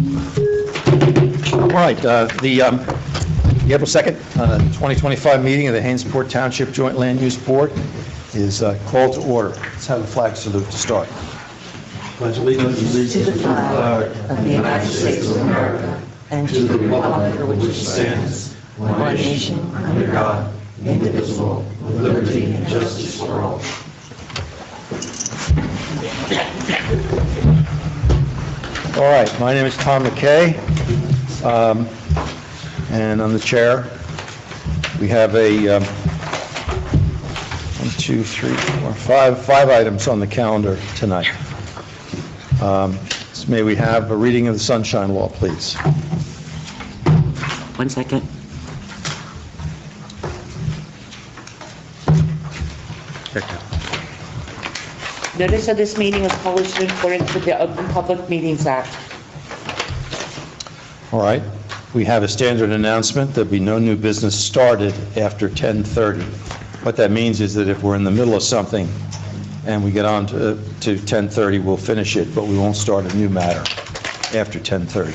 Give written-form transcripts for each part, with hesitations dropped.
All right, the April 2nd, 2025 meeting of the Hainesport Township Joint Land Use Board is called to order. Let's have a flag salute to start. Pledge allegiance To the flag of the United States of America and to the republic for which it stands, one nation, under God, indivisible, with liberty and justice for all. All right, my name is Tom McKay, and I'm the chair. We have five items on the calendar tonight. So may we have a reading of the Sunshine Law, please? 1 second. Notice of this meeting is published in accordance with the Open Public Meetings Act. All right, we have a standard announcement. There'll be no new business started after 10:30. What that means is that if we're in the middle of something and we get on to 10:30, we'll finish it, but we won't start a new matter after 10:30.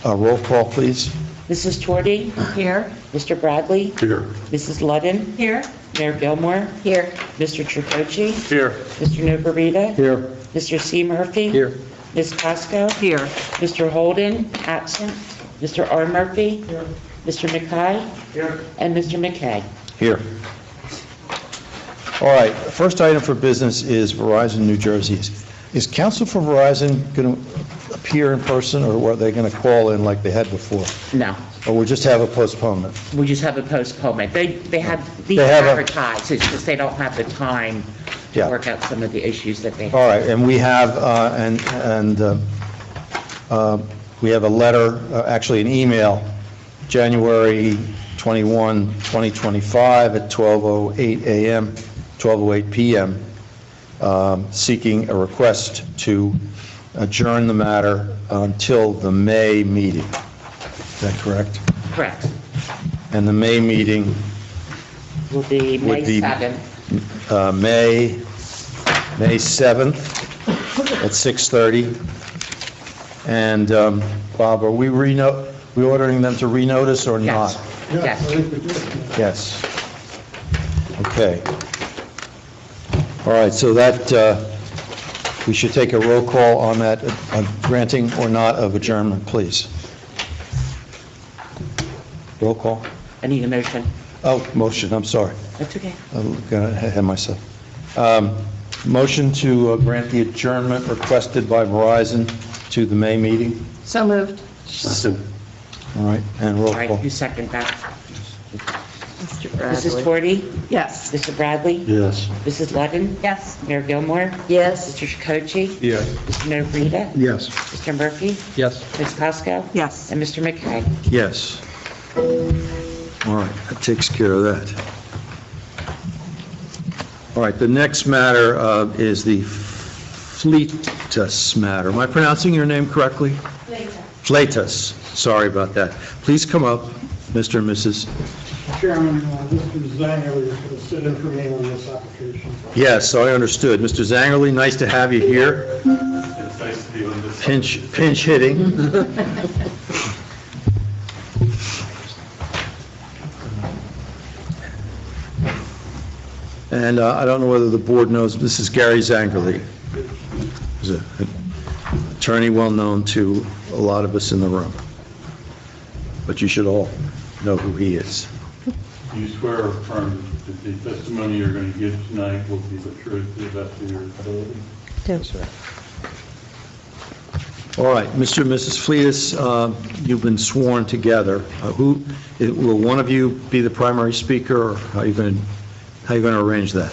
A roll call, please. Mrs. Torti? Here. Mr. Bradley? Here. Mrs. Ludden? Here. Mayor Gilmore? Here. Mr. Tricocci? Here. Mr. Novarita? Here. Mr. C. Murphy? Here. Ms. Pasco? Here. Mr. Holden? Absent. Mr. R. Murphy? Here. Mr. McKay? Here. And Mr. McKay. Here. All right, first item for business is Verizon New Jersey. Is counsel for Verizon going to appear in person, or are they going to call in like they had before? No, Or we'll just have a postponement? we just have a postponement. They have these They have a- advertised, it's just they don't have the time to Yeah. work out some of the issues that they have. All right, and we have, we have a letter, actually an email, January 21, 2025 at 12:08 a.m., 12:08 p.m., seeking a request to adjourn the matter until the May meeting. Is that correct? Correct. And the May meeting, Will be May Would be- 7th. May 7th at 6:30. And Bob, are we ordering them to renotice or not? Yes. Yes. Okay. All right, so that, we should take a roll call on that, granting or not of adjournment, please. Roll call? I need a motion. Oh, motion, I'm sorry. That's okay. I'm going to have myself. Motion to grant the adjournment requested by Verizon to the May meeting. So moved. All right, and roll All right, call. who second that? Mr. Mrs. Bradley. Torti? Yes. Mr. Bradley? Yes. Mrs. Ludden? Yes. Mayor Gilmore? Yes. Mr. Tricocci? Yes. Mr. Novrita? Yes. Mr. Murphy? Yes. Ms. Pasco? Yes. And Mr. McKay. Yes. All right, that takes care of that. All right, the next matter is the Fleitas matter. Am I pronouncing your name correctly? Fleitas. Sorry about that. Please come up, Mr. and Mrs. Chairman, Mr. Zangerly is going to sit in for me on this application. Yes, so I understood. Mr. Zangerly, nice to have you here. It's nice to be on this. Pinch hitting. And I don't know whether the board knows, this is Gary Zangerly. He's an attorney well-known to a lot of us in the room. But you should all know who he is. Do you swear or affirm that the testimony you're going to give tonight will be the truth to the best of your ability? All right, Mr. and Mrs. Fleitas, you've been sworn together. Will one of you be the primary speaker, or how are you going to arrange that?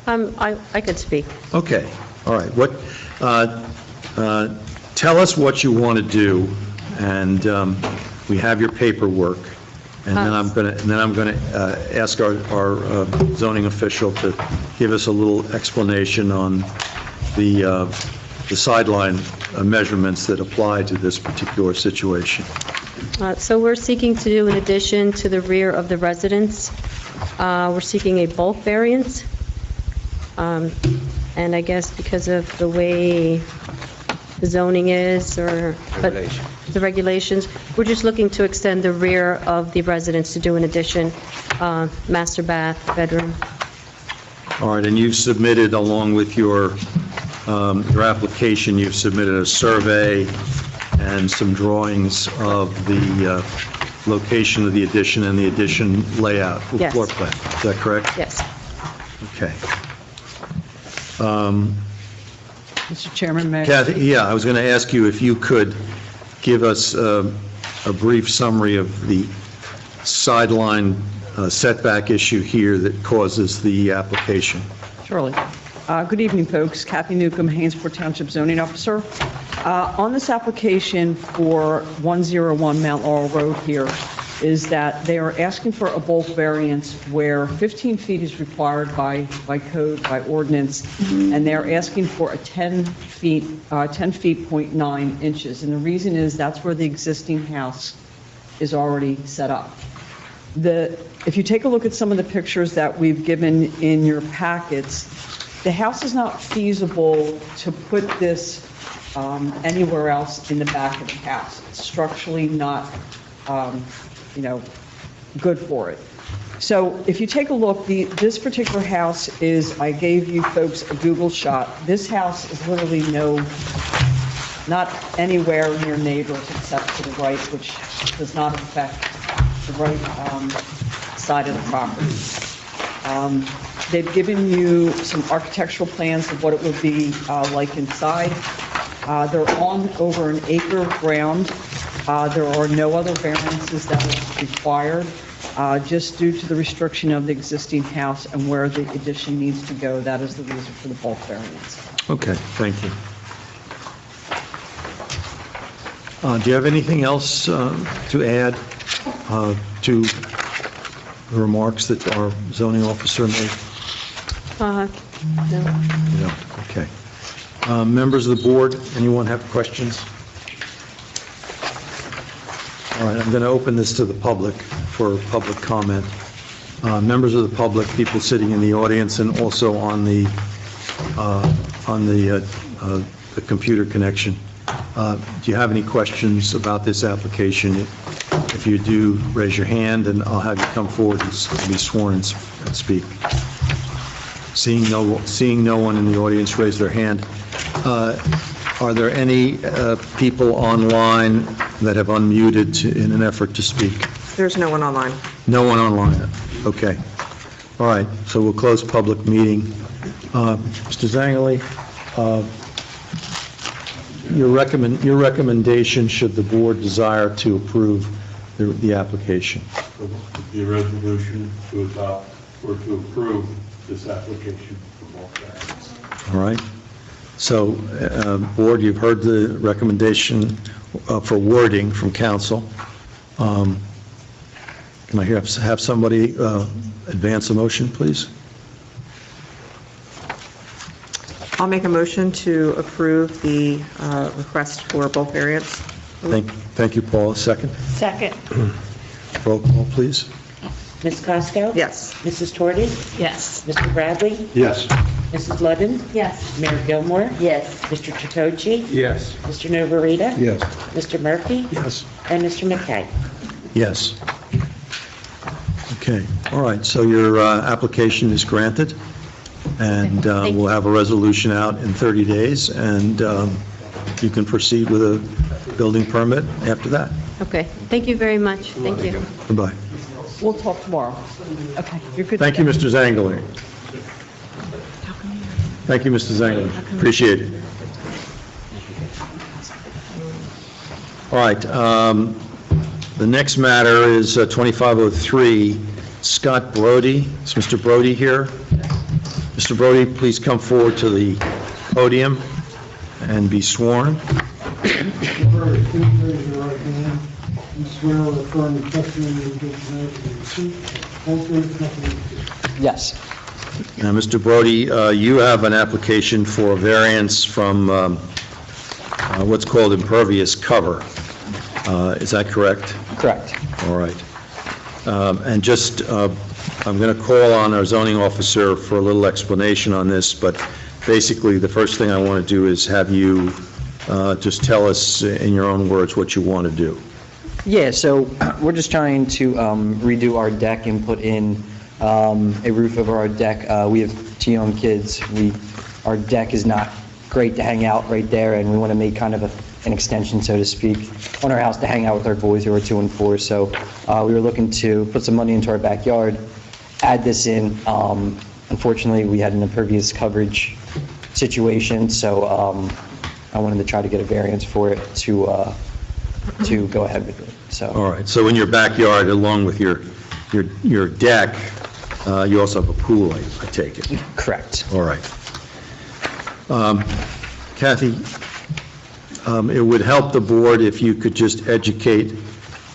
I could speak. Okay, all right. Tell us what you want to do, and we have your paperwork, and then I'm going to ask our zoning official to give us a little explanation on the sideline measurements that apply to this particular situation. So we're seeking to do an addition to the rear of the residence. We're seeking a bulk variance. And I guess because of the way the zoning is, or but the regulations. We're just looking to extend the rear of the residence to do an addition, master bath, bedroom. All right, and you've submitted, along with your application, you've submitted a survey and some drawings of the location of the addition and the addition layout, Yes. floor plan. Is that correct? Yes. Okay. Mr. Chairman, may I? Kathy, yeah, I was going to ask you if you could give us a brief summary of the sideline setback issue here that causes the application. Surely. Good evening, folks. Kathy Newcomb, Hainsport Township Zoning Officer. On this application for 101 Mount Laurel Road here is that they are asking for a bulk variance where 15 feet is required by code, by ordinance, and they're asking for a 10 feet, 0.9 inches. And the reason is that's where the existing house is already set up. If you take a look at some of the pictures that we've given in your packets, the house is not feasible to put this anywhere else in the back of the house. It's structurally not, good for it. So if you take a look, this particular house is, I gave you folks a Google shot. This house is literally not anywhere near neighbors except to the right, which does not affect the right side of the property. They've given you some architectural plans of what it would be like inside. They're on over an acre of ground. There are no other variances that are required, just due to the restriction of the existing house and where the addition needs to go. That is the reason for the bulk variance. Okay, thank you. Do you have anything else to add to the remarks that our zoning officer made? No. No, okay. Members of the board, anyone have questions? All right, I'm going to open this to the public for public comment. Members of the public, people sitting in the audience and also on the computer connection. Do you have any questions about this application? If you do, raise your hand and I'll have you come forward and be sworn and speak. Seeing no one in the audience raise their hand. Are there any people online that have unmuted in an effort to speak? There's no one online. No one online? Okay. All right, so we'll close public meeting. Mr. Zangerli, your recommendation, should the board desire to approve the application? The resolution to adopt or to approve this application for bulk variance. All right. So, board, you've heard the recommendation for wording from council. Can I have somebody advance a motion, please? I'll make a motion to approve the request for bulk variance. Thank you, Paul. Second? Second. Roll call, please. Ms. Costo? Yes. Mrs. Torti? Yes. Mr. Bradley? Yes. Mrs. Ludden? Yes. Mayor Gilmore? Yes. Mr. Tritochi? Yes. Mr. Novarita? Yes. Mr. Murphy? Yes. And Mr. McKay? Yes. Okay, all right, so your application is granted, and Thank you. we'll have a resolution out in 30 days, and you can proceed with a building permit after that. Okay, thank you very much. Thank you. Goodbye. We'll talk tomorrow. Okay, you're good. Thank you, Mr. Zangerli. Thank you, Mr. Zangerli. Appreciate it. All right, the next matter is 2503, Scott Brody. Is Mr. Brody here? Mr. Brody, please come forward to the podium and be sworn. Please raise your right hand. You swear or affirm the testimony you give tonight to be the truth, whole truth, nothing but the truth. Yes. Now, Mr. Brody, you have an application for a variance from what's called impervious cover. Is that correct? Correct. All right. And just, I'm going to call on our zoning officer for a little explanation on this, but basically, the first thing I want to do is have you Just tell us in your own words what you want to do. Yeah, so we're just trying to redo our deck and put in a roof over our deck. We have 2 young kids. Our deck is not great to hang out right there, and we want to make kind of an extension, so to speak, on our house to hang out with our boys who are 2 and 4. So we were looking to put some money into our backyard, add this in. Unfortunately, we had an impervious coverage situation, so I wanted to try to get a variance for it to go ahead with it. So. All right, so in your backyard, along with your deck, you also have a pool, I take it? Correct. All right. Kathy, it would help the board if you could just educate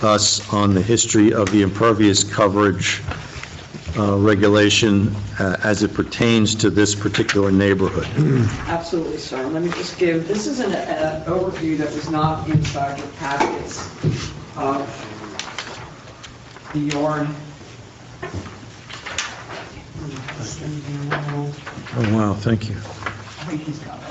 us on the history of the impervious coverage regulation as it pertains to this particular neighborhood. Absolutely, sir. Let me just give, this is an overview that was not inside your packets of the yard. Oh, wow, thank you. I think he's got it.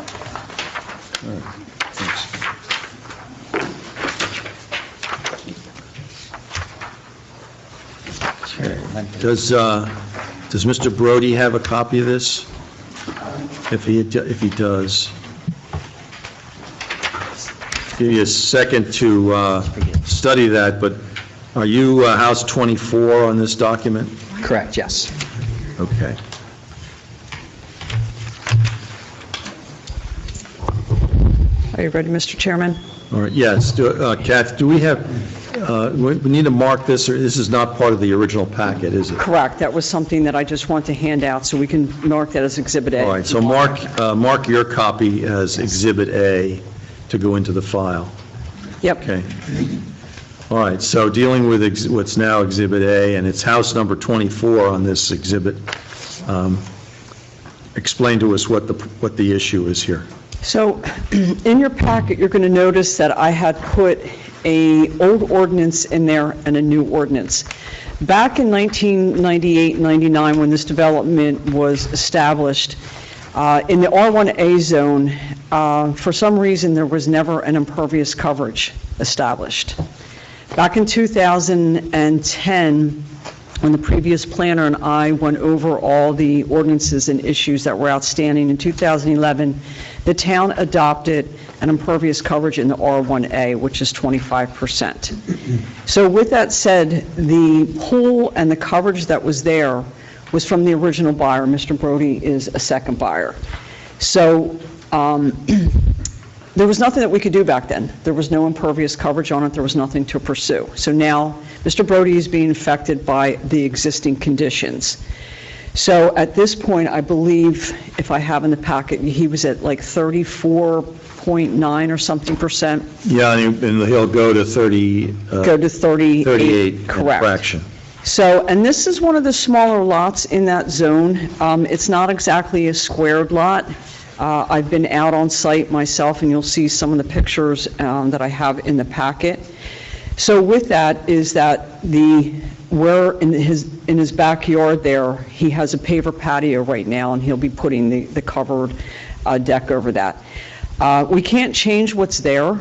Does Mr. Brody have a copy of this? If he does. Give you a second to study that, but are you house 24 on this document? Correct, yes. Okay. Are you ready, Mr. Chairman? All right, yes. Kath, do we have, we need to mark this, or this is not part of the original packet, is it? Correct. That was something that I just want to hand out, so we can mark that as Exhibit A. All right, so mark your copy as Exhibit A to go into the file. Yep. Okay. All right, so dealing with what's now Exhibit A, and it's house number 24 on this exhibit. Explain to us what the issue is here. So in your packet, you're going to notice that I had put an old ordinance in there and a new ordinance. Back in 1998-99, when this development was established, in the R1A zone, for some reason, there was never an impervious coverage established. Back in 2010, when the previous planner and I went over all the ordinances and issues that were outstanding, in 2011, the town adopted an impervious coverage in the R1A, which is 25%. So with that said, the pool and the coverage that was there was from the original buyer. Mr. Brody is a second buyer. So there was nothing that we could do back then. There was no impervious coverage on it. There was nothing to pursue. So now Mr. Brody is being affected by the existing conditions. So at this point, I believe, if I have in the packet, he was at like 34.9 or something %. Yeah, and he'll go to 30. Go to 38. Correct. Fraction. So, and this is one of the smaller lots in that zone. It's not exactly a squared lot. I've been out on site myself, and you'll see some of the pictures that I have in the packet. So with that is that where in his backyard there, he has a paver patio right now, and he'll be putting the covered deck over that. We can't change what's there,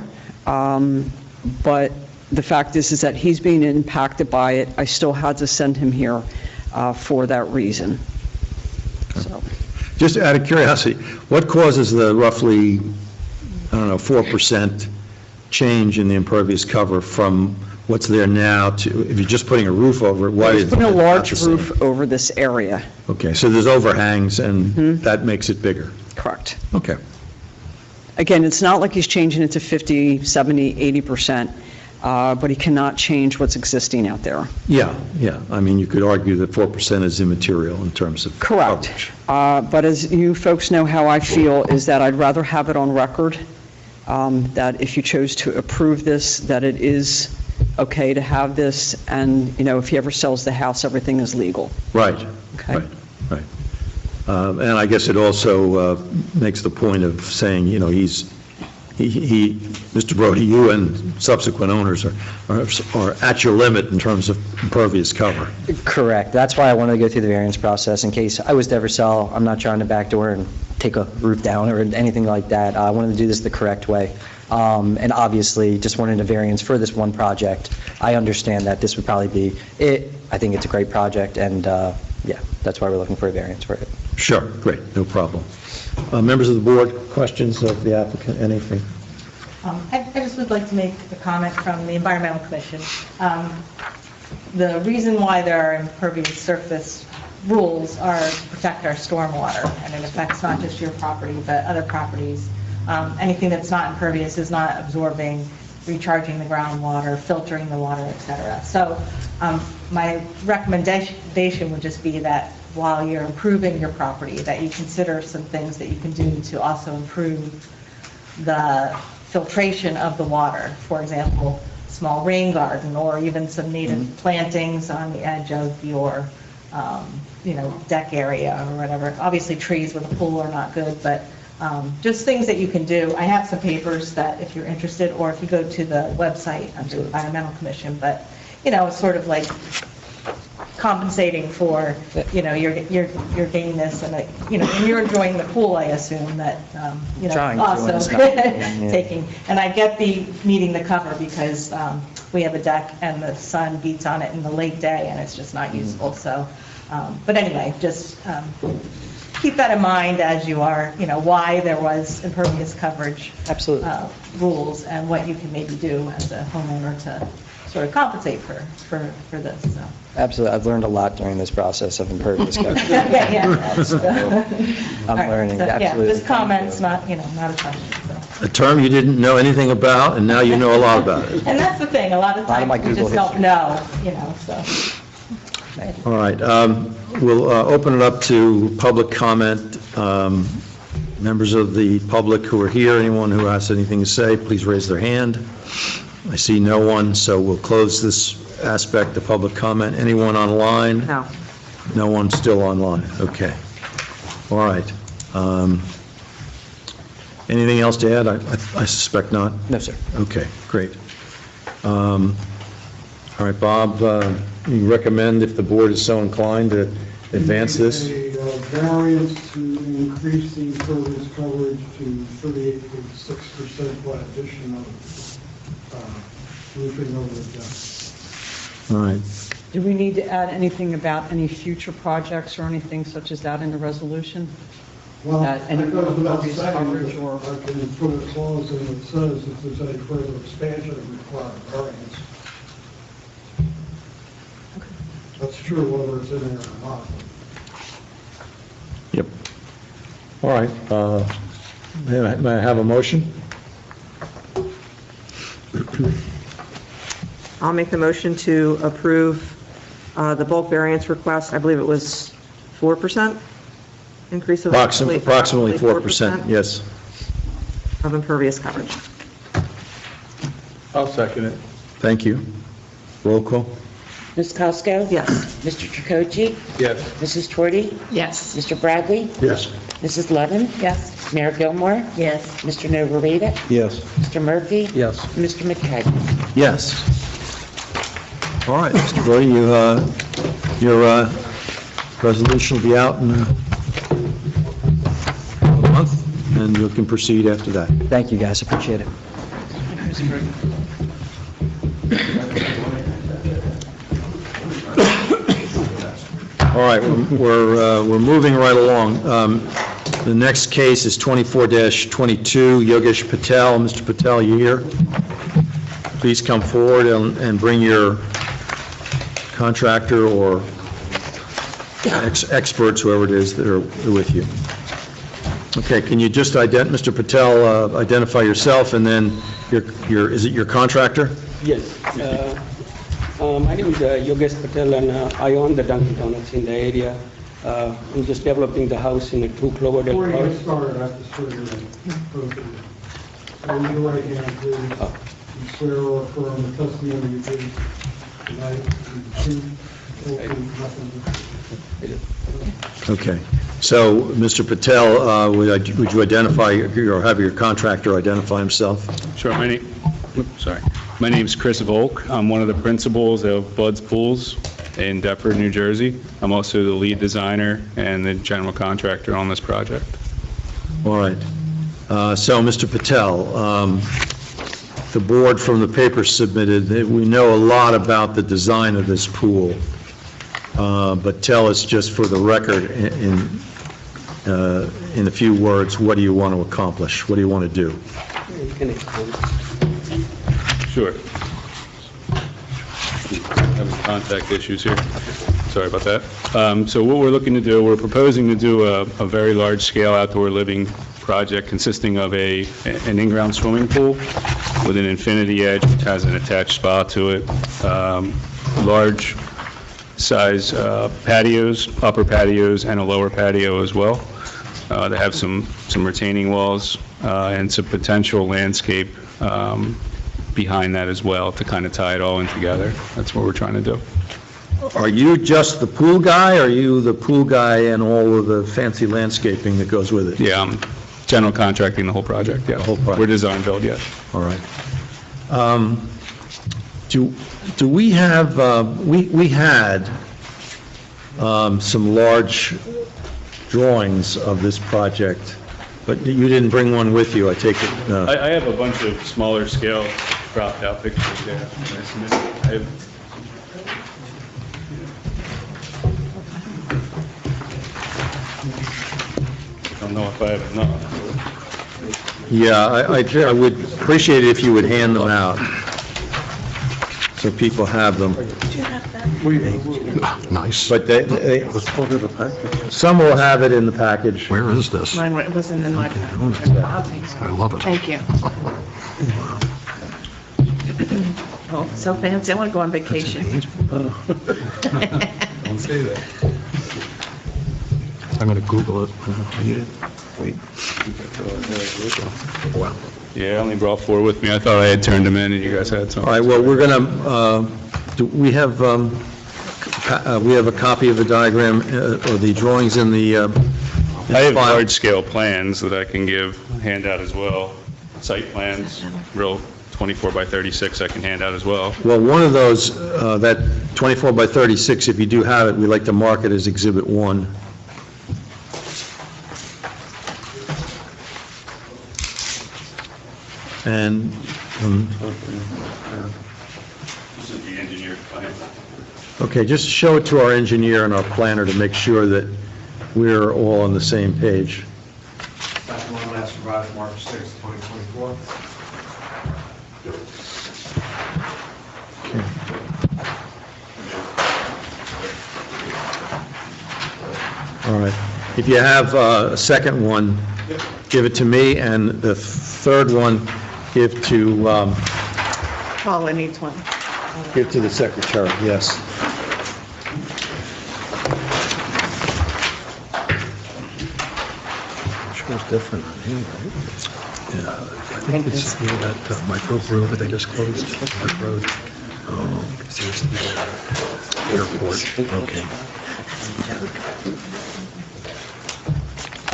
but the fact is that he's being impacted by it. I still had to send him here for that reason. So. Just out of curiosity, what causes the roughly, 4% change in the impervious cover from what's there now to, if you're just putting a roof over it, why is it Putting a not large the same? roof over this area. Okay, so there's overhangs, and that makes it bigger. Correct. Okay. Again, it's not like he's changing it to 50, 70, 80%, but he cannot change what's existing out there. Yeah. I mean, you could argue that 4% is immaterial in terms of Correct. coverage. But as you folks know how I feel, is that I'd rather have it on record, that if you chose to approve this, that it is okay to have this, and, if he ever sells the house, everything is legal. Right. Okay. Right. And I guess it also makes the point of saying, Mr. Brody, you and subsequent owners are at your limit in terms of impervious cover. Correct. That's why I wanted to go through the variance process in case I was to ever sell. I'm not trying to backdoor and take a roof down or anything like that. I wanted to do this the correct way. And obviously, just wanting a variance for this one project. I understand that this would probably be it. I think it's a great project, and yeah, that's why we're looking for a variance for it. Sure, great, no problem. Members of the board, questions of the applicant, anything? I just would like to make a comment from the Environmental Commission. The reason why there are impervious surface rules are to protect our stormwater, and it affects not just your property, but other properties. Anything that's not impervious is not absorbing, recharging the groundwater, filtering the water, et cetera. So my recommendation would just be that while you're improving your property, that you consider some things that you can do to also improve the filtration of the water. For example, small rain garden, or even some native plantings on the edge of your, deck area or whatever. Obviously, trees with a pool are not good, but just things that you can do. I have some papers that if you're interested, or if you go to the website of the Environmental Commission, but, it's sort of like compensating for, your gameness, and, and you're enjoying the pool, I assume, that, Trying to, also and it's not. Yeah. taking. And I get the needing the cover because we have a deck and the sun beats on it in the late day and it's just not useful. So, but anyway, just keep that in mind as you are, why there was impervious coverage Absolutely. Rules, and what you can maybe do as a homeowner to sort of compensate for this. So. Absolutely. I've learned a lot during this process of impervious coverage. Yeah. That's, I'm learning, so, absolutely. Yeah, just comments, not a question. So. A term you didn't know anything about, and now you know a lot about it. And that's the thing, a lot of lot of times my we Google just don't know, so. All right, we'll open it up to public comment. Members of the public who are here, anyone who has anything to say, please raise their hand. I see no one, so we'll close this aspect of public comment. Anyone online? No. No one still online, okay. All right. Anything else to add? I suspect not. No, sir. Okay, great. All right, Bob, you recommend, if the board is so inclined, to advance this? A variance to increase the impervious coverage to 38.6% by addition of roofing over the deck. All right. Do we need to add anything about any future projects or anything such as that in the resolution? Well, Any it goes without impervious saying, coverage but or- I can put a clause in that says if there's any further expansion of required variance. That's true whether it's in there or not. Yep. All right. May I have a motion? I'll make the motion to approve the bulk variance request. I believe it was 4% increase of... Approximately 4%, yes. Of impervious coverage. I'll second it. Thank you. Roll call? Ms. Cosko? Yes. Mr. Tricocci? Yes. Mrs. Tordey? Yes. Mr. Bradley? Yes. Mrs. Levin? Yes. Mayor Gilmore? Yes. Mr. Novarita? Yes. Mr. Murphy? Yes. Mr. McKay? Yes. All right, Mr. Brody, your resolution will be out in a month, and you can proceed after that. Thank you, guys. Appreciate it. All right, we're moving right along. The next case is 24-22, Yogesh Patel. Mr. Patel, you here? Please come forward and bring your contractor or experts, whoever it is, that are with you. Okay, can you just Mr. Patel, identify yourself, and then is it your contractor? Yes. My name is Yogesh Patel, and I own the Dunkin' Donuts in the area. I'm just developing the house in a 2 Cloverdale Before you Park. get started, I have to swear you in. Both of you. Raise your right hand, please. You swear or affirm the testimony you give tonight is the truth, whole truth, nothing but Okay. So, Mr. Patel, would you identify, or have your contractor identify himself? Sure. My name's Chris Volk. I'm one of the principals of Bud's Pools in Deptford, New Jersey. I'm also the lead designer and the general contractor on this project. All right. So, Mr. Patel, the board from the paper submitted, that we know a lot about the design of this pool, but tell us just for the record, in a few words, what do you want to accomplish? What do you want to do? Sure. Having contact issues here. Sorry about that. So what we're looking to do, we're proposing to do a very large-scale outdoor living project consisting of an in-ground swimming pool with an infinity edge, which has an attached spa to it, large size patios, upper patios, and a lower patio as well. They have some retaining walls and some potential landscape behind that as well to kind of tie it all in together. That's what we're trying to do. Are you just the pool guy, or are you the pool guy and all of the fancy landscaping that goes with it? Yeah, I'm general contracting the whole project, yeah. The whole project. We're design build, yes. All right. Do we have, we had some large drawings of this project, but you didn't bring one with you, I take it? I have a bunch of smaller scale cropped out pictures there. I don't know if I have enough. Yeah, I would appreciate it if you would hand them out, so people have them. Nice. But some will have it in the package. Where is this? Mine wasn't in my... I love it. Thank you. Oh, so fancy, I want to go on vacation. Don't say that. I'm going to Google it. Wait. Wow. Yeah, I only brought 4 with me. I thought I had turned them in and you guys had some. All right, well, we're going to, we have a copy of the diagram, or the drawings in the I have file. large-scale plans that I can give, hand out as well. Site plans, real 24 by 36 I can hand out as well. Well, one of those, that 24 by 36, if you do have it, we like to mark it as Exhibit 1. And, This is the engineered plan. okay, just show it to our engineer and our planner to make sure that we're all on the same page. That one last provided March 6, 2024. All right. If you have a second one, give it to me, and the third one, give to Paula needs one. the secretary, yes. Sure it's different on here, right? Yeah, I think it's, you know, that microbrew that they just closed, Park Road. Oh, seriously. Airport, okay.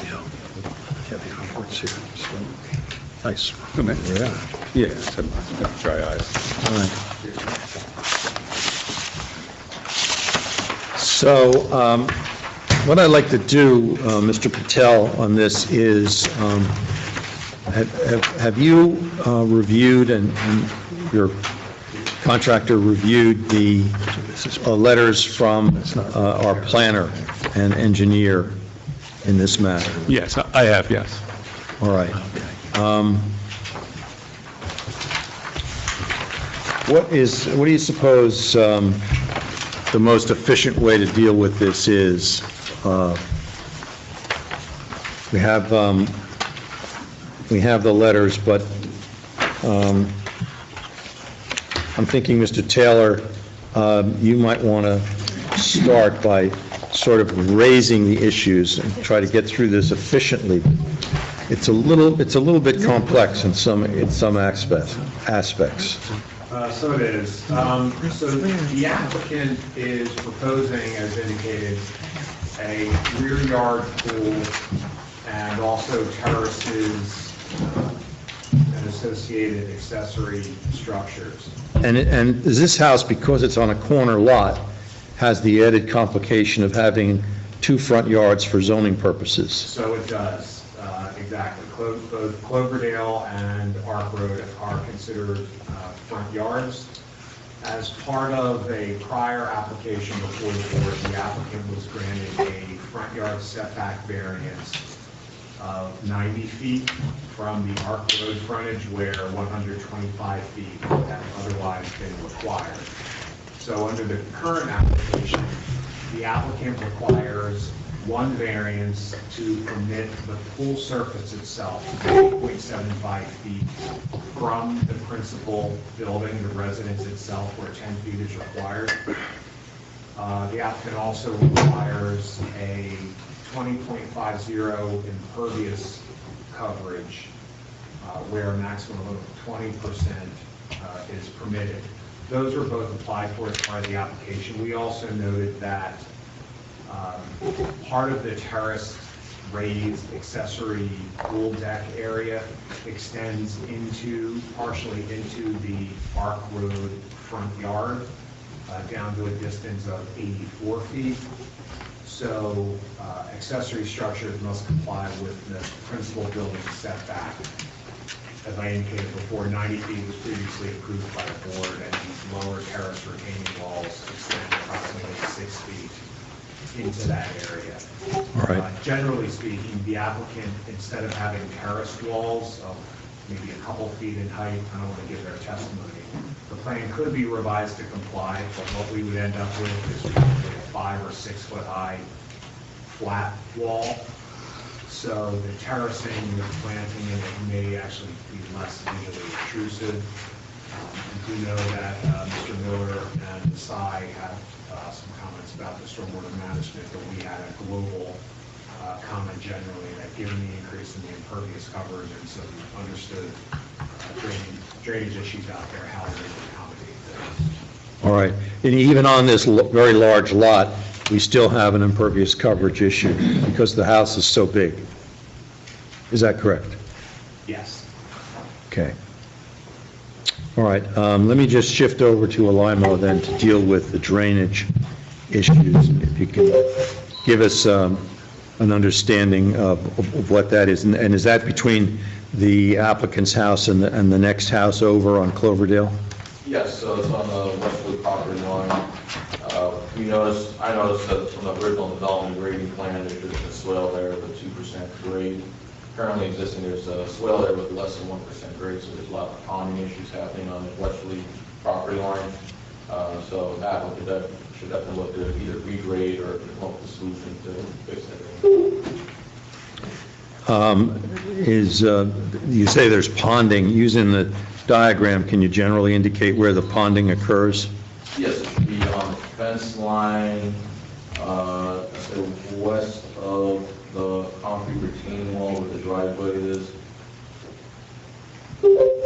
Yeah, heavy reports here, so, nice. Yeah, it's got dry eyes. All right. So, what I'd like to do, Mr. Patel, on this is, have you reviewed and your contractor reviewed the letters from our planner and engineer in this matter? Yes, I have, yes. All right. What do you suppose the most efficient way to deal with this is? We have the letters, but I'm thinking, Mr. Taylor, you might want to start by sort of raising the issues and try to get through this efficiently. It's a little bit complex in some aspects. So it is. So the applicant is proposing, as indicated, a rear yard pool and also terraces and associated accessory structures. And this house, because it's on a corner lot, has the added complication of having 2 front yards for zoning purposes. So it does. It Exactly. Both Cloverdale and Ark Road are considered front yards. As part of a prior application before the board, the applicant was granted a front yard setback variance of 90 feet from the Ark Road frontage where 125 feet had otherwise been required. So under the current application, the applicant requires one variance to permit the pool surface itself to be 8.75 feet from the principal building, the residence itself, where 10 feet is required. The applicant also requires a 20.50 impervious coverage, where a maximum of 20% is permitted. Those were both applied for as part of the application. We also noted that part of the terraced raised accessory pool deck area extends partially into the Ark Road front yard, down to a distance of 84 feet. So accessory structures must comply with the principal building setback. As I indicated before, 90 feet was previously approved by the board, and these lower terrace retaining walls extend approximately 6 feet into that area. All right. Generally speaking, the applicant, instead of having terraced walls of maybe a couple feet in height, I don't want to give their testimony, the plan could be revised to comply, but what we would end up with is probably a 5 or 6 foot high flat wall. So the terracing with planting in it may actually be less visually intrusive. We do know that Mr. Miller and Sai have some comments about the stormwater management, but we had a global comment generally that given the increase in the impervious coverage and some understood drainage issues out there, how they would accommodate those. All right. And even on this very large lot, we still have an impervious coverage issue because the house is so big. Is that correct? Yes. Okay. All right. Let me just shift over to Alimo then to deal with the drainage issues. If you can give us an understanding of what that is. And is that between the applicant's house and the next house over on Cloverdale? Yes, so it's on the Westwood property line. I noticed that from the original development grading plan, there's just a swale there with a 2% grade. Currently existing, there's a swale there with less than 1% grade, so there's a lot of ponding issues happening on the Westwood property line. So the applicant should definitely look to either regrade or come up with a solution to fix that. You say there's ponding. Using the diagram, can you generally indicate where the ponding occurs? Yes, it should be on the fence line, west of the concrete retaining wall where the driveway is.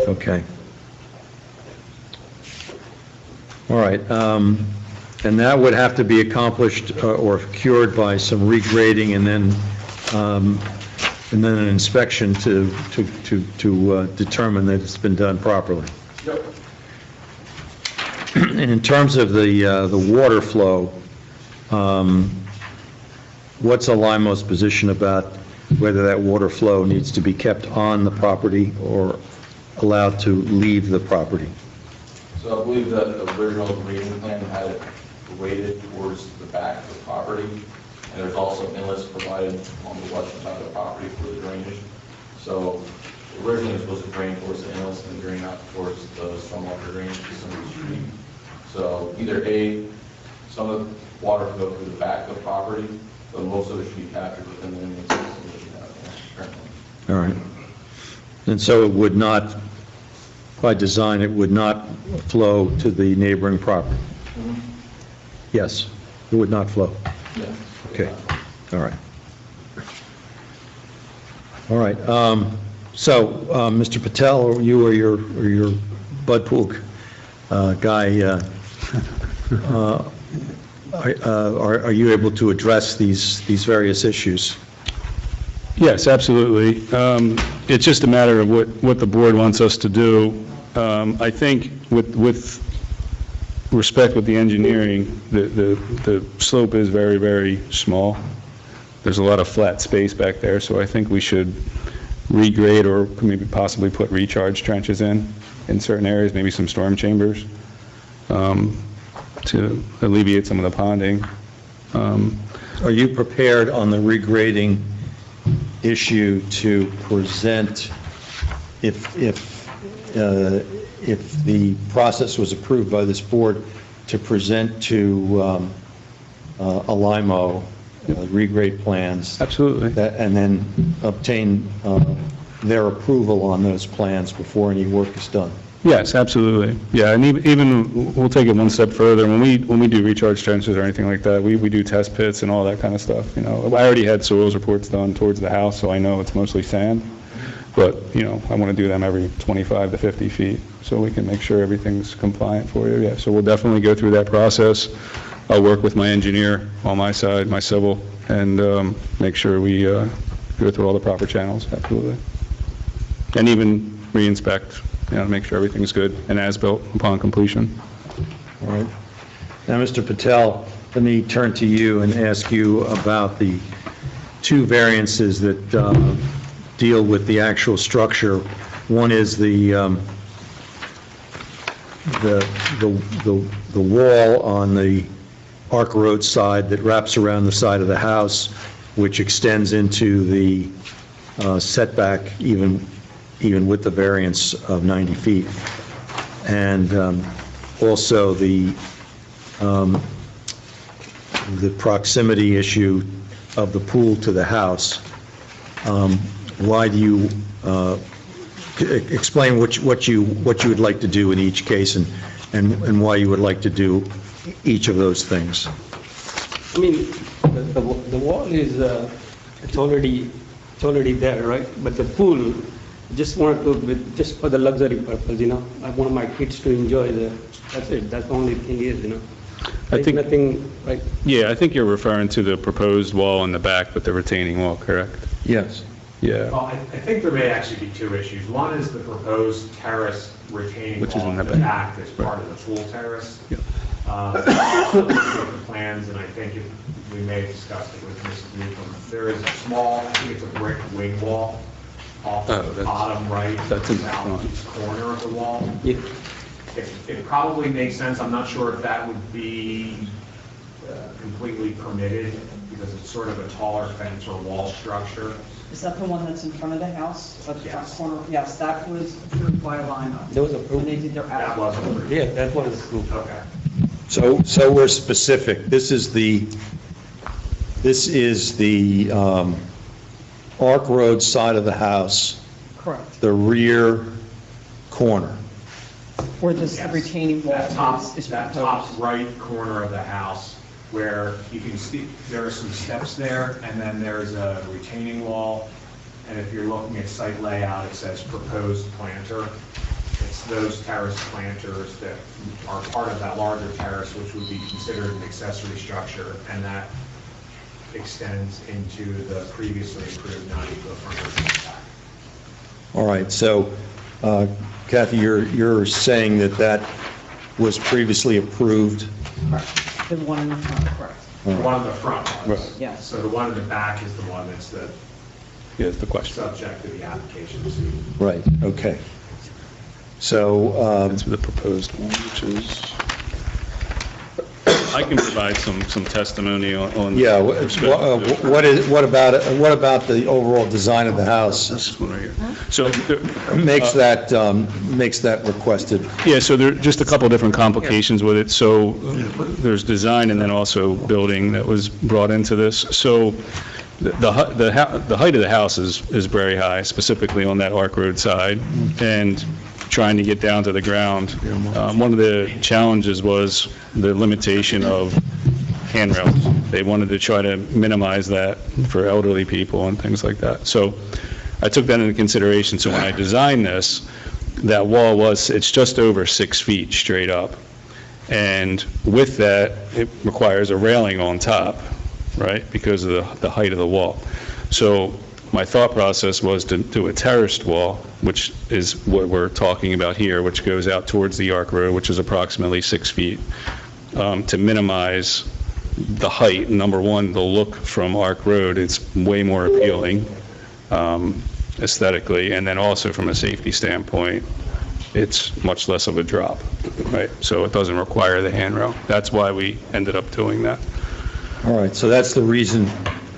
Okay. All right. And that would have to be accomplished or cured by some regrading and then an inspection to determine that it's been done properly. Yep. And in terms of the water flow, what's Alimo's position about whether that water flow needs to be kept on the property or allowed to leave the property? So I believe that the original grading plan had it weighted towards the back of the property, and there's also inlets provided on the western side of the property for the drainage. So originally it was supposed to drain towards the inlets and drain out towards the stormwater drainage system of the street. So either some of the water could go through the back of the property, but most of it should be captured within the inlet system that we have currently. All right. And so it would not, by design, it would not flow to the neighboring property? Mm-hmm. Yes, it would not flow? Yeah. Okay, all right. All right, so, Mr. Patel, you or your Bud Pool guy, are you able to address these various issues? Yes, absolutely. It's just a matter of what the board wants us to do. I think with respect with the engineering, the slope is very, very small. There's a lot of flat space back there, so I think we should regrade or maybe possibly put recharge trenches in certain areas, maybe some storm chambers, to alleviate some of the ponding. Are you prepared on the regrading issue to present, if the process was approved by this board, to present to Alimo regrade plans? Absolutely. And then obtain their approval on those plans before any work is done? Yes, absolutely. Yeah, and even we'll take it one step further. When we do recharge trenches or anything like that, we do test pits and all that kind of stuff. I already had soils reports done towards the house, so I know it's mostly sand. But, I want to do them every 25 to 50 feet, so we can make sure everything's compliant for you. Yeah, so we'll definitely go through that process. I'll work with my engineer on my side, my civil, and make sure we go through all the proper channels, absolutely. And even re-inspect, to make sure everything's good and as-built upon completion. All right. Now, Mr. Patel, let me turn to you and ask you about the two variances that deal with the actual structure. One is the wall on the Arc Road side that wraps around the side of the house, which extends into the setback even with the variance of 90 feet. And also the proximity issue of the pool to the house. Why do you explain what you would like to do in each case, and why you would like to do each of those things? I mean, the wall is, it's already there, right? But the pool, just want to, just for the luxury purpose, I want my kids to enjoy that's it, that's the only thing is, I think nothing, right? Yeah, I think you're referring to the proposed wall in the back with the retaining wall, correct? Yes. Yeah. Well, I think there may actually be two issues. One is the proposed terrace retaining Which is wall in in the the back. back that's part of the pool terrace. Yep. The plans, and I think we may have discussed it with Mrs. Newcomb. There is a small, I think it's a brick wing wall off the bottom right, that's in the front. southeast corner of the wall. Yeah. It probably makes sense. I'm not sure if that would be completely permitted because it's sort of a taller fence or wall structure. Is that the one that's in front of the house, at the front Yes. corner? Yes, that was approved by Alina. That was approved. When they did their That was approved. Yeah, that was approved. Okay. So we're specific. This is the Arc Road side of the house, Correct. the rear corner. Where this Yes. retaining wall That top is proposed. right corner of the house where you can see there are some steps there and then there's a retaining wall. And if you're looking at site layout, it says proposed planter. It's those terrace planters that are part of that larger terrace, which would be considered an accessory structure, and that extends into the previously approved 90-foot frontage back. All right, so Kathy, you're saying that was previously approved? The one in the front, correct. The one in the front was. Right. Yes. So the one in the back is the one that's the Yeah, that's the question. subject to the application. Right, okay. So, That's the proposed one, which is, I can provide some testimony on. yeah, what about the overall design of the house This one right here. So, makes that requested? yeah, so there are just a couple different complications with it. So there's design and then also building that was brought into this. So the height of the house is very high, specifically on that Arc Road side, and trying to get down to the ground. One of the challenges was the limitation of handrails. They wanted to try to minimize that for elderly people and things like that. So I took that into consideration. So when I designed this, that wall it's just over 6 feet straight up. And with that, it requires a railing on top, right, because of the height of the wall. So my thought process was to do a terraced wall, which is what we're talking about here, which goes out towards the Arc Road, which is approximately 6 feet, to minimize the height. Number one, the look from Arc Road, it's way more appealing. aesthetically, and then also from a safety standpoint, it's much less of a drop, right? So it doesn't require the handrail. That's why we ended up doing that. All right, so that's the reason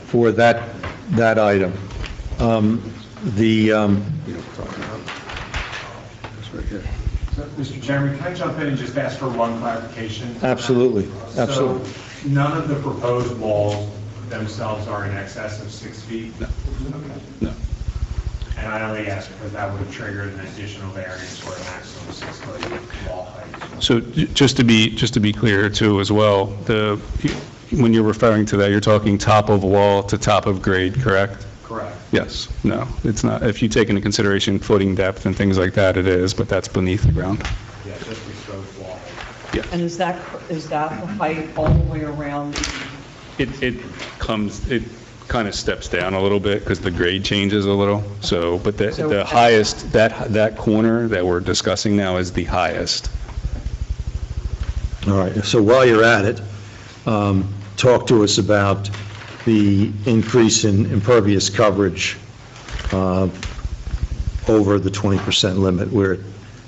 for that item. Mr. Chairman, can I jump in and just ask for one clarification? Absolutely, absolutely. So none of the proposed walls themselves are in excess of 6 feet? No. And I only ask because that would have triggered an additional variance for a maximum 6-foot wall height. So just to be clear too as well, when you're referring to that, you're talking top of wall to top of grade, correct? Correct. Yes, no, it's not. If you take into consideration footing depth and things like that, it is, but that's beneath the ground. Yeah, just exposed wall height. Yeah. And is that the height all the way around? It kind of steps down a little bit because the grade changes a little. So, but the highest, that corner that we're discussing now is the highest. All right, so while you're at it, talk to us about the increase in impervious coverage over the 20% limit. We're at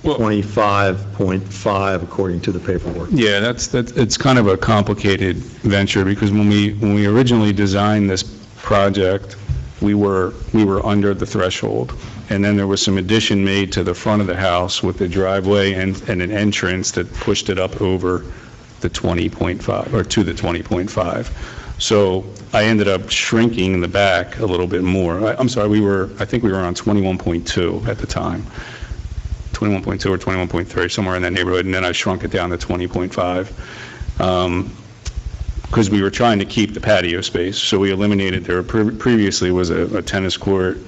25.5 according to the paperwork. Yeah, it's kind of a complicated venture because when we originally designed this project, we were under the threshold, and then there was some addition made to the front of the house with the driveway and an entrance that pushed it up over the 20.5 or to the 20.5. So I ended up shrinking in the back a little bit more. I'm sorry, I think we were on 21.2 at the time. 21.2 or 21.3, somewhere in that neighborhood, and then I shrunk it down to 20.5 because we were trying to keep the patio space. So we eliminated, there previously was a tennis court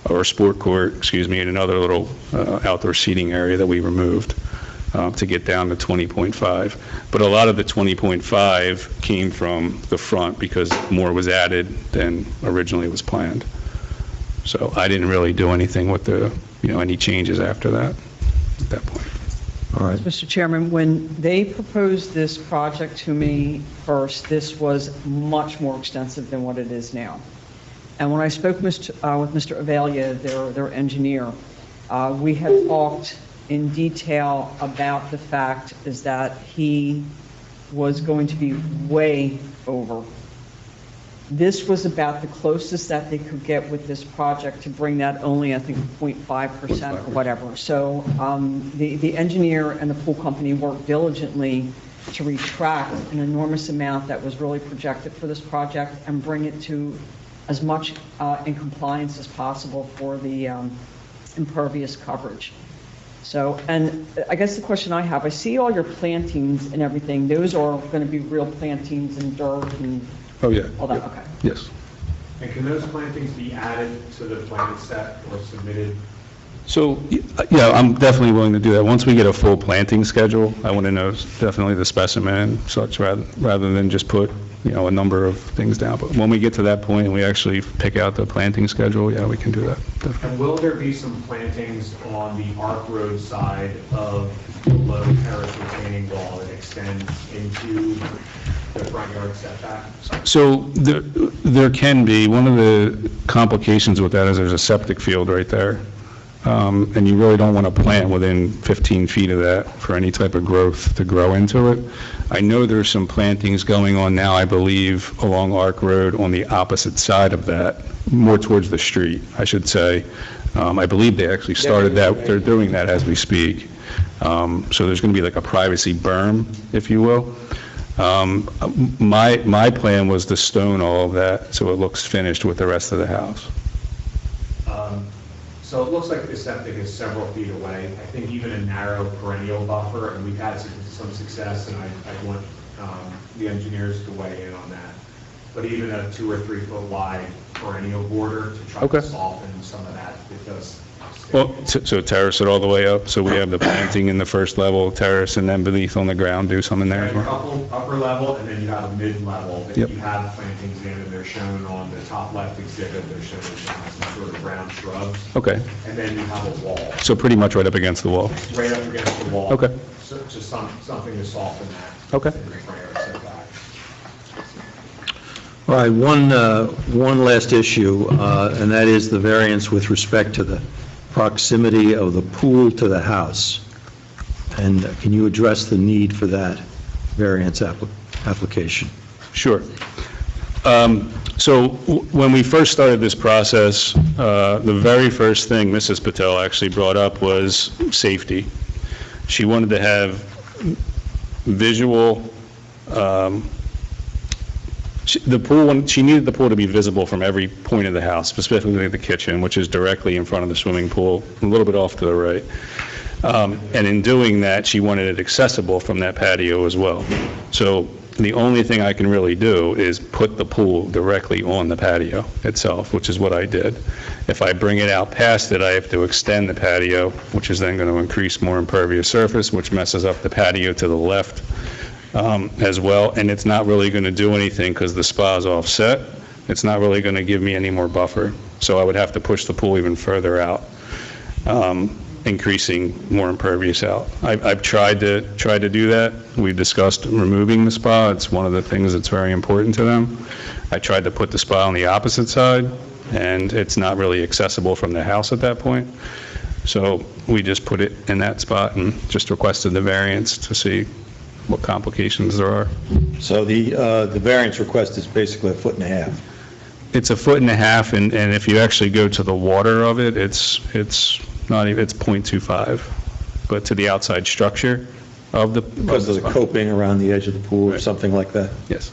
or sport court, and another little outdoor seating area that we removed to get down to 20.5. But a lot of the 20.5 came from the front because more was added than originally was planned. So I didn't really do anything with any changes after that at that point. All right. Mr. Chairman, when they proposed this project to me first, this was much more extensive than what it is now. And when I spoke with Mr. Avalia, their engineer, we had talked in detail about the fact is that he was going to be way over. This was about the closest that they could get with this project to bring that only, I think, 0.5% or whatever. So the engineer and the pool company worked diligently to retract an enormous amount that was really projected for this project and bring it to as much in compliance as possible for the impervious coverage. So, and I guess the question I have, I see all your plantings and everything. Those are going to be real plantings and dirt and Oh, yeah. all that? Okay. Yes. And can those plantings be added to the plan set or submitted? So, yeah, I'm definitely willing to do that. Once we get a full planting schedule, I want to know definitely the specimen and such rather than just put, a number of things down. But when we get to that point and we actually pick out the planting schedule, yeah, we can do that. Definitely. And will there be some plantings on the Arc Road side of the low terrace retaining wall that extends into the front yard setback? So there can be. One of the complications with that is there's a septic field right there. And you really don't want to plant within 15 feet of that for any type of growth to grow into it. I know there's some plantings going on now, I believe, along Arc Road on the opposite side of that, more towards the street, I should say. I believe they actually started that. They're doing that as we speak. So there's going to be like a privacy berm, if you will. My plan was to stone all of that so it looks finished with the rest of the house. So it looks like the septic is several feet away. I think even a narrow perennial buffer, and we've had some success, and I want the engineers to weigh in on that. But even a 2 or 3 foot wide perennial border to try to soften some of that, it does. Well, so terrace it all the way up, so we have the planting in the first level, terrace, and then beneath on the ground, do something there as A well? couple upper level, and then you have a mid-level that Yep. you have plantings in, and they're shown on the top left exhibit. They're shown some sort of brown shrubs. Okay, And then you have a wall, so pretty much right up against the wall. right up against the wall. Okay. So just something to soften that. Okay. In the front yard setback. All right, one last issue, and that is the variance with respect to the proximity of the pool to the house. And can you address the need for that variance application? Sure. So when we first started this process, the very first thing Mrs. Patel actually brought up was safety. She wanted to have visual, she needed the pool to be visible from every point of the house, specifically the kitchen, which is directly in front of the swimming pool, a little bit off to the right. And in doing that, she wanted it accessible from that patio as well. So the only thing I can really do is put the pool directly on the patio itself, which is what I did. If I bring it out past it, I have to extend the patio, which is then going to increase more impervious surface, which messes up the patio to the left as well. And it's not really going to do anything because the spa is offset. It's not really going to give me any more buffer. So I would have to push the pool even further out, increasing more impervious out. I've tried to do that. We've discussed removing the spa. It's one of the things that's very important to them. I tried to put the spa on the opposite side, and it's not really accessible from the house at that point. So we just put it in that spot and just requested the variance to see what complications there are. So the variance request is basically 1.5 feet. It's 1.5 feet, and if you actually go to the water of it, it's not even, it's 0.25, but to the outside structure of the... Because of the coping around the edge of the pool or something like that? Yes.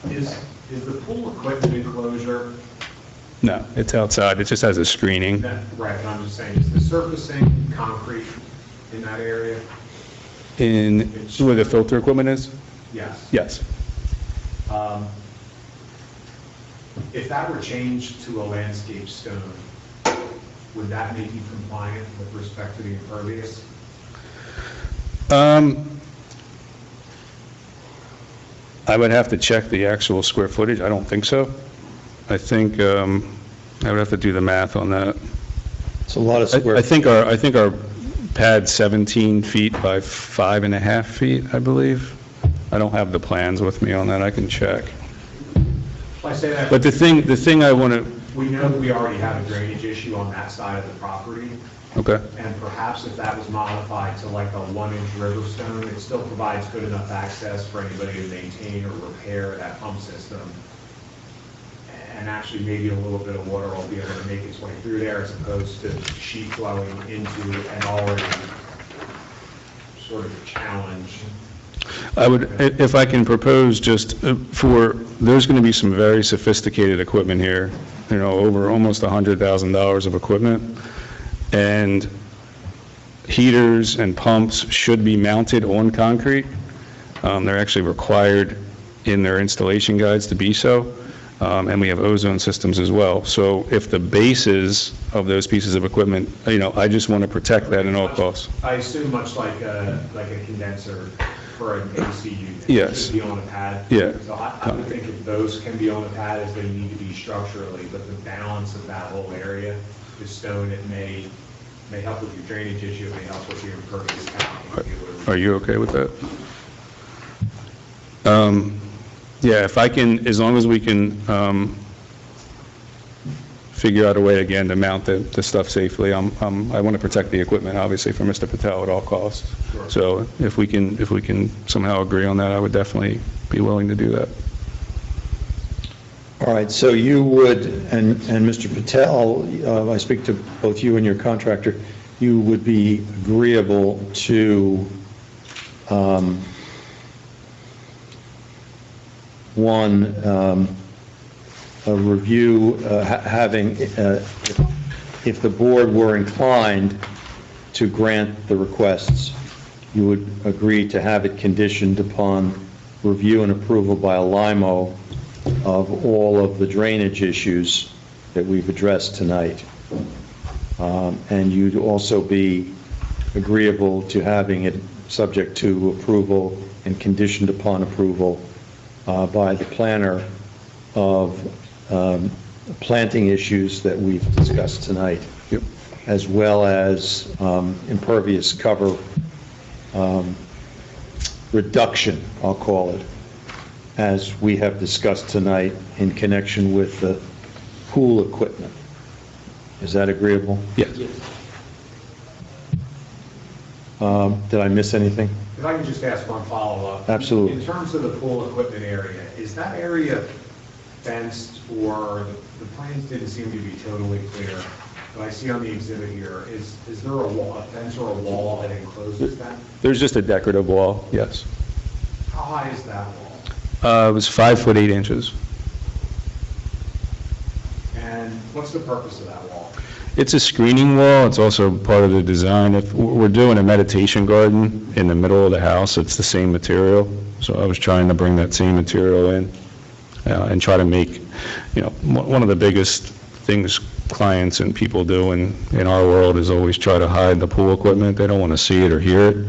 Is the pool equipment enclosure? No, it's outside. It just has a screening. Right, but I'm just saying, is the surfacing concrete in that area? Where the filter equipment is? Yes. Yes. If that were changed to a landscape stone, would that make you compliant with respect to the impervious? I would have to check the actual square footage. I don't think so. I think I would have to do the math on that. It's a lot of square. I think our pad's 17 feet by 5.5 feet, I believe. I don't have the plans with me on that. I can check. I say that. But the thing I want to... We know that we already have a drainage issue on that side of the property. Okay. And perhaps if that was modified to like a 1-inch river stone, it still provides good enough access for anybody to maintain or repair that pump system. And actually maybe a little bit of water will be able to make its way through there as opposed to sheet flowing into an already sort of challenge. I would, if I can propose just there's going to be some very sophisticated equipment here, over almost $100,000 of equipment. And heaters and pumps should be mounted on concrete. They're actually required in their installation guides to be so. And we have ozone systems as well. So if the bases of those pieces of equipment, I just want to protect that at all costs. I assume much like a condenser for an AC unit. Yes. It should be on a pad. Yeah. So I would think if those can be on a pad as they need to be structurally, but the balance of that whole area is stone. It may help with your drainage issue. It may help with your impervious counting. Are you okay with that? Yeah, if I can, as long as we can figure out a way again to mount the stuff safely. I want to protect the equipment, obviously, for Mr. Patel at all costs. Sure. So if we can somehow agree on that, I would definitely be willing to do that. All right, so you would, and Mr. Patel, I speak to both you and your contractor, you would be agreeable to a review, having, if the board were inclined to grant the requests, you would agree to have it conditioned upon review and approval by a LIMO of all of the drainage issues that we've addressed tonight. And you'd also be agreeable to having it subject to approval and conditioned upon approval by the planner of planting issues that we've discussed tonight, yep, as well as impervious cover reduction, I'll call it, as we have discussed tonight in connection with the pool equipment. Is that agreeable? Yes. Did I miss anything? If I can just ask one follow-up. Absolutely. In terms of the pool equipment area, is that area fenced, or the plans didn't seem to be totally clear, but I see on the exhibit here, is there a wall, a fence or a wall that encloses that? There's just a decorative wall, yes. How high is that wall? It was 5 foot 8 inches. And what's the purpose of that wall? It's a screening wall. It's also part of the design. If we're doing a meditation garden in the middle of the house, it's the same material. So I was trying to bring that same material in and try to make, one of the biggest things clients and people do in our world is always try to hide the pool equipment. They don't want to see it or hear it.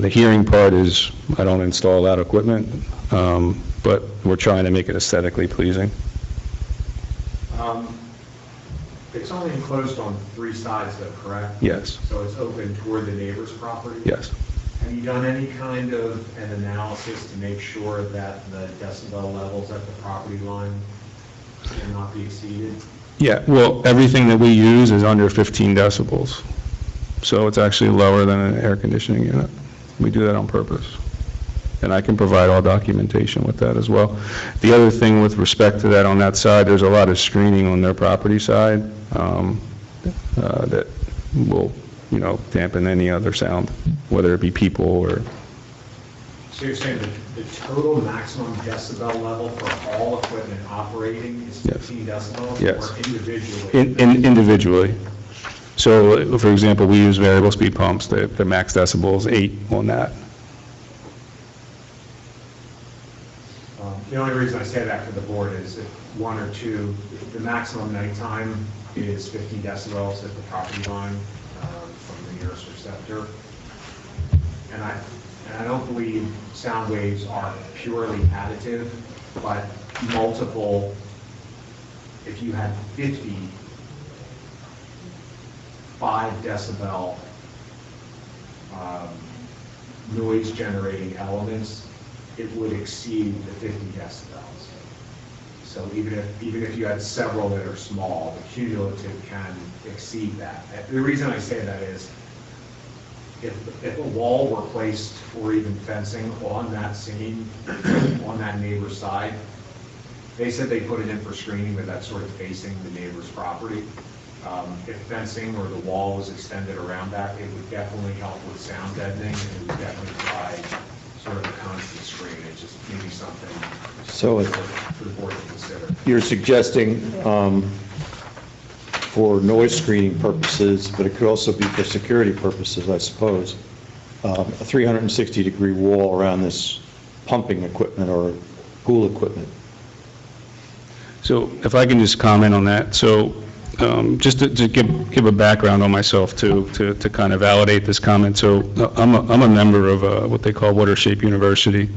The hearing part is I don't install that equipment, but we're trying to make it aesthetically pleasing. It's only enclosed on 3 sides though, correct? Yes. So it's open toward the neighbor's property? Yes. Have you done any kind of an analysis to make sure that the decibel levels at the property line cannot be exceeded? Yeah, well, everything that we use is under 15 decibels. So it's actually lower than an air conditioning unit. We do that on purpose. And I can provide all documentation with that as well. The other thing with respect to that on that side, there's a lot of screening on their property side that will, dampen any other sound, whether it be people or... So you're saying that the total maximum decibel level for all equipment operating is 15 decibels? Yes. Or individually? Individually. So, for example, we use variable speed pumps. The max decibel is 8 on that. The only reason I say that for the board is if 1 or 2, the maximum nighttime is 50 decibels at the property line from the nearest receptor. And I don't believe sound waves are purely additive, but multiple, if you had 5 decibel noise generating elements, it would exceed the 50 decibels. So even if you had several that are small, the cumulative can exceed that. The reason I say that is if a wall were placed or even fencing on that scene, on that neighbor's side, they said they put it in for screening, but that's sort of facing the neighbor's property. If fencing or the wall was extended around that, it would definitely help with sound deadening, and it would definitely provide sort of a constant screen. It's just maybe something So for the board to consider. you're suggesting for noise screening purposes, but it could also be for security purposes, I suppose, a 360-degree wall around this pumping equipment or pool equipment. So if I can just comment on that. So just to give a background on myself to kind of validate this comment. So I'm a member of what they call Watershape University,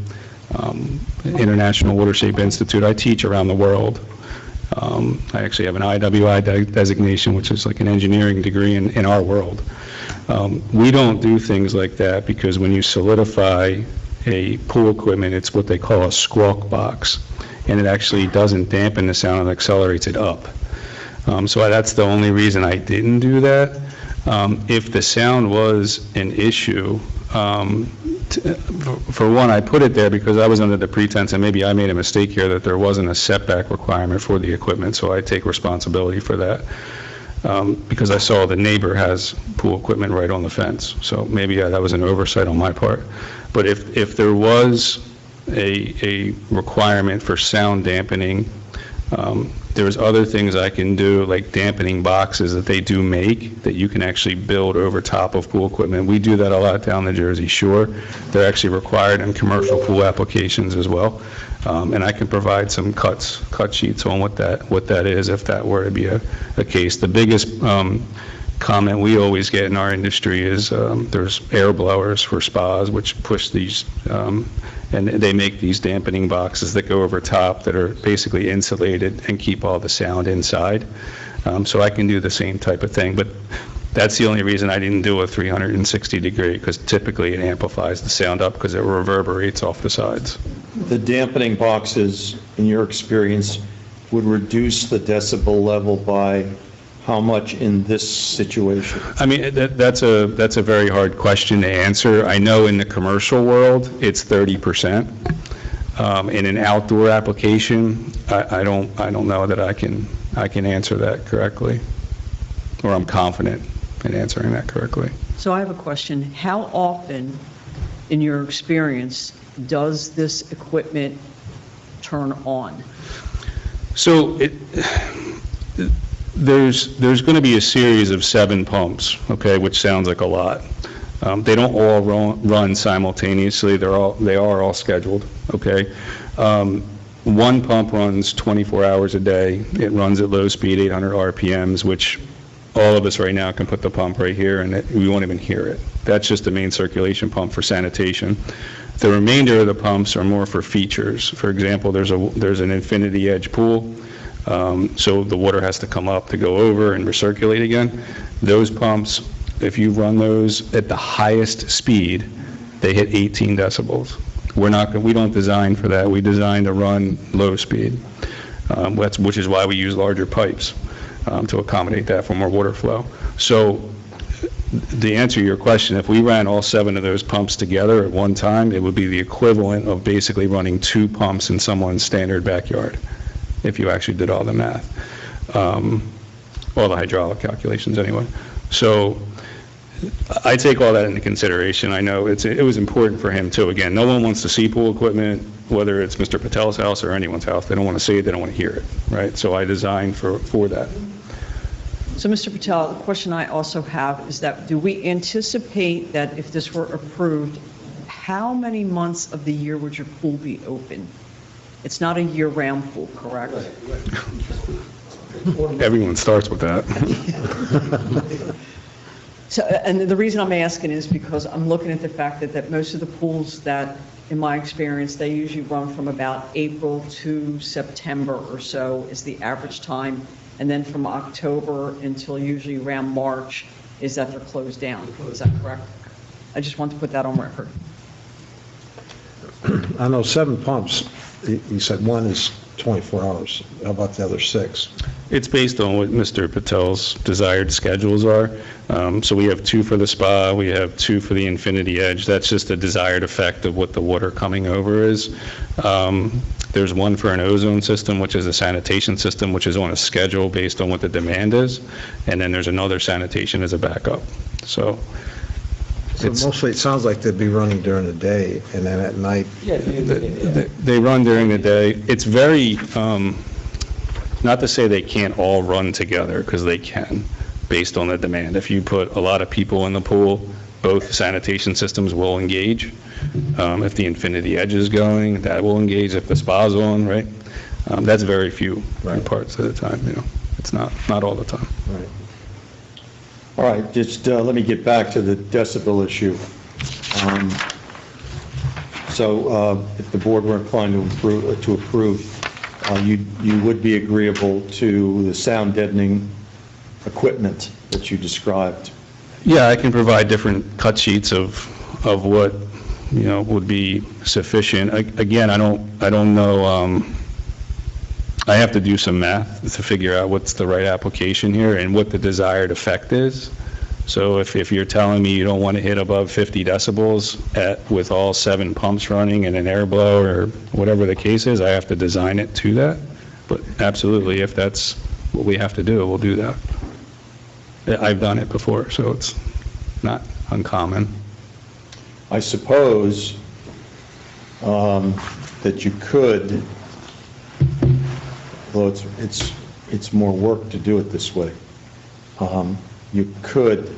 International Watershape Institute. I teach around the world. I actually have an IWI designation, which is like an engineering degree in our world. We don't do things like that because when you solidify a pool equipment, it's what they call a squawk box, and it actually doesn't dampen the sound, it accelerates it up. So that's the only reason I didn't do that. If the sound was an issue, for one, I put it there because I was under the pretense, and maybe I made a mistake here, that there wasn't a setback requirement for the equipment, so I take responsibility for that. Because I saw the neighbor has pool equipment right on the fence, so maybe that was an oversight on my part. But if there was a requirement for sound dampening, there's other things I can do, like dampening boxes that they do make that you can actually build over top of pool equipment. We do that a lot down the Jersey Shore. They're actually required in commercial pool applications as well. And I can provide some cut sheets on what that is if that were to be a case. The biggest comment we always get in our industry is there's air blowers for spas which push these and they make these dampening boxes that go over top that are basically insulated and keep all the sound inside. So I can do the same type of thing, but that's the only reason I didn't do a 360 degree, because typically it amplifies the sound up because it reverberates off the sides. the dampening boxes, in your experience, would reduce the decibel level by how much in this situation? I mean, that's a very hard question to answer. I know in the commercial world, it's 30%. In an outdoor application, I don't know that I can answer that correctly, or I'm confident in answering that correctly. So I have a question. How often, in your experience, does this equipment turn on? So there's going to be a series of 7 pumps, okay, which sounds like a lot. They don't all run simultaneously. They are all scheduled, okay. One pump runs 24 hours a day. It runs at low speed, 800 RPMs, which all of us right now can put the pump right here and we won't even hear it. That's just the main circulation pump for sanitation. The remainder of the pumps are more for features. For example, there's an infinity edge pool. So the water has to come up to go over and recirculate again. Those pumps, if you run those at the highest speed, they hit 18 decibels. We don't design for that. We design to run low speed, which is why we use larger pipes to accommodate that for more water flow. So the answer to your question, if we ran all 7 of those pumps together at one time, it would be the equivalent of basically running 2 pumps in someone's standard backyard, if you actually did all the math, all the hydraulic calculations anyway. So I take all that into consideration. I know it was important for him too. Again, no one wants to see pool equipment, whether it's Mr. Patel's house or anyone's house. They don't want to see it, they don't want to hear it, right? So I designed for that. So, Mr. Patel, the question I also have is that do we anticipate that if this were approved, how many months of the year would your pool be open? It's not a year-round pool, correct? Everyone starts with that. So, and the reason I'm asking is because I'm looking at the fact that most of the pools that, in my experience, they usually run from about April to September or so is the average time. And then from October until usually around March is that they're closed down. Is that correct? I just want to put that on record. I know 7 pumps, you said one is 24 hours. How about the other 6? It's based on what Mr. Patel's desired schedules are. So we have 2 for the spa, we have 2 for the Infinity Edge. That's just a desired effect of what the water coming over is. There's 1 for an ozone system, which is a sanitation system, which is on a schedule based on what the demand is. And then there's another sanitation as a backup. So mostly it sounds like they'd be running during the day and then at night. Yeah, they run during the day. It's very, not to say they can't all run together, because they can, based on the demand. If you put a lot of people in the pool, both sanitation systems will engage. If the Infinity Edge is going, that will engage. If the spa's on, right? That's very few parts of the time, you know. It's not all the time. Right. All right, just let me get back to the decibel issue. So if the board were inclined to approve, you would be agreeable to the sound deadening equipment that you described? Yeah, I can provide different cut sheets of what, you know, would be sufficient. Again, I don't know, I have to do some math to figure out what's the right application here and what the desired effect is. So if you're telling me you don't want to hit above 50 decibels with all 7 pumps running and an air blow or whatever the case is, I have to design it to that. But absolutely, if that's what we have to do, we'll do that. I've done it before, so it's not uncommon. I suppose that you could, although it's more work to do it this way, you could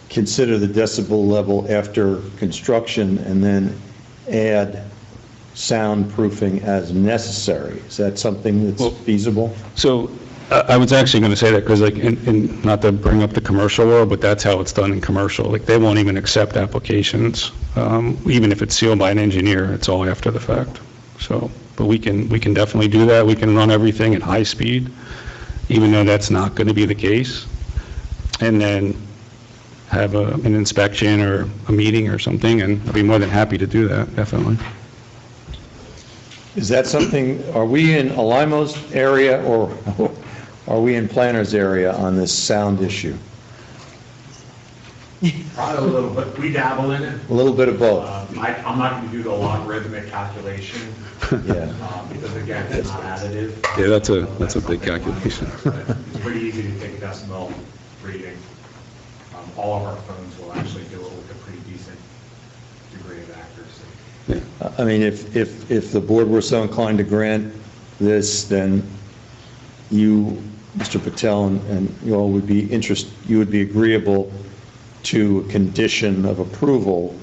consider the decibel level after construction and then add soundproofing as necessary. Is that something that's feasible? So I was actually going to say that because, like, not to bring up the commercial world, but that's how it's done in commercial. Like, they won't even accept applications, even if it's sealed by an engineer. It's all after the fact. So, but we can definitely do that. We can run everything at high speed, even though that's not going to be the case. And then have an inspection or a meeting or something, and I'd be more than happy to do that, definitely. Is that something, are we in Alimo's area or are we in Planner's area on this sound issue? Probably a little bit, we dabble in it. A little bit of both. I'm not going to do the logarithmic calculation, Yeah. because again, it's not additive. Yeah, that's a big calculation. It's pretty easy to take a decimal reading. All of our phones will actually do it with a pretty decent degree of accuracy. I mean, if the board were so inclined to grant this, then you, Mr. Patel, and you all would be you would be agreeable to a condition of approval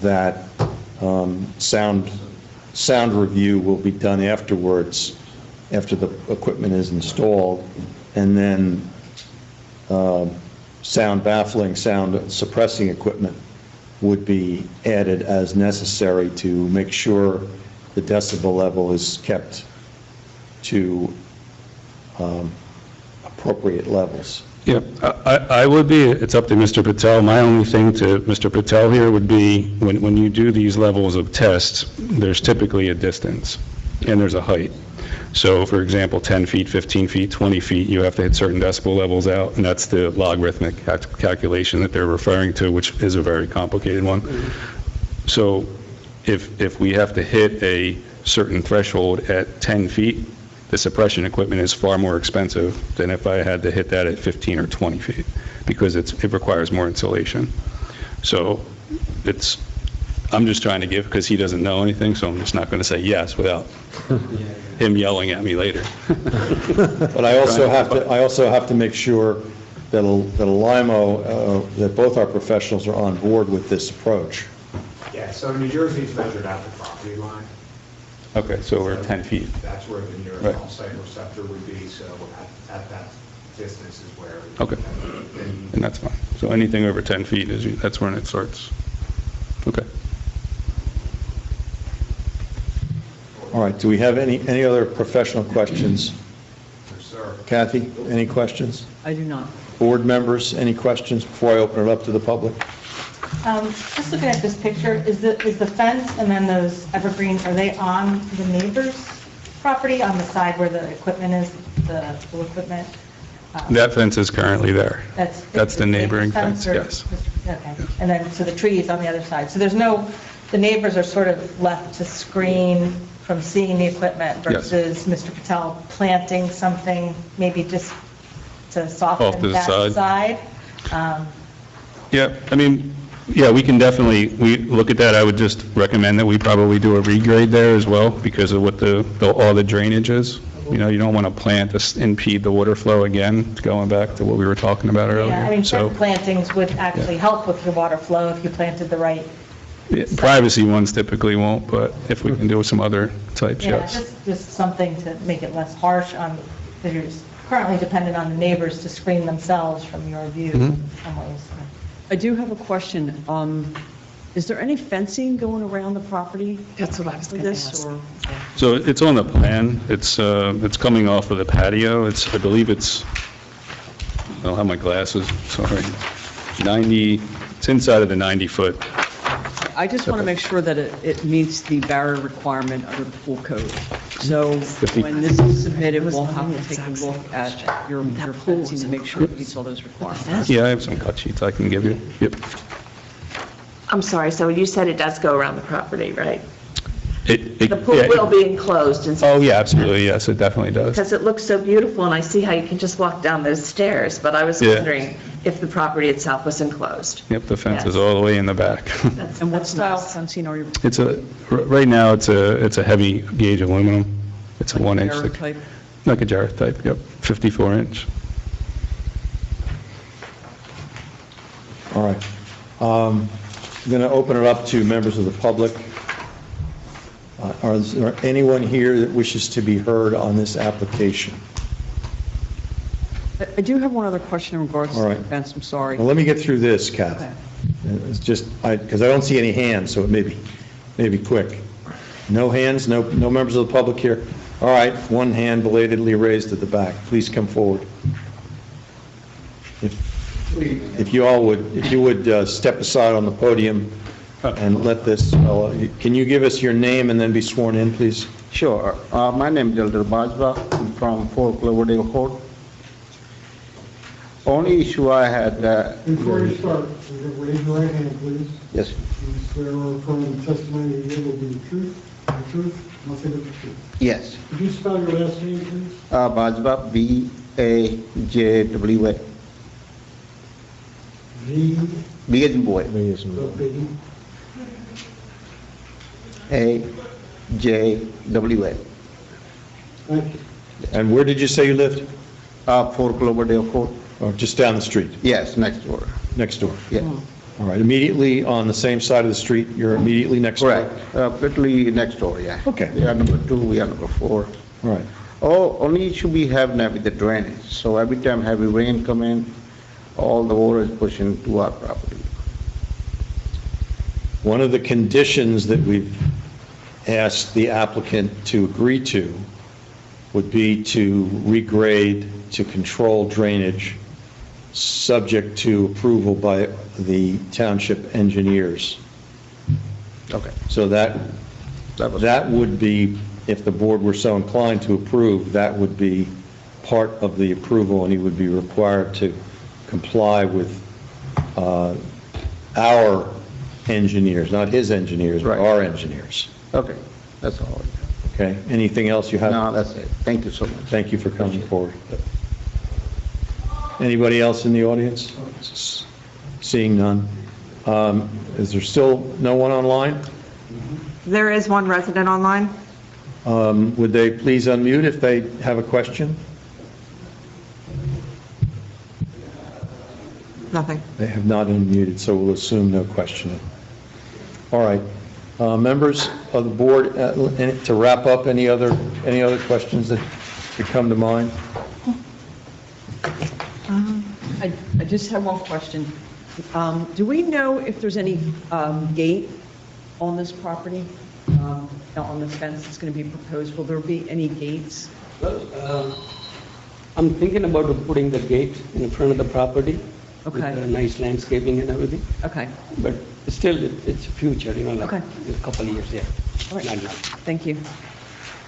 that sound review will be done afterwards, after the equipment is installed, and then sound baffling, sound suppressing equipment would be added as necessary to make sure the decibel level is kept to appropriate levels. Yeah, I would be, it's up to Mr. Patel. My only thing to Mr. Patel here would be, when you do these levels of tests, there's typically a distance, and there's a height. So, for example, 10 feet, 15 feet, 20 feet, you have to hit certain decibel levels out, and that's the logarithmic calculation that they're referring to, which is a very complicated one. So, if we have to hit a certain threshold at 10 feet, the suppression equipment is far more expensive than if I had to hit that at 15 or 20 feet, because it requires more insulation. So I'm just trying to give, because he doesn't know anything, so I'm just not going to say yes without him yelling at me later. But I also have to make sure that Alimo, that both our professionals are on board with this approach. Yeah, so New Jersey's measured at the property line. Okay, so we're 10 feet. That's where the nearest Right. on-site receptor would be, so at that distance is where. Okay, and that's fine. So anything over 10 feet, that's when it starts. Okay. All right, do we have any other professional questions? Yes, sir. Kathy, any questions? I do not. Board members, any questions before I open it up to the public? Just looking at this picture, is the fence and then those evergreens, are they on the neighbor's property, on the side where the equipment is, the pool equipment? That fence is currently there. That's the neighboring fence, fence, or- yes. Okay, and then, so the trees on the other side. So there's no, the neighbors are sort of left to screen from seeing the equipment Yes. versus Mr. Patel planting something, maybe just to Off to soften the that side. side? Yeah, I mean, yeah, we can definitely, we look at that. I would just recommend that we probably do a regrade there as well, because of what all the drainage is. You know, you don't want to plant to impede the water flow again, going back to what we were talking about earlier. Yeah, I mean, So, certain plantings would actually help with your water flow if you planted the right. yeah, privacy ones typically won't, but if we can do some other types, Yeah, yes. just something to make it less harsh on, because you're currently dependent on the neighbors to screen themselves from your view Mhm. in some ways. I do have a question. Is there any fencing going around the property? That's what I was for going to this, ask. or- So it's on the plan. It's coming off of the patio. I believe it's, I don't have my glasses, sorry. 90, it's inside of the 90-foot. I just want to make sure that it meets the barrier requirement under the pool code. So 50. when this is submitted, we'll have to take a look at your fencing to make sure it meets all those requirements. Yeah, I have some cut sheets I can give you. Yep. I'm sorry, so you said it does go around the property, right? The The pool will be enclosed, and Oh, yeah, absolutely, yes, it definitely does. because it looks so beautiful, and I see how you can just walk down those stairs, but I was Yeah. wondering if the property itself was enclosed. Yep, the fence is Yes. all the way in the back. And what style fencing are you? Right now, it's a heavy gauge aluminum. It's a 1 inch Jarrah thick. type? Like a Jarrah type, yep, 54 inch. All right. I'm going to open it up to members of the public. Is there anyone here that wishes to be heard on this application? I do have one other question in regards to All the right. fence, I'm sorry. Well, let me get through this, Kath. It's just, because I don't see any hands, so it may be quick. No hands, no members of the public here? All right, one hand belatedly raised at the back. Please come forward. if you would step aside on the podium and let this fellow, can you give us your name and then be sworn in, please? Sure. My name is Elder Bajwa. I'm from 4 Cloverdale Court. Only issue I had... Before you start, raise your right hand, please. Yes. You swear or affirm the testimony you give will be the truth, nothing but the truth. Yes. Could you spell your last name, please? Bajwa, B-A-J-W-A. V. B as in boy. W. A-J-W-A. Thank you. And where did you say you lived? 4 Cloverdale Court. Or just down the street? Yes, next door. Next door? Yeah. All right, immediately on the same side of the street, you're immediately next door? Correct. Literally next door, yeah. Okay. We are number 2, we are number 4. All right. Oh, only issue we have now with the drainage. So every time heavy rain come in, all the water is pushing to our property. One of the conditions that we've asked the applicant to agree to would be to regrade to control drainage, subject to approval by the township engineers. Okay. So that would be, if the board were so inclined to approve, that would be part of the approval, and he would be required to comply with our engineers, not his engineers, but our engineers. Okay, that's all. Okay, anything else you have? No, that's it. Thank you so much. Thank you for coming forward. Anybody else in the audience? Seeing none. Is there still no one online? There is one resident online. Would they please unmute if they have a question? Nothing. They have not unmuted, so we'll assume no question. All right. Members of the board, to wrap up, any other questions that come to mind? I just have one question. Do we know if there's any gate on this property, on the fence that's going to be proposed? Will there be any gates? Well, I'm thinking about putting the gate in front of the property. Okay. With nice landscaping and everything. Okay. But still, it's future, like Okay. a couple of years, yeah. All right. Not now. Thank you.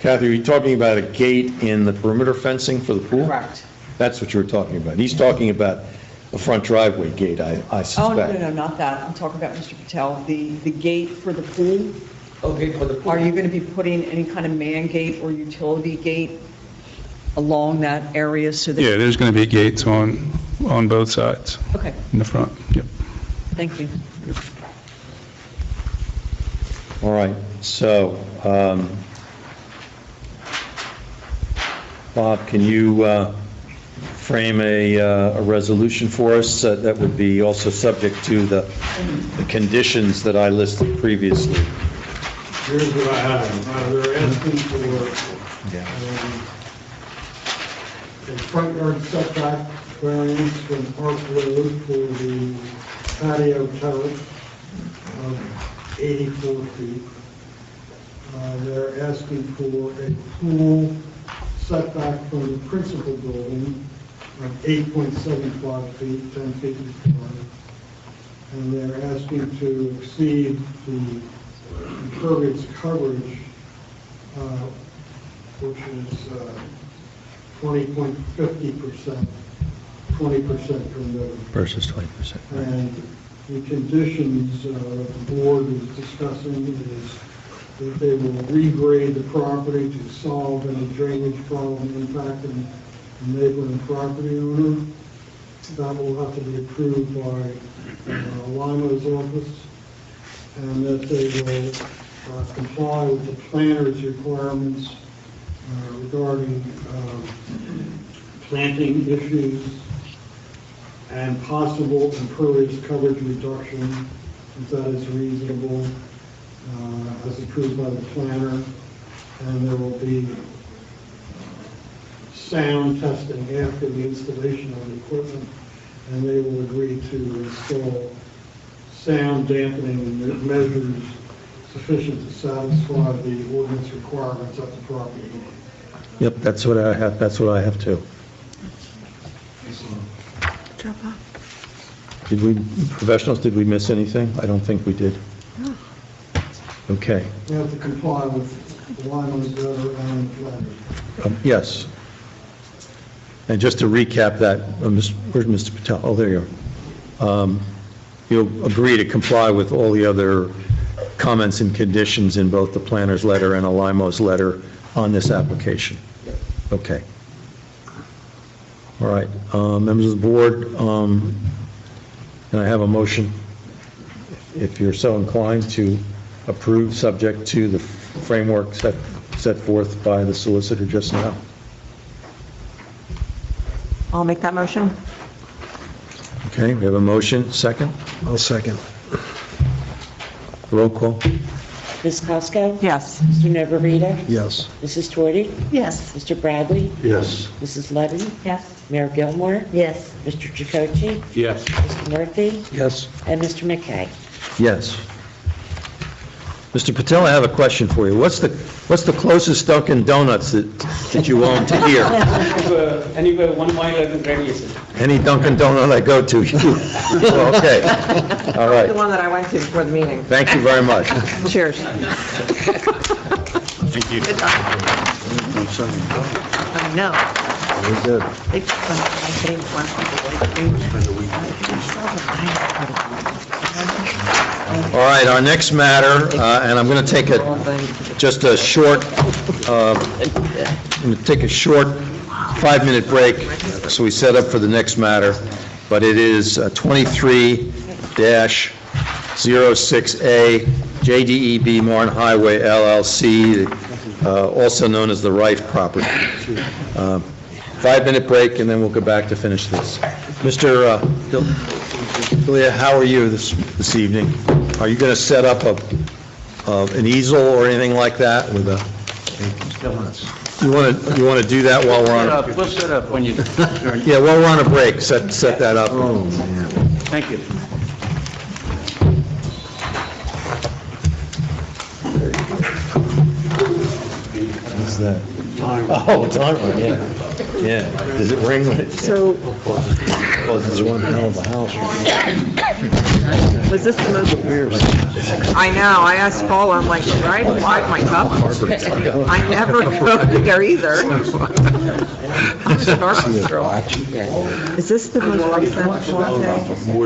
Kathy, are you talking about a gate in the perimeter fencing for the pool? Correct. That's what you were talking about. He's talking about a front driveway gate, I Oh, suspect. no, not that. I'm talking about, Mr. Patel, the gate for the pool. Okay, for the pool. Are you going to be putting any kind of man gate or utility gate along that area so that? Yeah, there's going to be gates on both sides Okay, in the front. Yep. thank you. All right, so, Bob, can you frame a resolution for us that would be also subject to the conditions that I listed previously? Here's what I have. They're asking for a front yard setback variance from Park Road for the patio terrace of 84 feet. They're asking for a pool setback from the principal building of 8.75 feet, 10 feet required. And they're asking to exceed the impervious coverage, which is 20.50%, 20% from the... Versus 20%. And the conditions the board is discussing is that they will regrade the property to solve any drainage problem impacting the neighboring property owner. That will have to be approved by Lima's office, and that they will comply with the planner's requirements regarding planting issues and possible impervious coverage reduction, if that is reasonable, as approved by the planner. And there will be sound testing after the installation of the equipment, and they will agree to install sound dampening measures sufficient to satisfy the ordinance requirements at the property. Yep, that's what I have too. Did we, professionals, did we miss anything? I don't think we did. Okay. You have to comply with the Lyman's letter and letter. Yes. And just to recap that, where's Mr. Patel? Oh, there you are. You'll agree to comply with all the other comments and conditions in both the planner's letter and Alimo's letter on this application? Okay. All right. Members of the board, can I have a motion, if you're so inclined, to approve subject to the framework set forth by the solicitor just now? I'll make that motion. Okay, we have a motion. Second? I'll second. Roll call? Ms. Cosko? Yes. Mr. Navarita? Yes. Mrs. Twitty? Yes. Mr. Bradley? Yes. Mrs. Levin? Yes. Mayor Gilmore? Yes. Mr. Chakotay? Yes. Mr. Murphy? Yes. And Mr. McKay? Yes. Mr. Patel, I have a question for you. What's the closest Dunkin' Donuts that you own to here? Anywhere 1 mile in radius. Any Dunkin' Donut I go to, you. Okay. All The right. one that I went to before the meeting. Thank you very much. Cheers. Thank you. I know. Very good. They just went, I think, All right, our next matter, and I'm going to take just a short, I'm going to take a short 5-minute break, so we set up for the next matter, but it is 23-06A, JDEB Marne Highway LLC, also known as the Rife property. 5-minute break, and then we'll go back to finish this. Mr. Delia, how are you this evening? Are you going to set up an easel or anything like that with a? You want to do that while we're on? We'll set up when you... Yeah, while we're on a break, set that up. Oh, man. Thank you. What's that? Oh, timer, yeah. Yeah. Does it ring when it? So, Well, this is one hell of a house. was this the most? I know, I asked Paul, I'm like, should I wipe my cup? I never go there either. I'm a Starbucks girl. Is this the most recent one?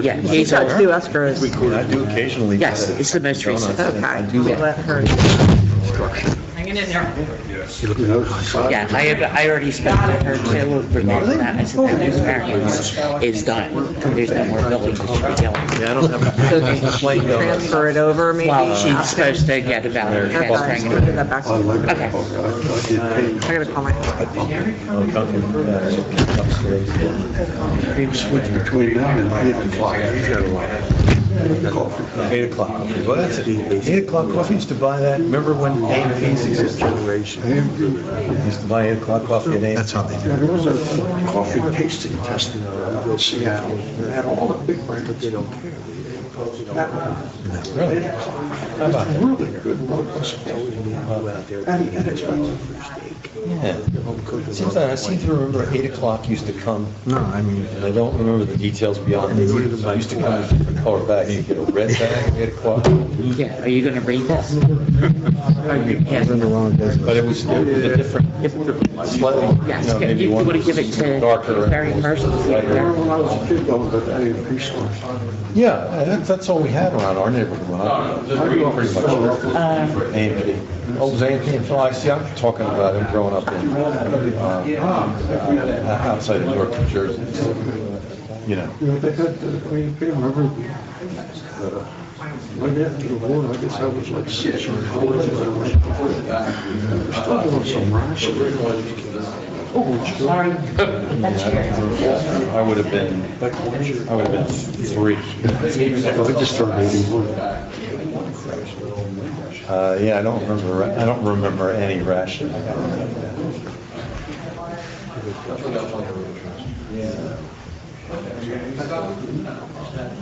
Yeah, He's got 2 escrows. I do occasionally. yes, it's the most recent. Okay, we'll let her. Hanging in there. Yeah, I already spoke to her too regarding that. I said that this variance is done. There's no more building to be going. Yeah, I don't have So transfer it over maybe? Well, she's supposed to get about her Okay, transferring I'll give it. that back to you. Okay. I gotta call my. Switch between now and 8 o'clock. 8 o'clock. Well, that's it. 8 o'clock coffee, used to buy that. Remember when A&P's existed? Used to buy 8 o'clock coffee at A&P. That's how they do it. There was a coffee tasting test in Seattle. They had all the big brands, but they don't care. Really? How about that? Really good. And inexpensive for steak. Yeah. Seems like I seem to remember 8 o'clock used to come. No, I mean, And I don't remember the details beyond it. I used to come in different color bags. You get a red bag at 8 o'clock. Yeah, are you going to read this? I was in the wrong business. But it was a different, slightly, Yes, you know, maybe you one want to give it to darker. Barry first? lighter. When I was a kid, though, but I didn't appreciate it. Yeah, that's all we had around our neighborhood when I pretty much. A&P. Oh, it was A&P and Phil, I see, I'm talking about him growing up in, outside of Newark, New Jersey. You know. You know, they had the Queen Pay, remember? Right after the war, I guess I was like 6 or 4. They were still doing some rationing. Oh, sorry. I would have been 3. I just turned 81. Yeah, I don't remember any rationing.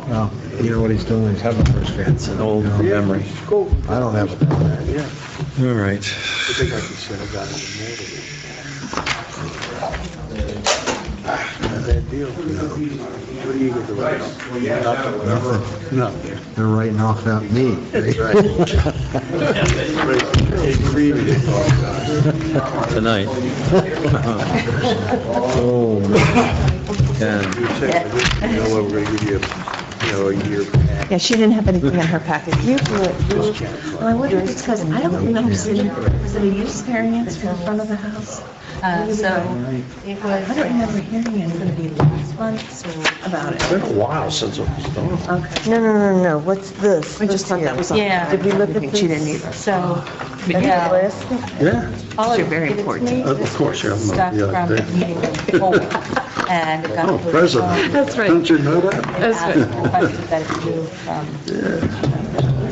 No, you know what he's doing? He's having a first grade. It's an old memory. I don't have it. Yeah. All right. I think I can say I got it in more than bad deal. What do you get to write off? Nothing. No. They're writing off that me. That's right. Tonight. Oh, Ken. You know what, we're gonna give you, a year back. Yeah, she didn't have anything in her packet. Well, I wonder if it's because, I don't remember seeing, was it a use variance for the front of the house? So it was, I don't remember hearing it's anything going to be last month, so about it. It's been a while since it was done. Okay. No, what's this? I just thought that was on. Yeah. Did we look at this? She didn't either. So, Any yeah. list? Yeah. All You're of very it important. to me, Of this course, yeah, was I'm- stuff yeah, from the they- meeting before. And it got. Oh, approved president. from- Don't you know that? Requested that it move from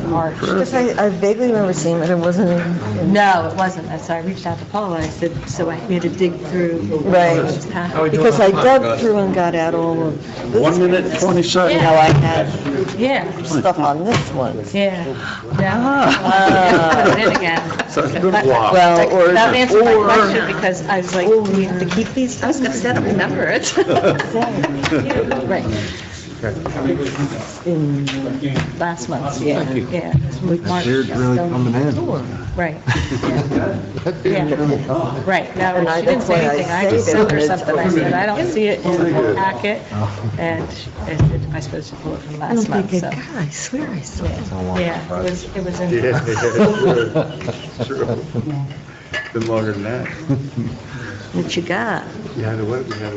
March. Because I vaguely remember seeing it, it wasn't in. No, it wasn't. So I reached out to Paula, I said, so I had to dig through. Right, this packet. because I dug through and got out all of this. 1 minute, 20 seconds. You know, I had Yeah, stuff on this one. yeah. Ah. Put it in again. So it's been a while. Well, or. That answered my or- question because I was like, do we have to keep these? I was going to say, I don't remember it. Right. In last month, yeah. Thank you. Yeah. March. Beard's really coming in. Right. Yeah. Right. No, And I- she didn't that's say why I anything. I just saved sent it, her and it's something. I said, I don't see it in the good. packet. And she said, am I supposed to pull it from I don't last month? think, So, God, I swear I saw it. yeah, it was in. Yeah, sure. Been longer than that. What you got? We had a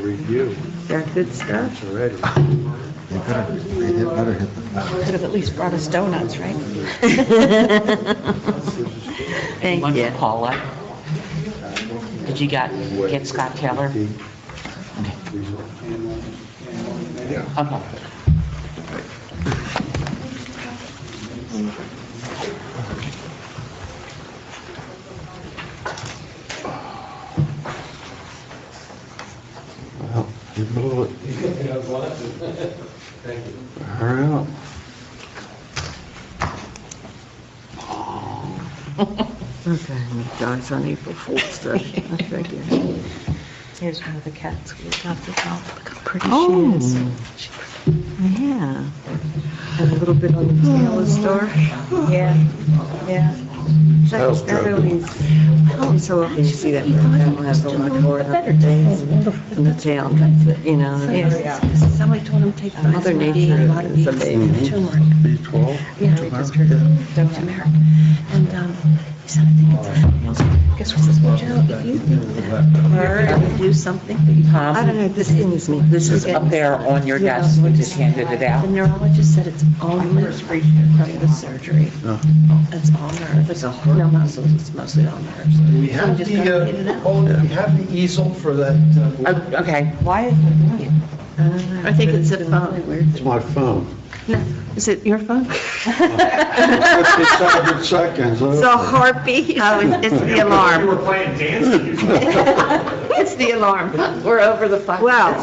review Got good stuff? already. Could have at least brought us donuts, right? Thank One you. for Paula. Did you get Scott Taylor? Okay. Well, you blew it. Hurry up. Okay, it dies on April Fool's Day, I figure. Here's one of the cats we adopted. Look how pretty Oh. she is. Yeah. And a little bit on the tail of star. Yeah, yeah. That always, so often you see that animal has a lot more other days in the tail, you know. Somebody told him to take Mother Nature is amazing. B12? Yeah, we just heard of America. And he said, I think it's, guess what, says, well, Joe, if you think that her would do something, I don't know, this is me. This is up there on your desk, we just handed it out. The neurologist said it's all nerves from the surgery. It's all nerves. There's no muscles, it's mostly all nerves. We have just gotta get it out. we have the easel for that. Okay. Why is it ringing? I think it's a phone. It's my phone. No, is it your phone? 57 seconds. It's a heartbeat. Oh, it's the alarm. were playing dance. It's the alarm. We're over the 5 Well,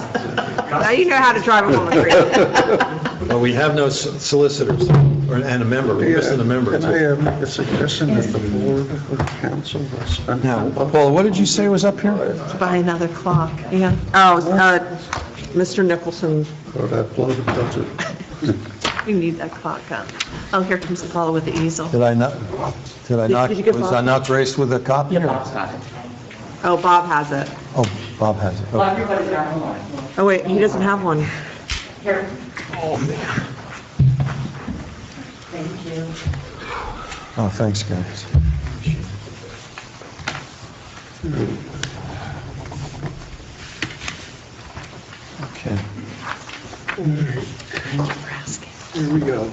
now you know how to drive a woman crazy. Well, we have no solicitors and a member, we're missing a member Can I too. make a suggestion that the board of council spend Now, Paula, what did you say was up here? Buy another clock. Yeah. Oh, Mr. Nicholson, or that blows it, does it? you need that clock on. Oh, here comes Paula with the easel. Did I not, Did you get was Bob? I not graced with a copy? Bob's got it. Oh, Bob has it. Oh, Bob has it. Well, Okay. everybody's got one. oh wait, he doesn't have one. Here. Thank you. Oh, thanks, guys. Okay. Here we go.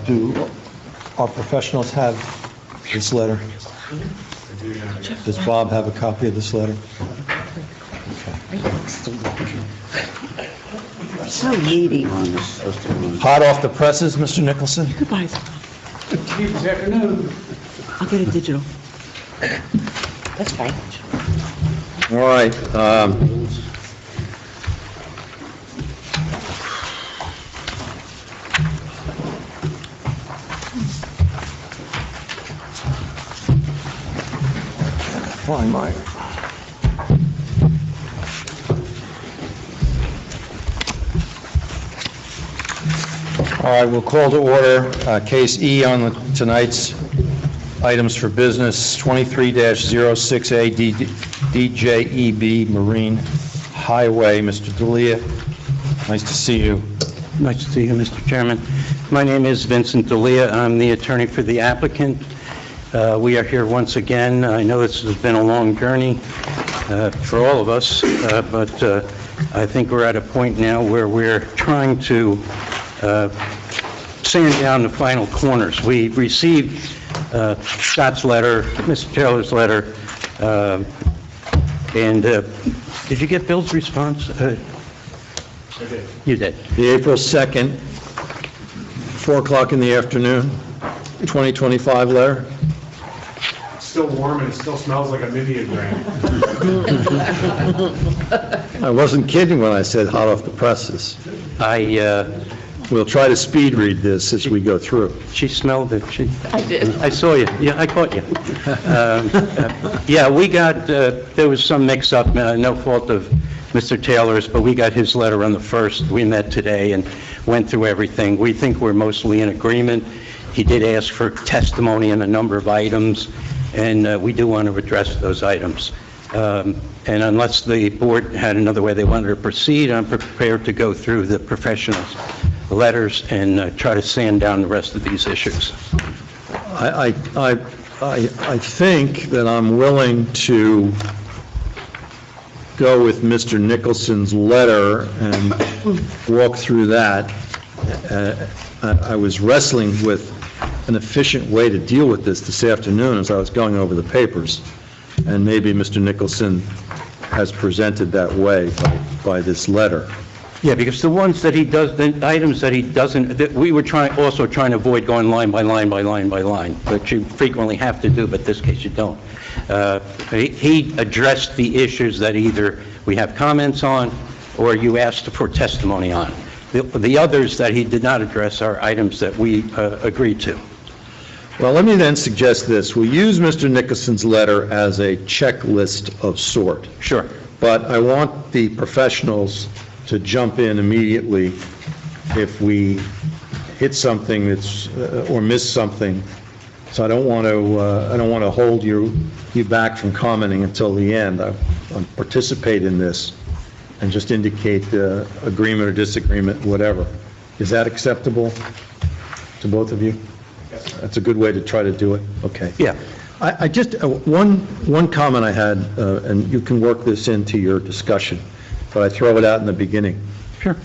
Do our professionals have this letter? Does Bob have a copy of this letter? So needy. Hot off the presses, Mr. Nicholson? Goodbye. This afternoon. I'll get it digital. That's fine. All right. Find my All right, we'll call to order Case E on tonight's items for business, 23-06A DJEB Marine Highway. Mr. D'Elia, nice to see you. Nice to see you, Mr. Chairman. My name is Vincent D'Elia. I'm the attorney for the applicant. We are here once again. I know this has been a long journey for all of us, but I think we're at a point now where we're trying to sand down the final corners. We received Scott's letter, Mr. Taylor's letter, and did you get Bill's response? You did. The April 2nd, 4 o'clock in the afternoon, 2025 letter. It's still warm and it still smells like a Midian drain. I wasn't kidding when I said hot off the presses. We'll try to speed read this as we go through. She smelled it. I did. I saw you. Yeah, I caught you. Yeah, we got, there was some mix-up, no fault of Mr. Taylor's, but we got his letter on the 1st. We met today and went through everything. We think we're mostly in agreement. He did ask for testimony on a number of items, and we do want to address those items. And unless the board had another way they wanted to proceed, I'm prepared to go through the professionals' letters and try to sand down the rest of these issues. I think that I'm willing to go with Mr. Nicholson's letter and walk through that. I was wrestling with an efficient way to deal with this afternoon as I was going over the papers, and maybe Mr. Nicholson has presented that way by this letter. Yeah, because the ones that he does, the items that he doesn't, that we were also trying to avoid going line by line by line by line, which you frequently have to do, but this case you don't. He addressed the issues that either we have comments on or you asked for testimony on. The others that he did not address are items that we agreed to. Well, let me then suggest this. We use Mr. Nicholson's letter as a checklist of sort. Sure. But I want the professionals to jump in immediately if we hit something that's, or miss something. So I don't want to hold you back from commenting until the end. I'll participate in this and just indicate agreement or disagreement, whatever. Is that acceptable to both of you? Yes. That's a good way to try to do it? Okay. Yeah. I just, one comment I had, and you can work this into your discussion, but I throw it out in the beginning. Sure.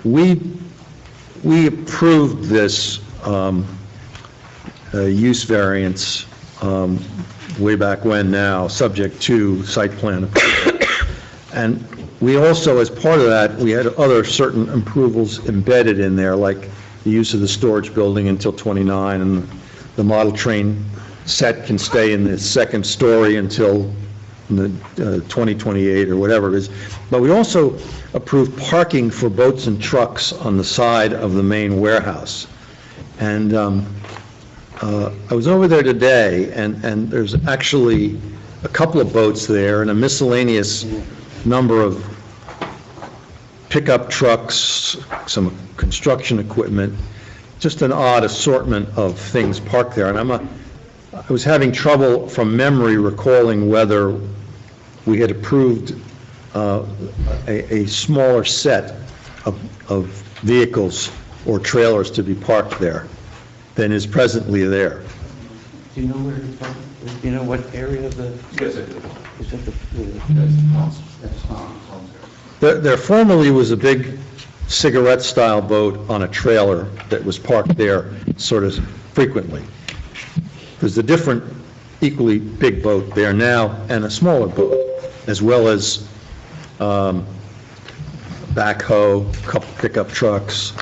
We approved this use variance way back when now, subject to site plan approval. And we also, as part of that, we had other certain approvals embedded in there, like the use of the storage building until 29, and the model train set can stay in the second story until 2028 or whatever it is. But we also approved parking for boats and trucks on the side of the main warehouse. And I was over there today, and there's actually a couple of boats there and a miscellaneous number of pickup trucks, some construction equipment, just an odd assortment of things parked there. And I was having trouble from memory recalling whether we had approved a smaller set of vehicles or trailers to be parked there than is presently there. Do you know where it's from? Do you know what area of the? Yes, I do. Is that the? There formerly was a big cigarette-style boat on a trailer that was parked there sort of frequently. There's a different, equally big boat there now and a smaller boat, as well as backhoe, a couple pickup trucks,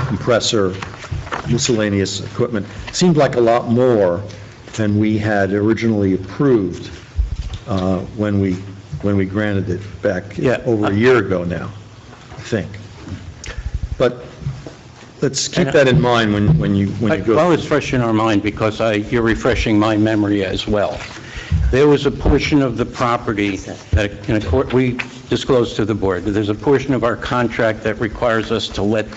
compressor, miscellaneous equipment. Seemed like a lot more than we had originally approved when we granted it back over a year ago now, I think. But let's keep that in mind when you go. Well, it's fresh in our mind because you're refreshing my memory as well. There was a portion of the property that we disclosed to the board. There's a portion of our contract that requires us to let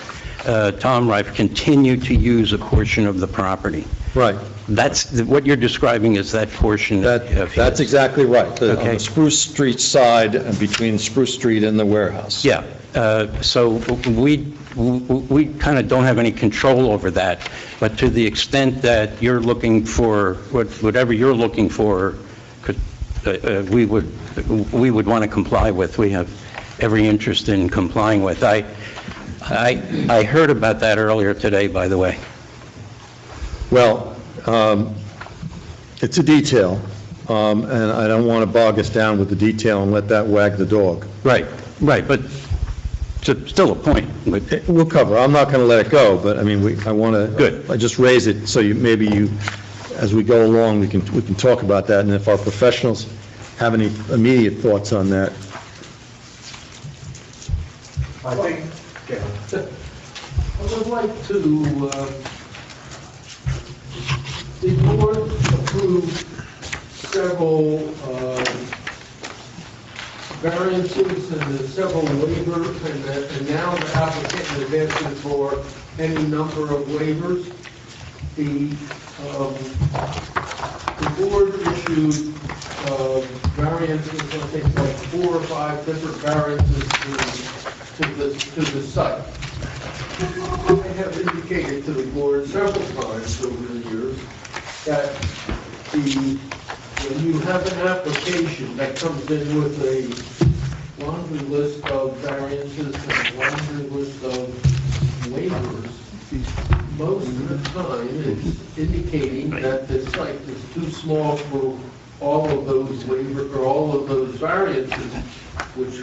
Tom Rife continue to use a portion of the property. Right. What you're describing is that portion. That's exactly right. On Okay. the Spruce Street side, and between Spruce Street and the warehouse. Yeah, so we kind of don't have any control over that, but to the extent that you're looking for, whatever you're looking for, we would want to comply with. We have every interest in complying with. I heard about that earlier today, by the way. Well, it's a detail, and I don't want to bog us down with the detail and let that wag the dog. Right, but it's still a point. We'll cover. I'm not going to let it go, but I mean, I want to. Good. I just raise it so maybe as we go along, we can talk about that, and if our professionals have any immediate thoughts on that. I think, I would like to, the board approved several variances and several waivers, and now the applicant is asking for any number of waivers. The board issued variances, I think like 4 or 5 different variances to the site. I have indicated to the board several times over the years that when you have an application that comes in with a laundry list of variances and laundry list of waivers, most of the time it's indicating that the site is too small for all of those waivers or all of those variances, which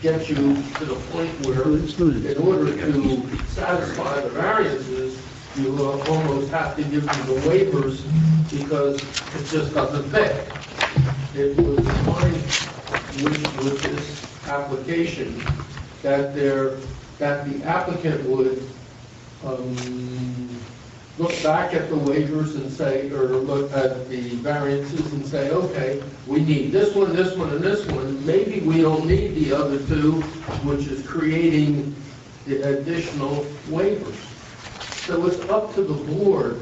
gets you to the point where in order to satisfy the variances, you almost have to give them the waivers because it just doesn't fit. It was my wish with this application that the applicant would look back at the waivers and say, or look at the variances and say, okay, we need this one, this one, and this one. Maybe we don't need the other two, which is creating the additional waivers. So it's up to the board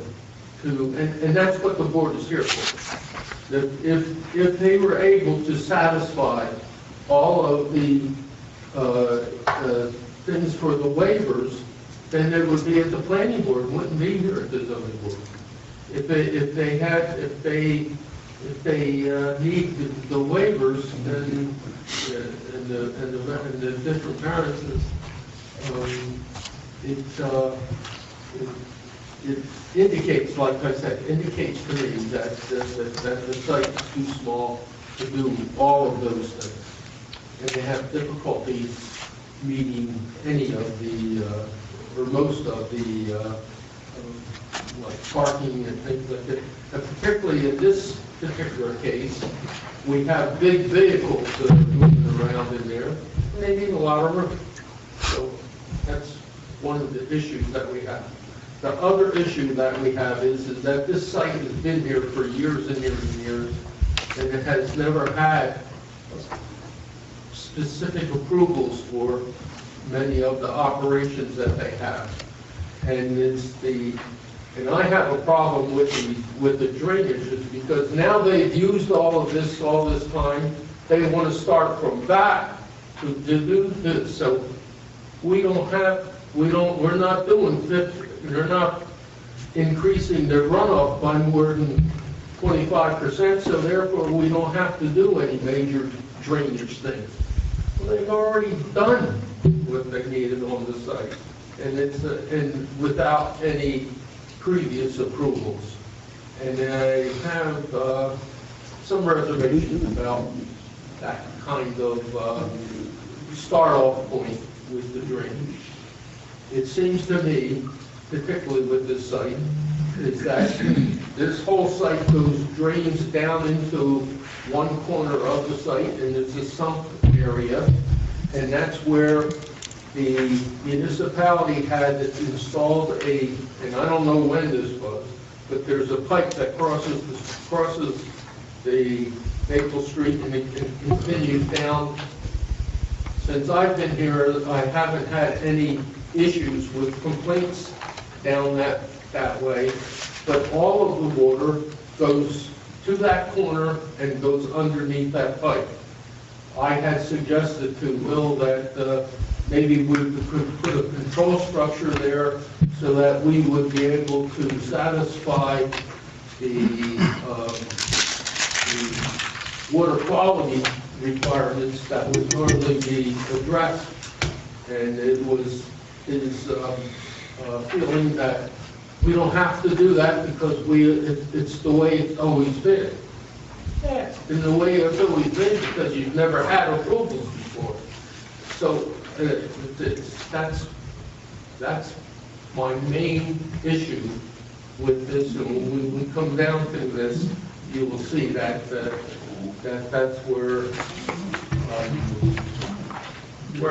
to, and that's what the board is here for. That if they were able to satisfy all of the things for the waivers, then they would be at the planning board, wouldn't be here at the zoning board. If they need the waivers and the different variances, it indicates, like I said, indicates to me that the site is too small to do all of those things, and they have difficulty meeting any of the or most of the like parking and things like that. And particularly in this particular case, we have big vehicles that are moving around in there, and they need a lot of room. So that's one of the issues that we have. The other issue that we have is that this site has been here for years and years and years, and it has never had specific approvals for many of the operations that they have. And and I have a problem with the drainages because now they've used all of this time. They want to start from back to do this. So we're not doing 50, they're not increasing their runoff by more than 25%, so therefore we don't have to do any major drainage things. Well, they've already done what they needed on the site, and and without any previous approvals. And I have some reservations about that kind of start-off point with the drainage. It seems to me, particularly with this site, is that this whole site drains down into one corner of the site, and there's a sump area, and that's where the municipality had installed and I don't know when this was, but there's a pipe that crosses the Maple Street and it continues down since I've been here, I haven't had any issues with complaints down that way, but all of the water goes to that corner and goes underneath that pipe. I had suggested to Will that maybe we could put a control structure there so that we would be able to satisfy the water quality requirements that would normally be addressed. And it was his feeling that we don't have to do that because it's the way it's always been. Yeah, it's been the way it's always been because you've never had approvals before. So that's my main issue with this. And when we come down to this, you will see that that's where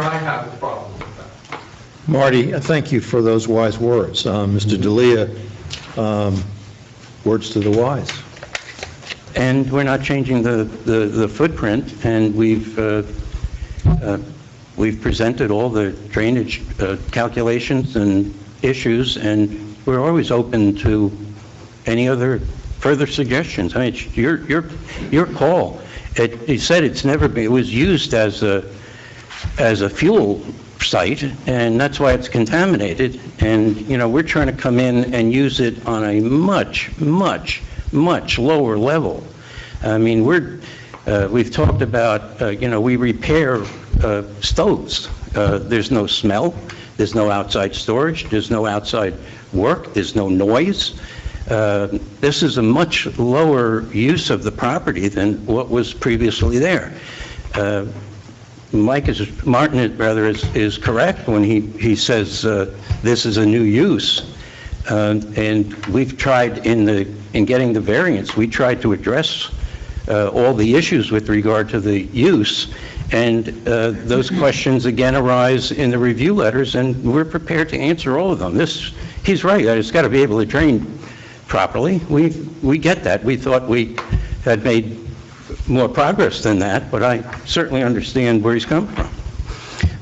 I have a problem with that. Marty, thank you for those wise words. Mr. D'Elia, words to the wise. And we're not changing the footprint, and we've presented all the drainage calculations and issues, and we're always open to any other further suggestions. I mean, it's your call. You said it's never been, it was used as a fuel site, and that's why it's contaminated. And, you know, we're trying to come in and use it on a much, much, much lower level. I mean, we've talked about, you know, we repair stoves. There's no smell, there's no outside storage, there's no outside work, there's no noise. This is a much lower use of the property than what was previously there. Martin is correct when he says this is a new use. And we've tried in getting the variance, we tried to address all the issues with regard to the use, and those questions again arise in the review letters, and we're prepared to answer all of them. He's right, it's got to be able to drain properly. We get that. We thought we had made more progress than that, but I certainly understand where he's coming from.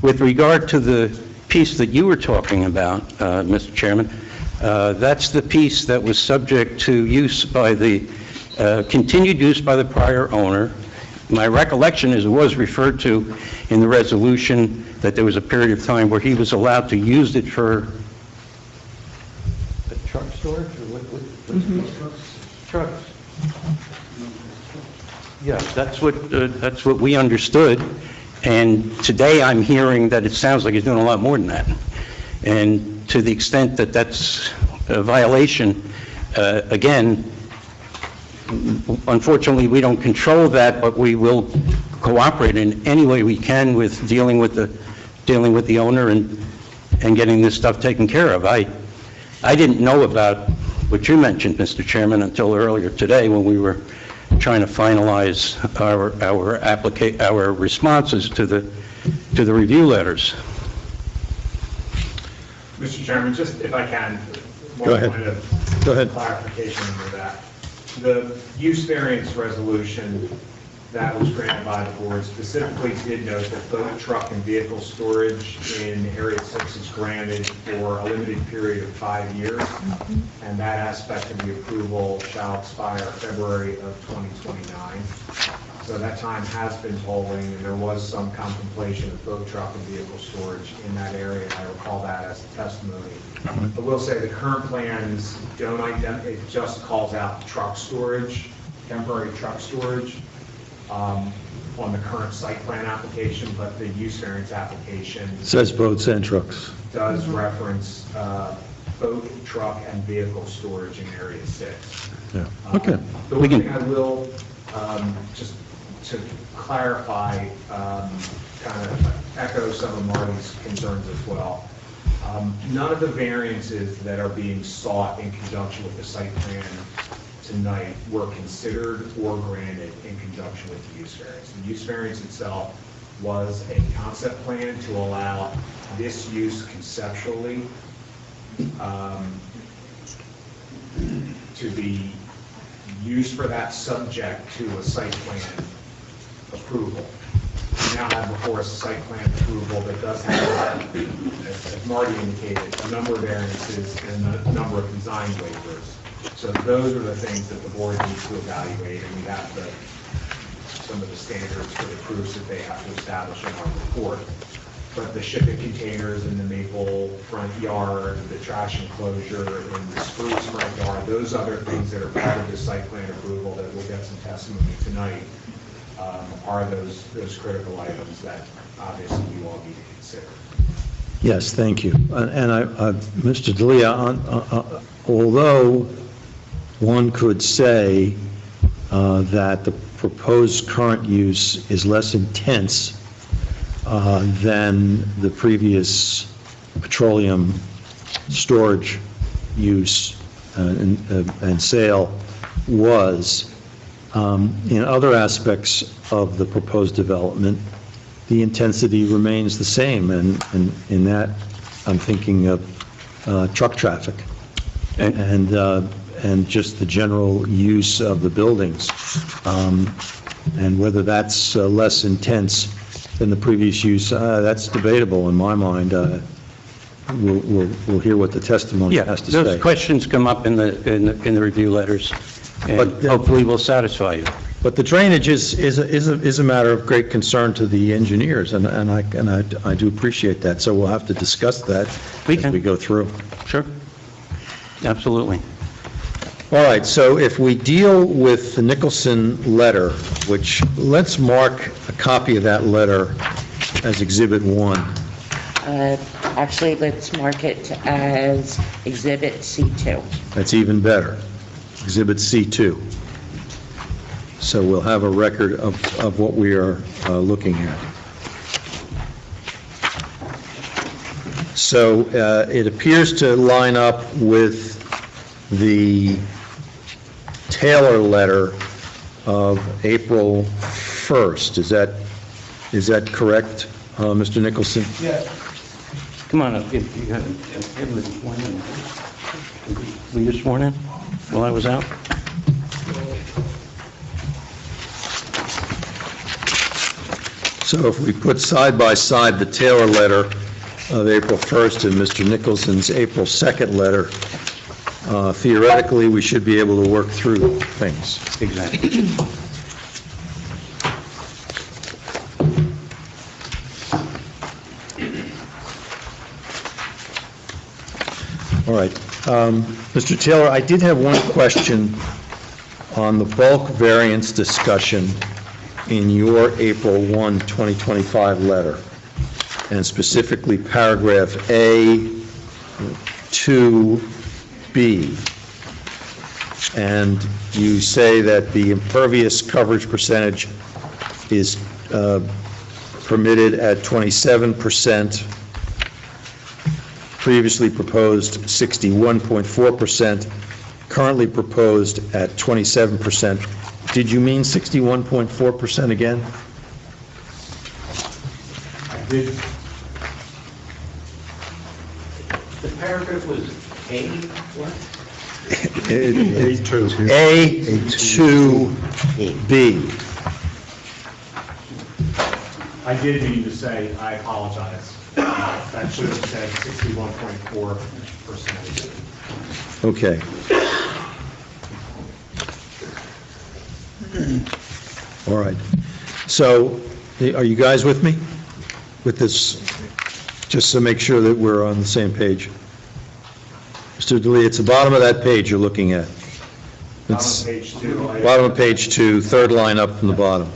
With regard to the piece that you were talking about, Mr. Chairman, that's the piece that was subject to use by the continued use by the prior owner. My recollection is it was referred to in the resolution that there was a period of time where he was allowed to use it for truck storage or what? Trucks. Yes, that's what we understood. And today I'm hearing that it sounds like he's doing a lot more than that. And to the extent that that's a violation, again, unfortunately, we don't control that, but we will cooperate in any way we can with dealing with the owner and getting this stuff taken care of. I didn't know about what you mentioned, Mr. Chairman, until earlier today when we were trying to finalize our responses to the review letters. Mr. Chairman, just if I can, Go ahead. point of Go ahead. clarification under that. The use variance resolution that was granted by the board specifically did note that boat, truck, and vehicle storage in Area 6 is granted for a limited period of 5 years, and that aspect of the approval shall expire February of 2029. So that time has been tolling, and there was some contemplation of boat, truck, and vehicle storage in that area, and I recall that as a testimony. I will say the current plans don't identify, it just calls out truck storage, temporary truck storage, on the current site plan application, but the use variance application Says boats and trucks. does reference boat, truck, and vehicle storage in Area 6. Yeah. Okay. The one thing I will, just to clarify, kind of echo some of Marty's concerns as well. None of the variances that are being sought in conjunction with the site plan tonight were considered or granted in conjunction with the use variance. The use variance itself was a concept plan to allow this use conceptually to be used for that subject to a site plan approval. now have before us a site plan approval that does have, as Marty indicated, a number of variances and a number of design waivers. So those are the things that the board needs to evaluate, and we have some of the standards for the proofs that they have to establish in our report. But the shipping containers in the Maple front yard, the trash enclosure in the Spruce front yard, those other things that are part of the site plan approval that we'll get some testimony tonight, are those critical items that obviously you all need to consider. Yes, thank you. And Mr. D'Elia, although one could say that the proposed current use is less intense than the previous petroleum storage use and sale was, in other aspects of the proposed development, the intensity remains the same, and in that, I'm thinking of truck traffic and just the general use of the buildings, and whether that's less intense than the previous use, that's debatable in my mind. We'll hear what the testimony has to say. Those questions come up in the review letters, and hopefully will satisfy you. But the drainage is a matter of great concern to the engineers, and I do appreciate that. So we'll have to discuss that as we go through. Sure. Absolutely. All right, so if we deal with the Nicholson letter, which, let's mark a copy of that letter as Exhibit 1. Actually, let's mark it as Exhibit C2. That's even better. Exhibit C2. So we'll have a record of what we are looking at. So it appears to line up with the Taylor letter of April 1st. Is that correct, Mr. Nicholson? Yeah. Come on up. Were you sworn in while I was out? So if we put side by side the Taylor letter of April 1st and Mr. Nicholson's April 2nd letter, theoretically, we should be able to work through things. Exactly. All right. Mr. Taylor, I did have one question on the bulk variance discussion in your April 1, 2025 letter, and specifically paragraph A, 2B. And you say that the impervious coverage percentage is permitted at 27%, previously proposed 61.4%, currently proposed at 27%. Did you mean 61.4% again? I did. The paragraph was A, what? A2B. I did mean to say, I apologize. That should have said 61.4%. Okay. All right. So, are you guys with me with this? Just to make sure that we're on the same page. Mr. D'Elia, it's the bottom of that page you're looking at. It's Bottom of page 2. bottom of page 2, third line up from the bottom.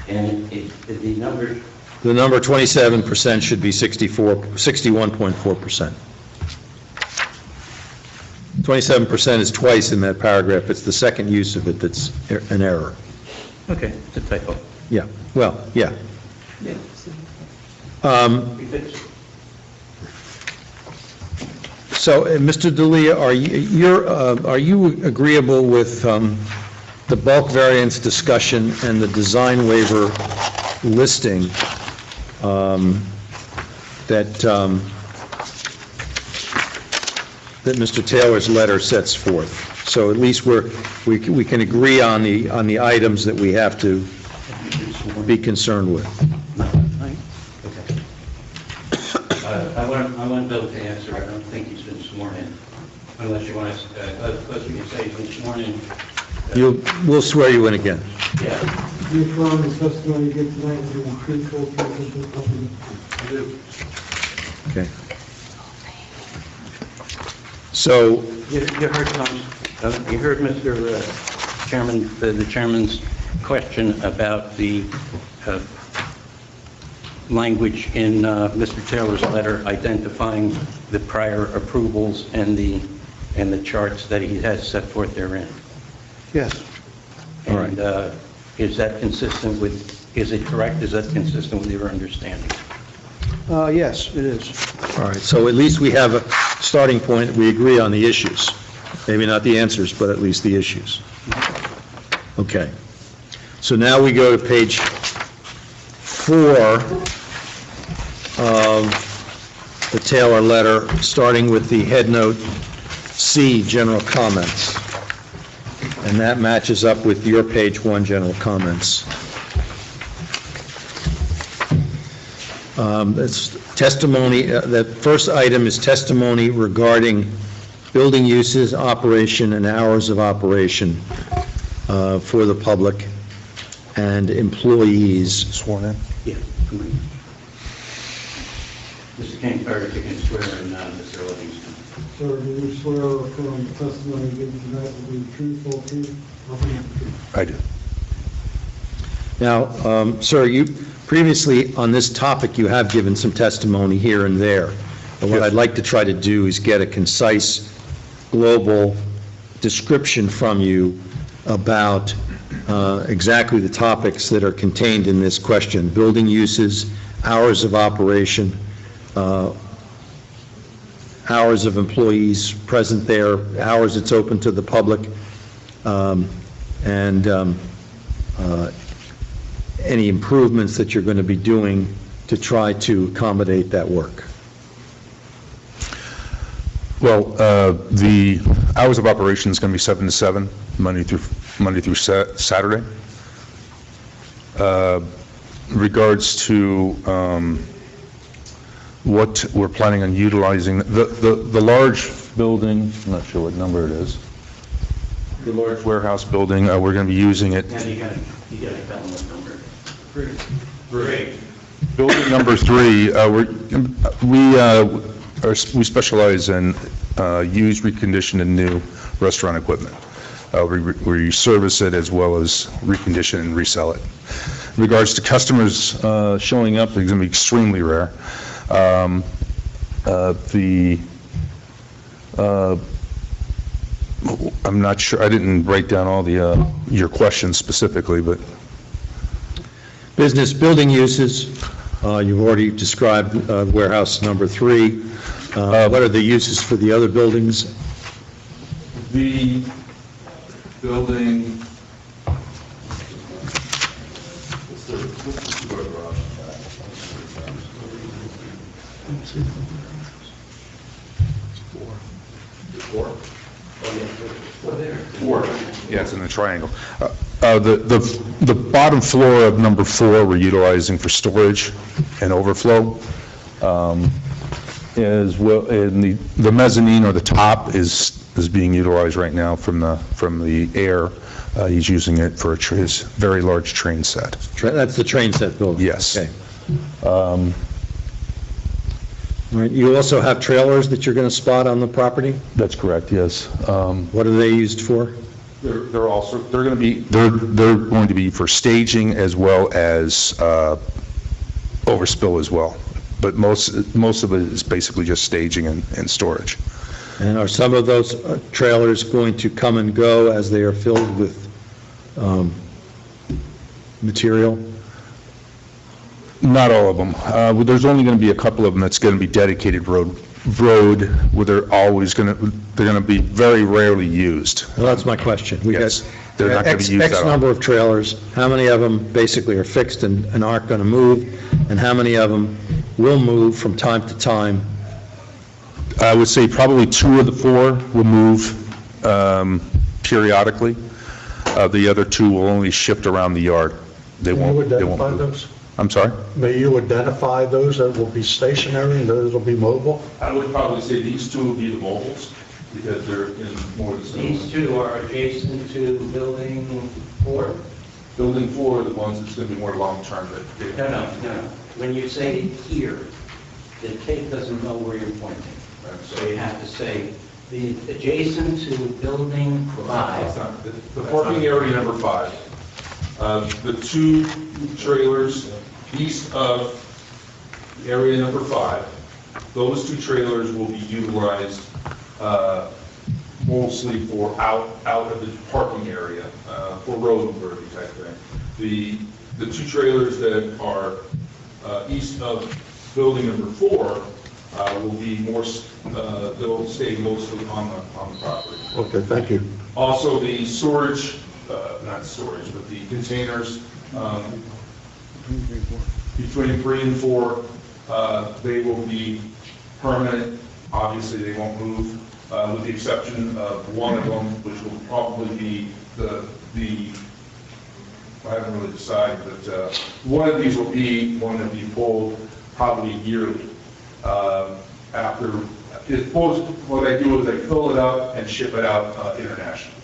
And the number... The number 27% should be 61.4%. 27% is twice in that paragraph. It's the second use of it that's an error. Okay, it's a typo. Yeah, well, yeah. So, Mr. D'Elia, are you agreeable with the bulk variance discussion and the design waiver listing that Mr. Taylor's letter sets forth? So at least we can agree on the items that we have to be concerned with. I want Bill to answer. I don't think he's been sworn in, unless you want to, unless you can say he's been sworn in. We'll swear you in again. Yeah. Do you affirm the testimony you give tonight will be truthful, truthful, to the public? I do. Okay. So, You heard, Tom, you heard Mr. Chairman, the chairman's question about the language in Mr. Taylor's letter identifying the prior approvals and the charts that he has set forth therein. yes. All right. And is that consistent with, is it correct? Is that consistent with your understanding? Yes, it is. All right, so at least we have a starting point. We agree on the issues. Maybe not the answers, but at least the issues. Okay. So now we go to page 4 of the Taylor letter, starting with the head note C, general comments. And that matches up with your page 1, general comments. It's testimony, the first item is testimony regarding building uses, operation, and hours of operation for the public and employees. Sworn in? Yeah. Mr. Kingsbury, you can swear in Mr. Livingston. Sir, do you swear or affirm the testimony you give tonight will be truthful, truthful, nothing but the truth? I do. Now, sir, you previously on this topic, you have given some testimony here and there. And what I'd like to try to do is get a concise global description from you about exactly the topics that are contained in this question: building uses, hours of operation, hours of employees present there, hours it's open to the public, and any improvements that you're going to be doing to try to accommodate that work. Well, the hours of operation is going to be 7 to 7, Monday through Saturday. In regards to what we're planning on utilizing, the large building, I'm not sure what number it is, the large warehouse building, we're going to be using it. Yeah, you got to tell them what number. Great. Building number 3, we specialize in used, reconditioned, and new restaurant equipment. We service it as well as recondition and resell it. In regards to customers showing up, it's going to be extremely rare. I'm not sure, I didn't break down all the your questions specifically, but Business building uses, you've already described warehouse number 3. What are the uses for the other buildings? the building, yeah, it's in the triangle. The bottom floor of number 4 we're utilizing for storage and overflow. As well, and the mezzanine or the top is being utilized right now from the air. He's using it for his very large train set. That's the train set building? Yes. Okay. All right. You also have trailers that you're going to spot on the property? That's correct, yes. What are they used for? They're going to be for staging as well as overspill as well. But most of it is basically just staging and storage. And are some of those trailers going to come and go as they are filled with material? Not all of them. There's only going to be a couple of them that's going to be dedicated road where they're going to be very rarely used. Well, that's my question. Yes, they're not going to be used X number of trailers. How many of them basically are fixed and aren't going to move? And how many of them will move from time to time? I would say probably 2 of the 4 will move periodically. The other 2 will only shift around the yard. they Can you won't identify move. those? I'm sorry? May you identify those that will be stationary and those will be mobile? I would probably say these two would be the mobiles, because they're in more of the... These two are adjacent to building 4? Building 4 are the ones that's going to be more long-term. No. When you say here, the tape doesn't know where you're pointing. So you have to say, the adjacent to building 5. The parking area number 5. The 2 trailers east of area number 5, those 2 trailers will be utilized mostly for out of the parking area, for road worthy type thing. The 2 trailers that are east of building number 4 will be more, they'll stay mostly on the property. Okay, thank you. Also, the storage, not storage, but the containers between 3 and 4, they will be permanent. Obviously, they won't move, with the exception of one of them, which will probably be the I haven't really decided, but one of these will be one that will be pulled probably yearly. After it's pulled, what I do is I fill it up and ship it out internationally.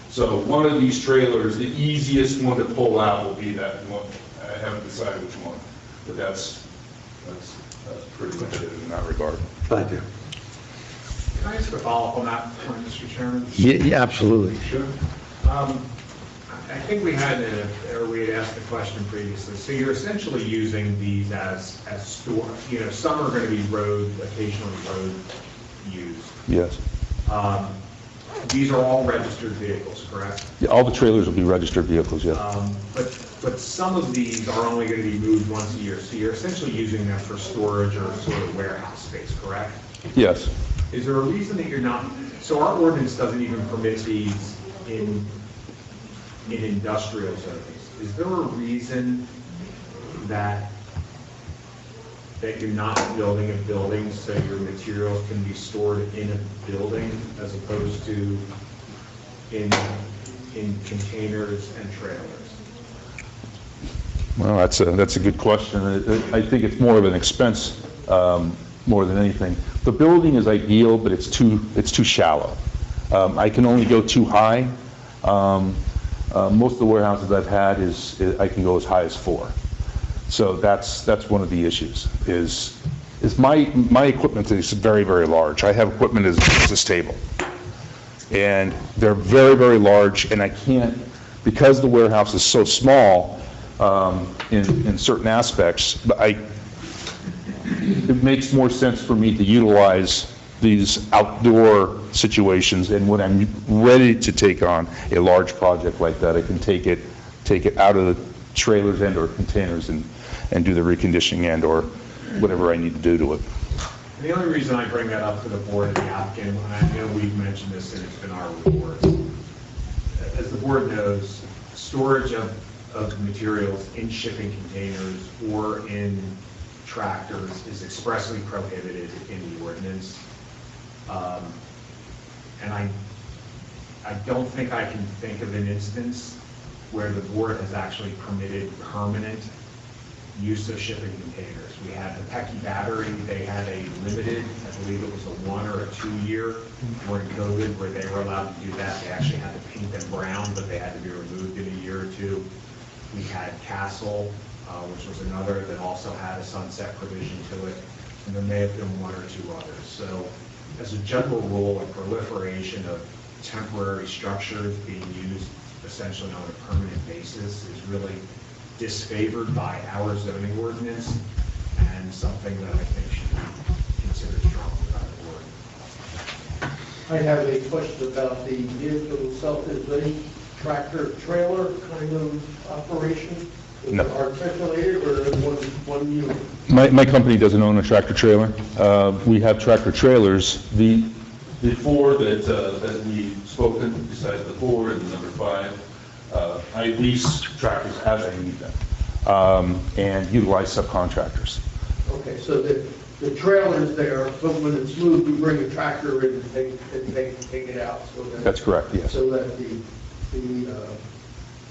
So one of these trailers, the easiest one to pull out will be that one. I haven't decided which one, but that's pretty much it in that regard. Thank you. Can I ask a follow-up on that point, Mr. Chairman? Yeah, absolutely. Sure. I think we had asked the question previously. So you're essentially using these as store, some are going to be occasionally road used. Yes. These are all registered vehicles, correct? Yeah, all the trailers will be registered vehicles, yes. But some of these are only going to be moved once a year, so you're essentially using them for storage or sort of warehouse space, correct? Yes. Is there a reason that you're not, so our ordinance doesn't even permit these in industrial zones. Is there a reason that you're not building a building so your materials can be stored in a building as opposed to in containers and trailers? Well, that's a good question. I think it's more of an expense more than anything. The building is ideal, but it's too shallow. I can only go too high. Most of the warehouses I've had I can go as high as 4. So that's one of the issues. Is my equipment is very, very large. I have equipment as this table, and they're very, very large, and I can't, because the warehouse is so small in certain aspects. It makes more sense for me to utilize these outdoor situations, and when I'm ready to take on a large project like that, I can take it out of the trailers and or containers and do the reconditioning and or whatever I need to do to it. The only reason I bring that up to the board and the applicant, and I know we've mentioned this and it's been our report, as the board knows, storage of materials in shipping containers or in tractors is expressly prohibited in the ordinance. And I don't think I can think of an instance where the board has actually permitted permanent use of shipping containers. We had the Pecky Battery, they had a limited, I believe it was a 1 or a 2 year during COVID where they were allowed to do that. They actually had to paint them brown, but they had to be removed in a year or 2. We had Castle, which was another that also had a sunset provision to it, and there may have been 1 or 2 others. So as a general rule, a proliferation of temporary structures being used essentially on a permanent basis is really disfavored by our zoning ordinance and something that I think should be considered strongly by the board. I have a question about the vehicle itself. Is a tractor trailer kind of operation? Is No. it articulated or one unit? My company doesn't own a tractor trailer. We have tractor trailers. The 4 that we spoken, besides the 4 and the number 5, I lease tractors as I need them, and utilize subcontractors. Okay, so the trailer's there, but when it's moved, we bring a tractor in and take it out. So that, That's correct, yes. So that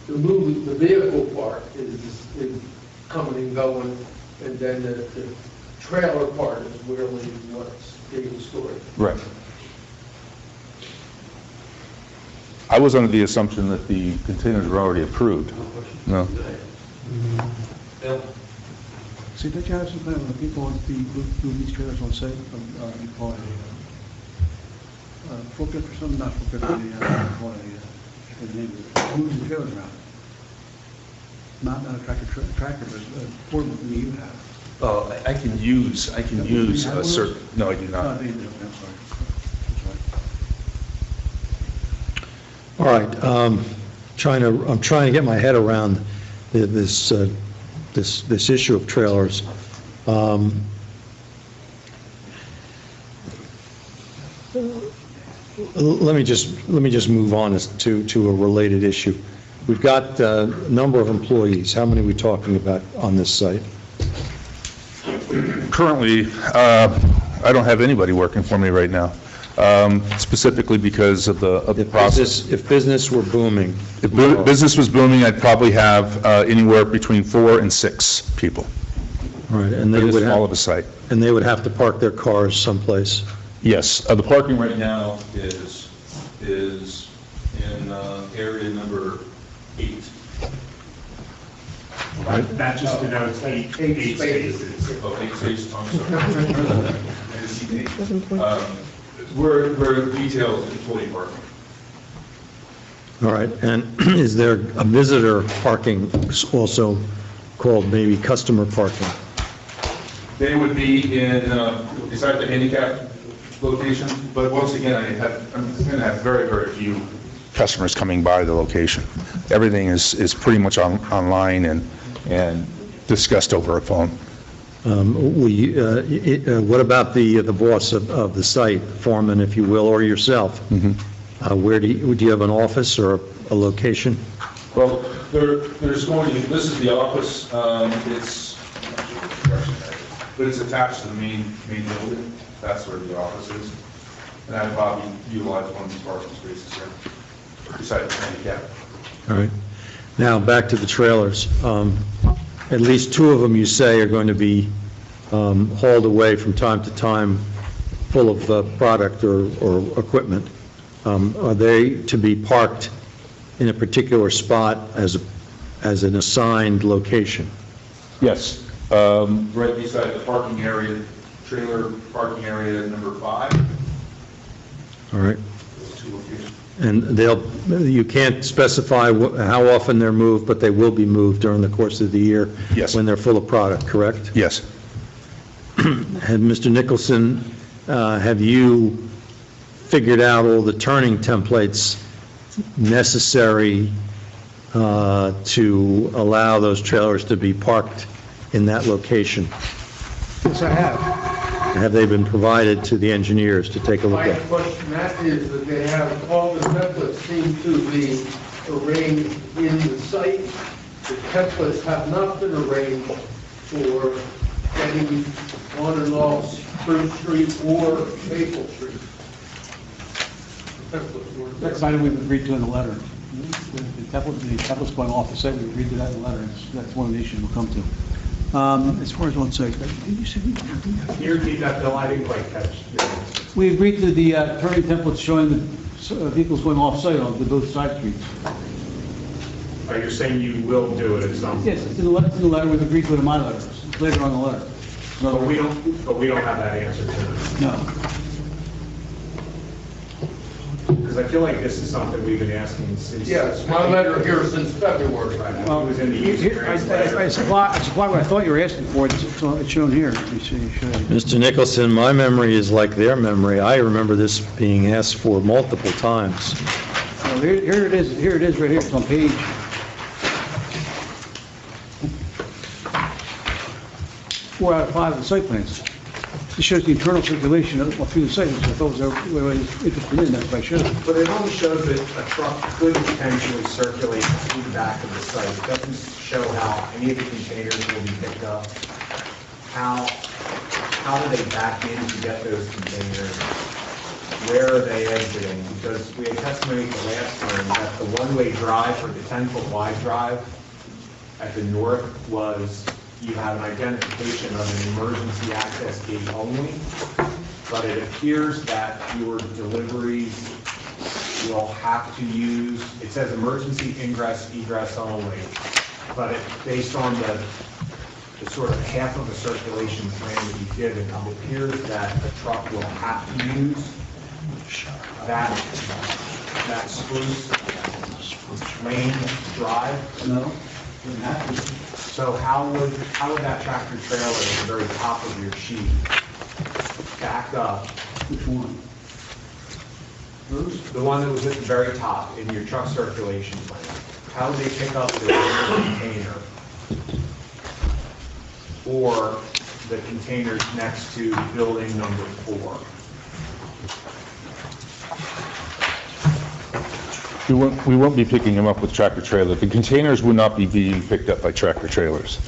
the vehicle part is coming and going, and then the trailer part is really what's being stored. Right. I was under the assumption that the containers were already approved. No? See, don't you have some kind of, when people want to move these trailers on site, you call it a forklift or something, not forklift, you call it a, the name of it, moves the trailers around. Not a tractor, but a portable thing you have. Oh, I can use a certain, no, I do Oh, not. they do, I'm sorry. All right, I'm trying to get my head around this issue of trailers. Let me just move on to a related issue. We've got a number of employees. How many are we talking about on this site? Currently, I don't have anybody working for me right now, specifically because of the process. If business were booming? If business was booming, I'd probably have anywhere between 4 and 6 people. All right, and they For would this have... small of a site. And they would have to park their cars someplace? Yes, the parking right now is in area number 8. That just denotes eight spaces. Oh, 8 spaces, I'm sorry. I just see 8. We're detailed employee parking. All right, and is there a visitor parking also called maybe customer parking? They would be in, beside the handicap location, but once again, I'm going to have very, very few customers coming by the location. Everything is pretty much online and discussed over a phone. What about the boss of the site, foreman, if you will, or yourself? Where do you have an office or a location? Well, there's going to, this is the office, but it's attached to the main building. That's where the office is. And I'd probably utilize one of these parking spaces here, beside the handicap. All right. Now, back to the trailers. At least 2 of them, you say, are going to be hauled away from time to time full of product or equipment. Are they to be parked in a particular spot as an assigned location? Yes. Right beside the parking area, trailer parking area number 5. All right. Those 2 locations. And you can't specify how often they're moved, but they will be moved during the course of the year? Yes. When they're full of product, correct? Yes. And Mr. Nicholson, have you figured out all the turning templates necessary to allow those trailers to be parked in that location? Yes, I have. Have they been provided to the engineers to take a look My at? question, that is that they have, all the templates seem to be arranged in the site. The templates have not been arranged for getting on and off Spruce Street or Maple Street. That's an item we've agreed to in the letter. The temple's going off the site, we agreed to that in the letter, that's one of the issues we'll come to. As far as on site, did you say? Can you repeat that, Bill? I didn't quite catch. We agreed to the turning templates showing the vehicles going off-site on both side streets. Are you saying you will do it at some point? Yes, it's in the letter, we've agreed to it in my letter, it's later on in the letter. But we don't have that answer to it. No. Because I feel like this is something we've been asking since. Yes, my letter here since February. It was in the user experience letter. I supply what I thought you were asking for, it's shown here. Let me see, Mr. Nicholson, my memory is like their memory. I remember this being asked for multiple times. Well, here it is right here, it's on page. Four out of 5 of the site plans. This shows the internal circulation through the site, which I thought was what I was interested in, that's what I showed. But it only shows that a truck could potentially circulate through the back of the site. It doesn't show how any of the containers will be picked up. How do they back in to get those containers? where are they exiting? Because we had testimony the last time that the one-way drive or the 10-foot wide drive at the north was, you have an identification of an emergency access gate only, but it appears that your deliveries will have to use, it says emergency ingress, egress only, but based on the sort of half of the circulation plan that you've given, it appears that the truck will have to use that Spruce Lane drive. No. So how would that tractor trailer at the very top of your sheet back up? Which one? The one that was at the very top in your truck circulation plan. How would they pick up the container? Or the containers next to building number 4? We won't be picking them up with tractor trailer. The containers will not be being picked up by tractor trailers.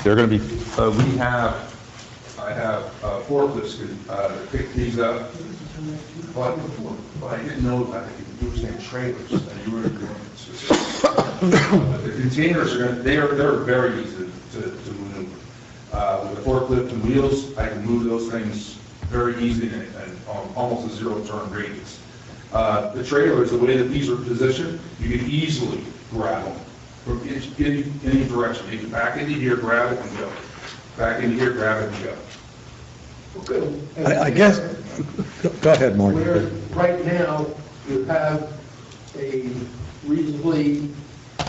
They're going to be, I have forklifts that pick these up, but I didn't know that you were saying trailers, and you were doing it. The containers they're very easy to maneuver. With the forklift and wheels, I can move those things very easy and almost a zero turn radius. The trailers, the way that these are positioned, you can easily grab them from any direction. You can back into here, grab it and go. Back into here, grab it and go. Okay. I guess, go ahead, Mark. Where right now you have a reasonably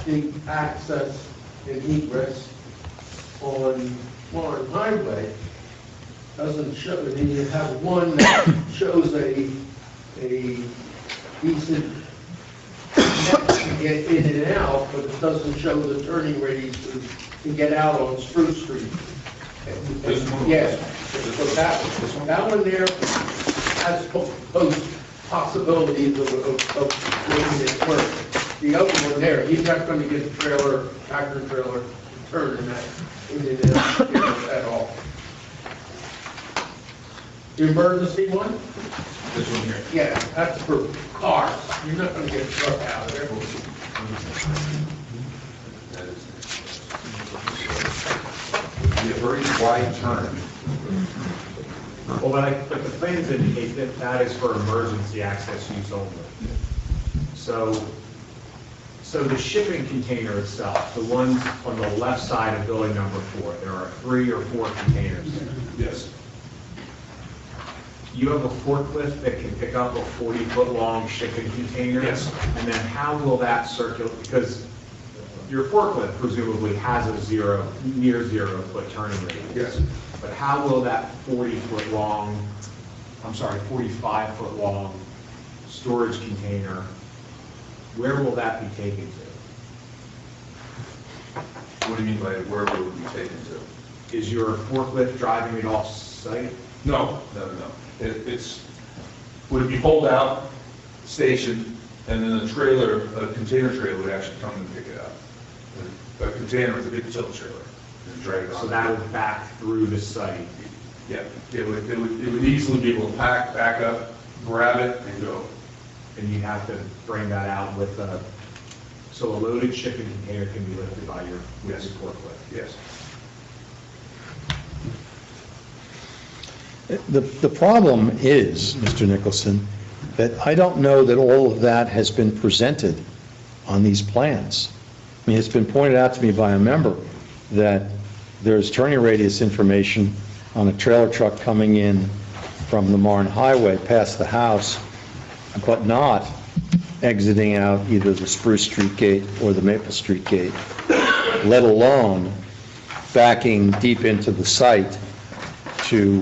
big access and egress on Warren Highway, doesn't show, and then you have one that shows a decent net to get in and out, but it doesn't show the turning radius to get out on Spruce Street. Yes, so that one there has both possibilities of making it work. The other one there, he's not going to get the tractor trailer, to turn in and out at all. The emergency one? This one here. Yeah, that's for cars. You're not going to get a truck out of there. Be a very wide turn. Well, but the plans indicate that that is for emergency access use only. So the shipping container itself, the ones on the left side of building number 4, there are 3 or 4 containers. Yes. You have a forklift that can pick up a 40-foot long shipping container? Yes. And then how will that circulate? Because your forklift presumably has a near zero foot turning radius. Yes. But how will that 40-foot long, 45-foot long storage container, where will that be taken to? What do you mean by where will it be taken to? Is your forklift driving it off site? No. Would it be pulled out, stationed, and then a container trailer would actually come and pick it up. A container with a big tilt trailer and drag it on. So that would back through the site? Yeah, it would easily be able to back up, grab it, and go. And you have to bring that out with so a loaded shipping container can be lifted by your forklift? Yes. The problem is, Mr. Nicholson, that I don't know that all of that has been presented on these plans. I mean, it's been pointed out to me by a member that there's turning radius information on a trailer truck coming in from the Marne Highway past the house, but not exiting out either the Spruce Street gate or the Maple Street gate, let alone backing deep into the site to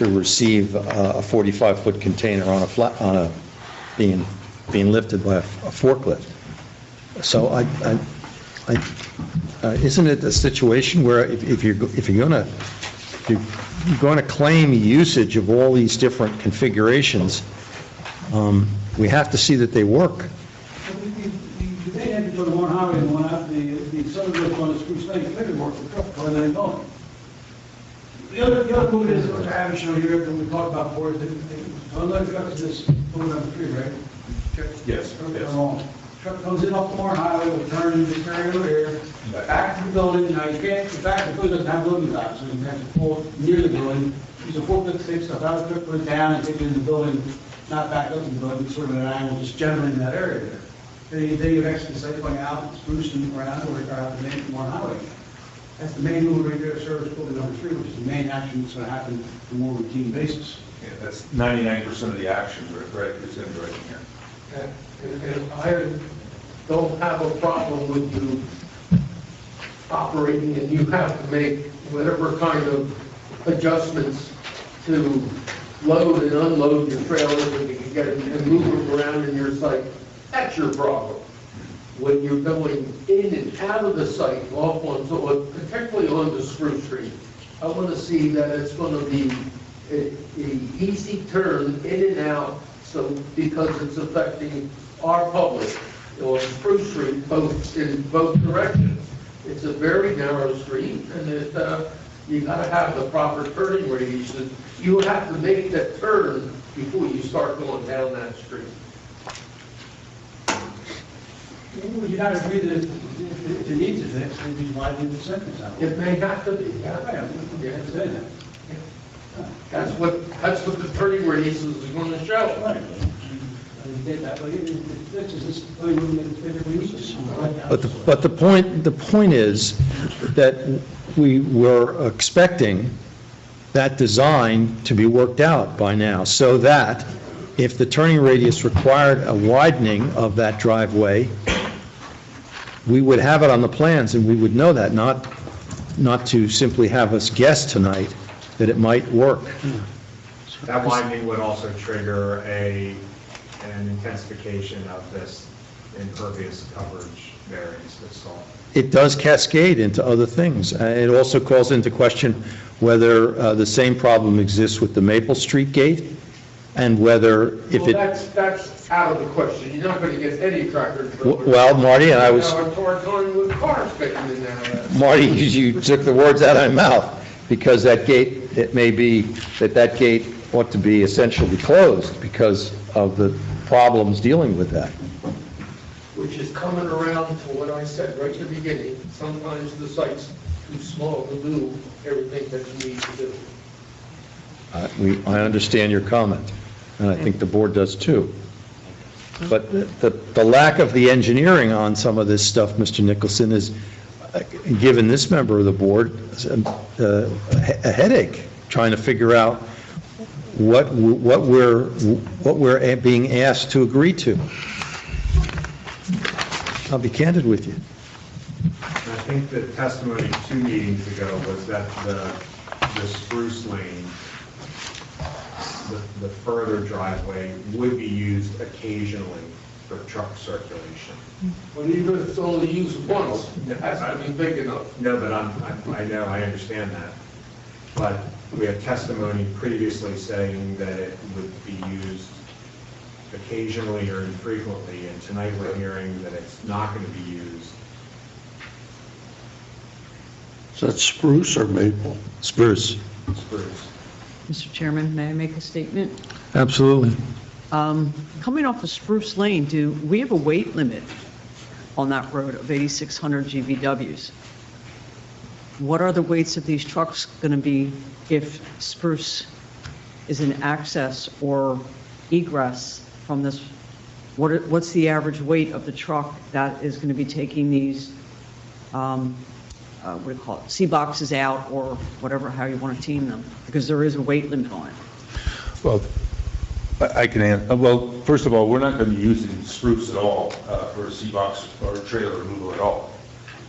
receive a 45-foot container on being lifted by a forklift. So isn't it a situation where if you're going to claim usage of all these different configurations, we have to see that they work. They had to go to one highway and one out, the southern lift on the Spruce Lane, they could work the truck where they're going. The other move is, what I haven't shown here, that we talked about before, is the unloaded truck is this, going number 3, right? Yes, yes. Truck comes in off the Warren Highway, will turn into this area over here, back to the building. Now, you can't, in fact, the building doesn't have loading docks, so you have to pull near the building, use a forklift to take stuff out of the truck, put it down, and take it in the building, not back up in the building, sort of at an angle, just generally in that area there. Then you actually say going out, sprucing around, or out the main Warren Highway. That's the main move right there, service building number 3, which is the main action that's going to happen on a more routine basis. Yeah, that's 99% of the action, right, is going to be right in here. And I don't have a problem with you operating, and you have to make whatever kind of adjustments to load and unload your trailers and you can get them and move them around in your site. That's your problem. When you're going in and out of the site, off on, particularly on the Spruce Street, I want to see that it's going to be an easy turn in and out, so because it's affecting our public on Spruce Street, in both directions. It's a very narrow street, and you got to have the proper turning radius. You have to make that turn before you start going down that street. Would you not agree that if it needs it fixed, maybe widen the sentence out? It may have to be, yeah. You have to say that. That's what the turning radius is going to show. Right. But the point is that we were expecting that design to be worked out by now, so that if the turning radius required a widening of that driveway, we would have it on the plans and we would know that, not to simply have us guess tonight that it might work. That widening would also trigger an intensification of this impervious coverage variance that's sought. It does cascade into other things. It also calls into question whether the same problem exists with the Maple Street gate, and whether if it... That's out of the question. You're not going to get any tractor trailers. Well, Marty, and I was... Now, it's hard going with cars getting in there. Marty, you took the words out of my mouth, because that gate, it may be that gate ought to be essentially closed because of the problems dealing with that. Which is coming around to what I said right at the beginning. Sometimes the site's too small to do everything that you need to do. I understand your comment, and I think the board does too. But the lack of the engineering on some of this stuff, Mr. Nicholson, is given this member of the board a headache, trying to figure out what we're being asked to agree to. I'll be candid with you. I think the testimony 2 meetings ago was that the Spruce Lane, the further driveway, would be used occasionally for truck circulation. Well, even if it's only used once, it has to be big enough. No, but I know, I understand that. But we have testimony previously saying that it would be used occasionally or infrequently, and tonight we're hearing that it's not going to be used. Is that spruce or maple? Spruce. Spruce. Mr. Chairman, may I make a statement? Absolutely. Coming off of Spruce Lane, do we have a weight limit on that road of 8,600 GVWs? What are the weights of these trucks going to be if Spruce is in access or egress from this? What's the average weight of the truck that is going to be taking these, what do you call it, C-boxes out, or whatever, how you want to team them? Because there is a weight limit on it. Well, I can answer. Well, first of all, we're not going to be using spruce at all for a C-box or trailer removal at all.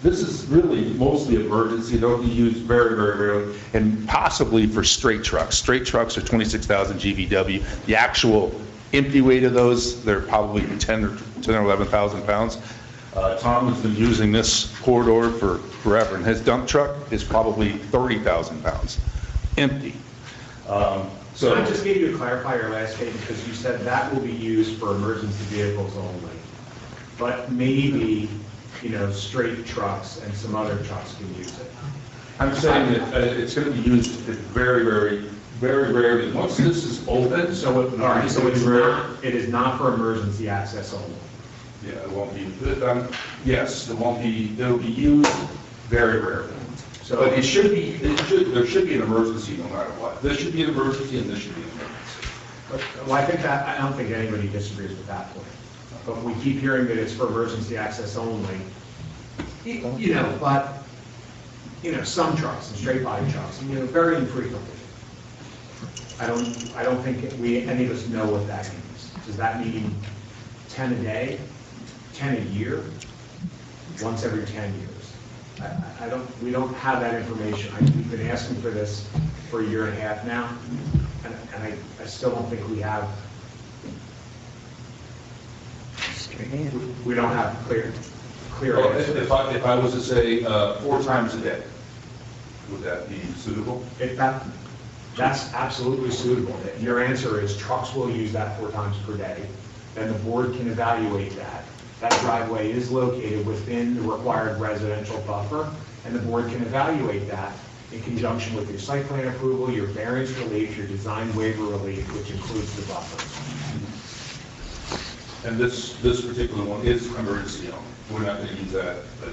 This is really mostly emergency. They'll be used very, very rarely, and possibly for straight trucks. Straight trucks are 26,000 GVW. The actual empty weight of those, they're probably 10 or 11,000 pounds. Tom has been using this corridor for forever, and his dump truck is probably 30,000 pounds, empty. So I just gave you to clarify your last statement, because you said that will be used for emergency vehicles only. But maybe, straight trucks and some other trucks can use it. I'm saying that it's going to be used very, very, very rarely. Once this is open, So, all right, so it is not for emergency access only. yeah, it won't be, yes, it'll be used very rarely. So- But there should be an emergency no matter what. This should be an emergency and this should be an emergency. Well, I don't think anybody disagrees with that point. But we keep hearing that it's for emergency access only. But some trucks and straight body trucks, very infrequently. I don't think any of us know what that means. Does that mean 10 a day, 10 a year, once every 10 years? We don't have that information. We've been asking for this for a year and a half now, and I still don't think we have. We don't have clear Well, answers. if I was to say 4 times a day, would that be suitable? That's absolutely suitable. Your answer is trucks will use that 4 times per day, then the board can evaluate that. That driveway is located within the required residential buffer, and the board can evaluate that in conjunction with your site plan approval, your variance relief, your design waiver relief, which includes the buffer. And this particular one is emergency only. We're not going to use that, but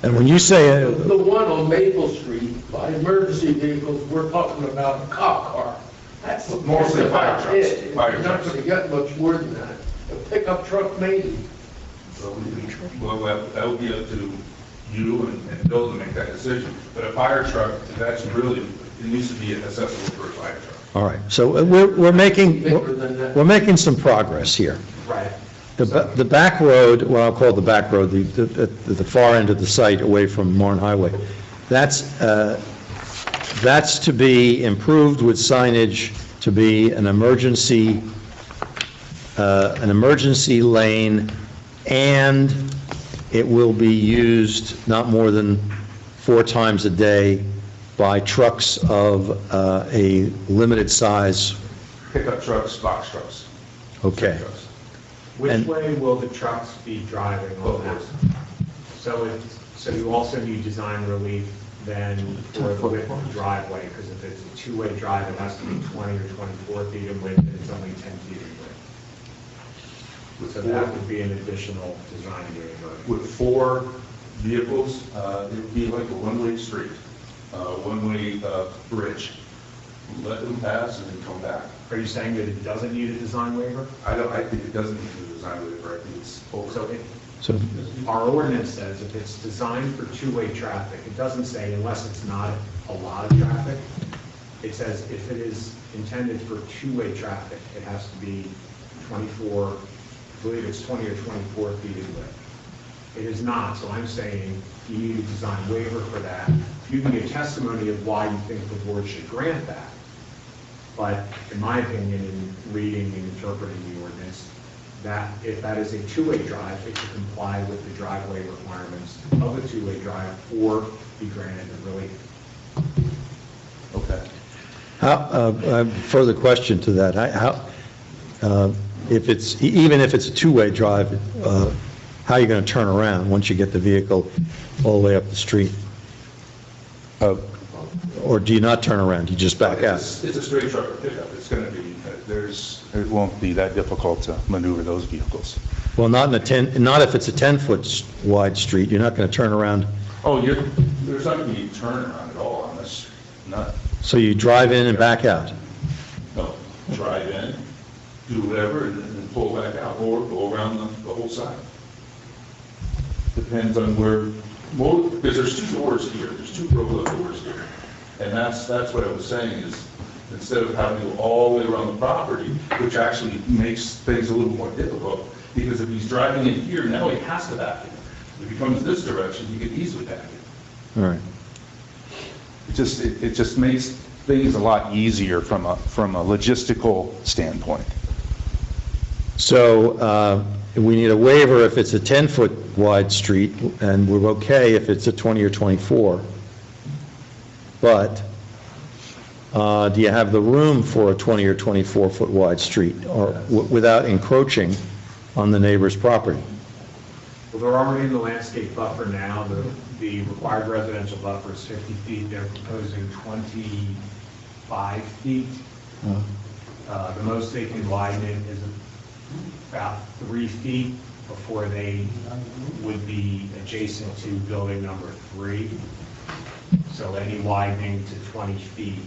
And when you say, The one on Maple Street, by emergency vehicles, we're talking about a cop car. That's Mostly fire about trucks. it. Fire You're not trucks. going to get much more than that. A pickup truck maybe. well, that would be up to you and Bill to make that decision. But a fire truck, that's really, it needs to be accessible for a fire truck. all right, so we're making some progress here. Right. The back road, what I'll call the back road, the far end of the site away from Marne Highway, that's to be improved with signage to be an emergency lane, and it will be used not more than 4 times a day by trucks of a limited size. Pickup trucks, box trucks. Okay. Which way will the trucks be driving on that? So you also need design relief then for the width of the driveway, because if it's a two-way drive, it has to be 20 or 24 feet in width, and it's only 10 feet in width. So that would be an additional design waiver. With 4 vehicles, it would be like a one-way street, one-way bridge. Let them pass and then come back. Are you saying that it doesn't need a design waiver? I think it doesn't need a design waiver. I think it's over. So our ordinance says if it's designed for two-way traffic, it doesn't say unless it's not a lot of traffic. It says if it is intended for two-way traffic, it has to be 24, I believe it's 20 or 24 feet in width. It is not, so I'm saying you need a design waiver for that. You can give testimony of why you think the board should grant that. But in my opinion, in reading and interpreting the ordinance, that if that is a two-way drive, it should comply with the driveway requirements of a two-way drive or be granted a relief. Okay. Further question to that, even if it's a two-way drive, how are you going to turn around once you get the vehicle all the way up the street? Or do you not turn around, you just back out? It's a straight truck or pickup. It's going to be, it won't be that difficult to maneuver those vehicles. Well, not if it's a 10-foot wide street, you're not going to turn around. Oh, there's not going to be a turnaround at all on this, none. So you drive in and back out? No, drive in, do whatever, and then pull back out, or go around the whole side. Depends on where, because there's 2 doors here, there's 2 roll-up doors here. And that's what I was saying is, instead of having to go all the way around the property, which actually makes things a little more difficult, because if he's driving in here, now he has to back in. If he comes this direction, he can easily back in. All right. It just makes things a lot easier from a logistical standpoint. So we need a waiver if it's a 10-foot wide street, and we're okay if it's a 20 or 24. But do you have the room for a 20 or 24-foot wide street, or without encroaching on the neighbor's property? Well, they're already in the landscape buffer now. the required residential buffer is 50 feet, they're proposing 25 feet. The most they can widen it is about 3 feet before they would be adjacent to building number 3. So any widening to 20 feet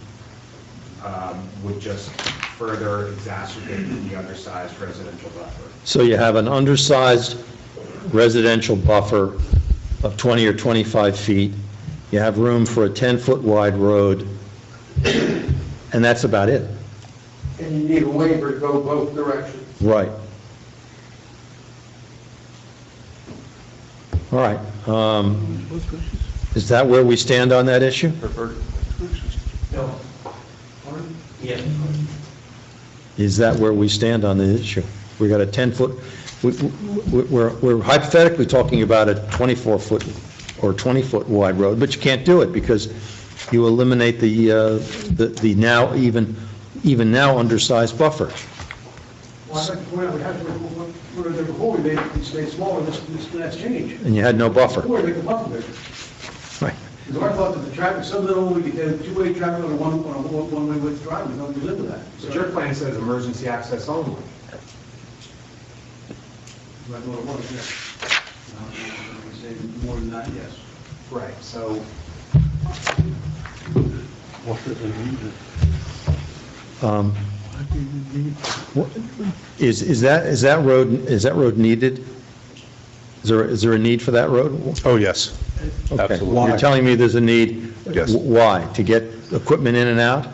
would just further exacerbate the undersized residential buffer. So you have an undersized residential buffer of 20 or 25 feet. You have room for a 10-foot wide road, and that's about it. And you need a waiver to go both directions. Right. All right. Is that where we stand on that issue? No. Yeah. Is that where we stand on the issue? We got a 10-foot, we're hypothetically talking about a 24-foot or 20-foot wide road, but you can't do it because you eliminate the now even now undersized buffer. Well, I'd like to point out, we had to, before we made it smaller, that's changed. And you had no buffer. Before we make the buffer bigger. Right. Because our thought that the traffic, some of them only get two-way traffic on a one-way width drive, we don't live with that. But your plan says emergency access only. That's what it was, yeah. Say more than that, yes. Right, so Is that road needed? Is there a need for that road? Oh, yes. Okay. Absolutely. You're telling me there's a need? Yes. Why? To get equipment in and out?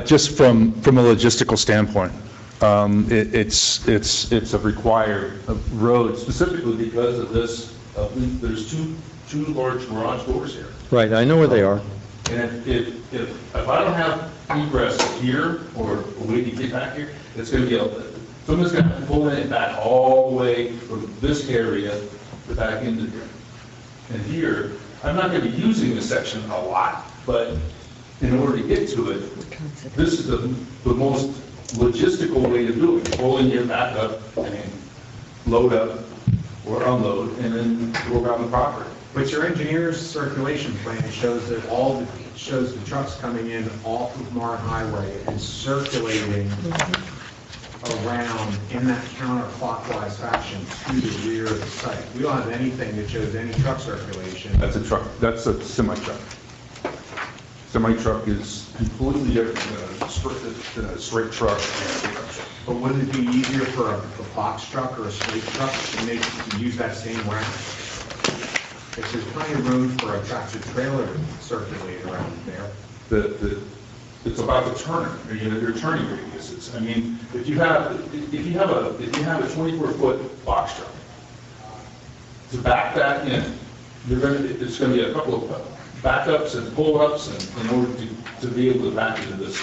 Just from a logistical standpoint. It's a required road specifically because of this, there's two large garage doors here. Right, I know where they are. And if I don't have egress here or a way to get back here, it's going to be, someone's going to have to pull it back all the way from this area to back into here. And here, I'm not going to be using this section a lot, but in order to get to it, this is the most logistical way to do it. Pulling it back up and load up or unload and then go around the property. but your engineer's circulation plan shows that shows the trucks coming in off of Martin Highway and circulating around in that counterclockwise fashion to the rear of the site. We don't have anything that shows any truck circulation. That's a truck, that's a semi-truck. Semi-truck is completely different than a straight truck and a pickup truck. But wouldn't it be easier for a box truck or a straight truck to use that same route? If there's plenty of room for a tractor trailer to circulate around there. It's about the turn, your turning radiuses. I mean, if you have a 24-foot box truck, to back that in, it's going to be a couple of backups and pull-ups in order to be able to back into this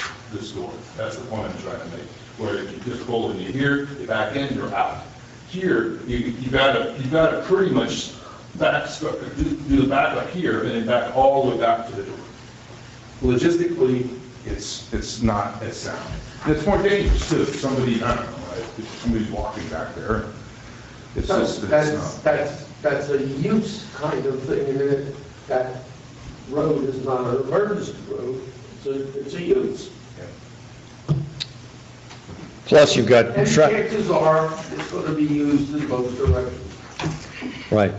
door. That's the point I'm trying to make. Where if you just pull into here, you back in, you're out. Here, you got to pretty much do the back up here and then back all the way back to the door. Logistically, it's not as sound. And it's more dangerous too. If somebody, I don't know, if somebody's walking back there, it's just, it's not. That's a use kind of thing, and that road is not an emergency road, it's a use. Plus you've got, And chances are, it's going to be used in both directions. right.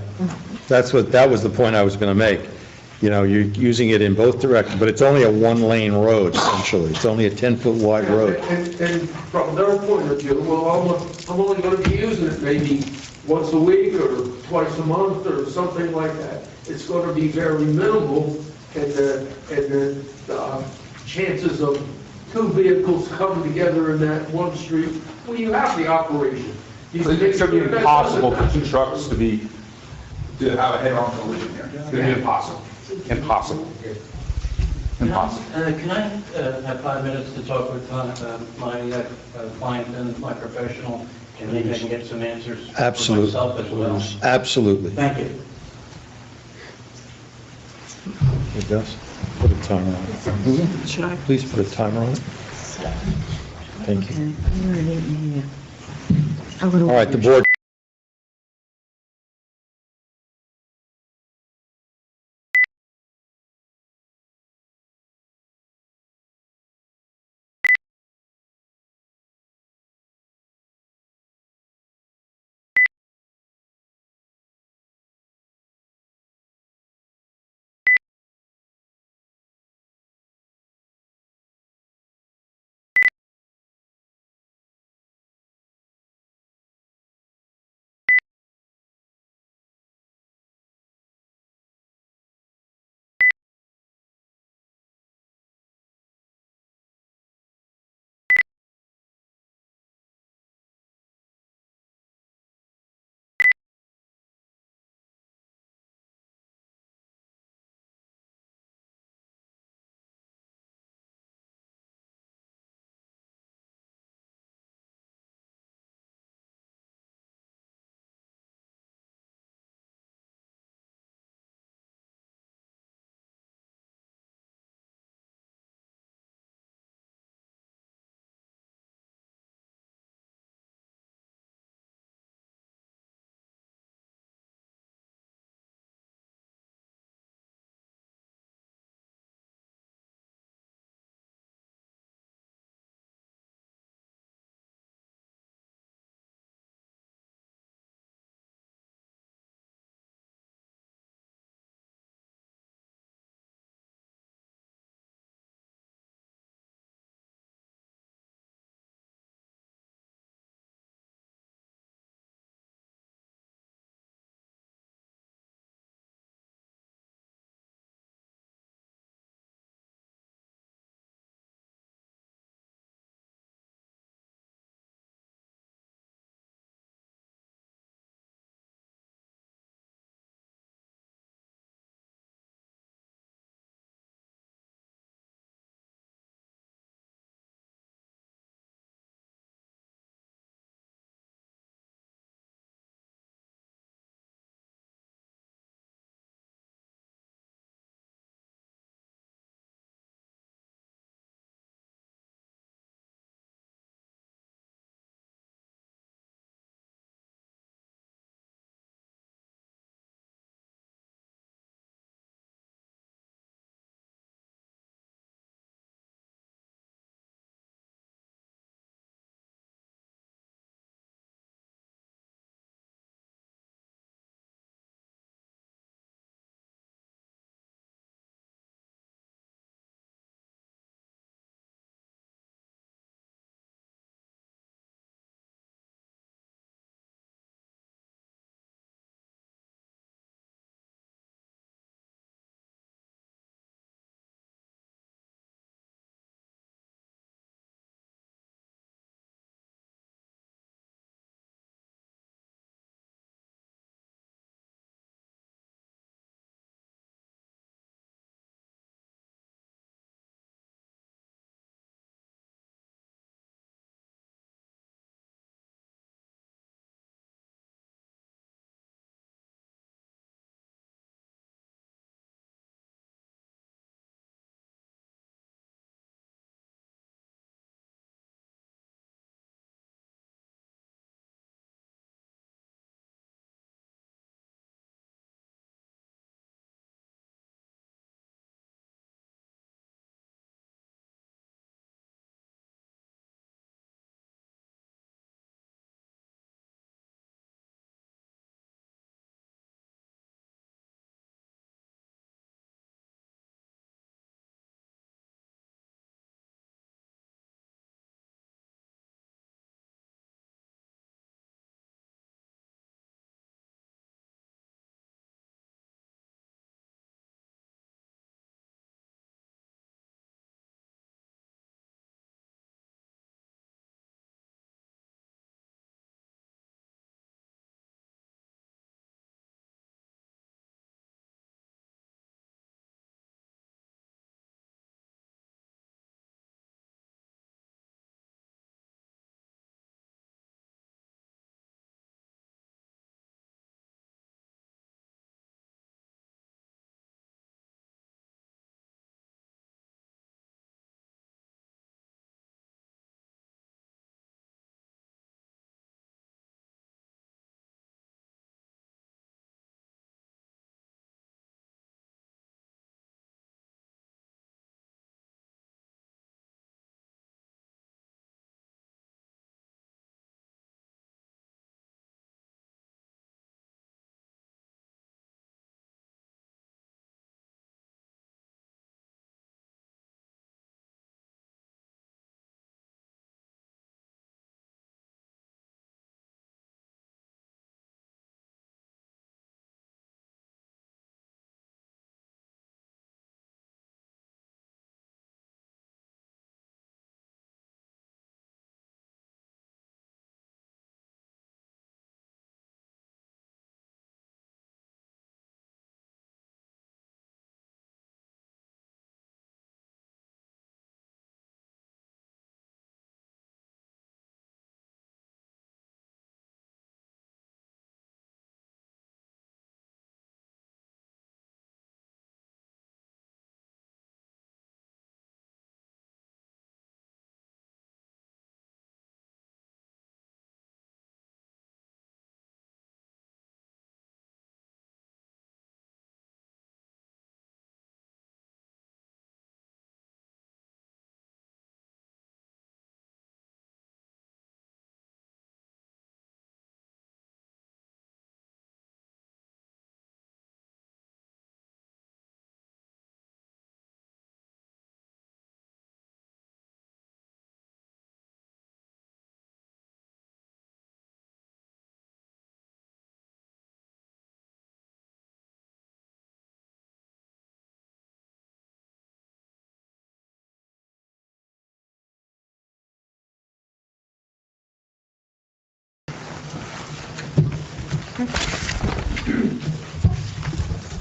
That was the point I was going to make. You know, you're using it in both directions, but it's only a one-lane road essentially. It's only a 10-foot wide road. And from their point of view, well, I'm only going to be using it maybe once a week or twice a month or something like that. It's going to be very minimal, and the chances of two vehicles coming together in that one street, well, you have the operation. It's going to be impossible for two trucks to have a head-on collision here. It's going to be impossible. Impossible. Impossible. Can I have 5 minutes to talk with my client and my professional, and maybe I can get some answers for Absolutely. myself as well? Absolutely. Thank you. It does. Put a timer on it. Should I? Please put a timer on it. Thank you. All right, the board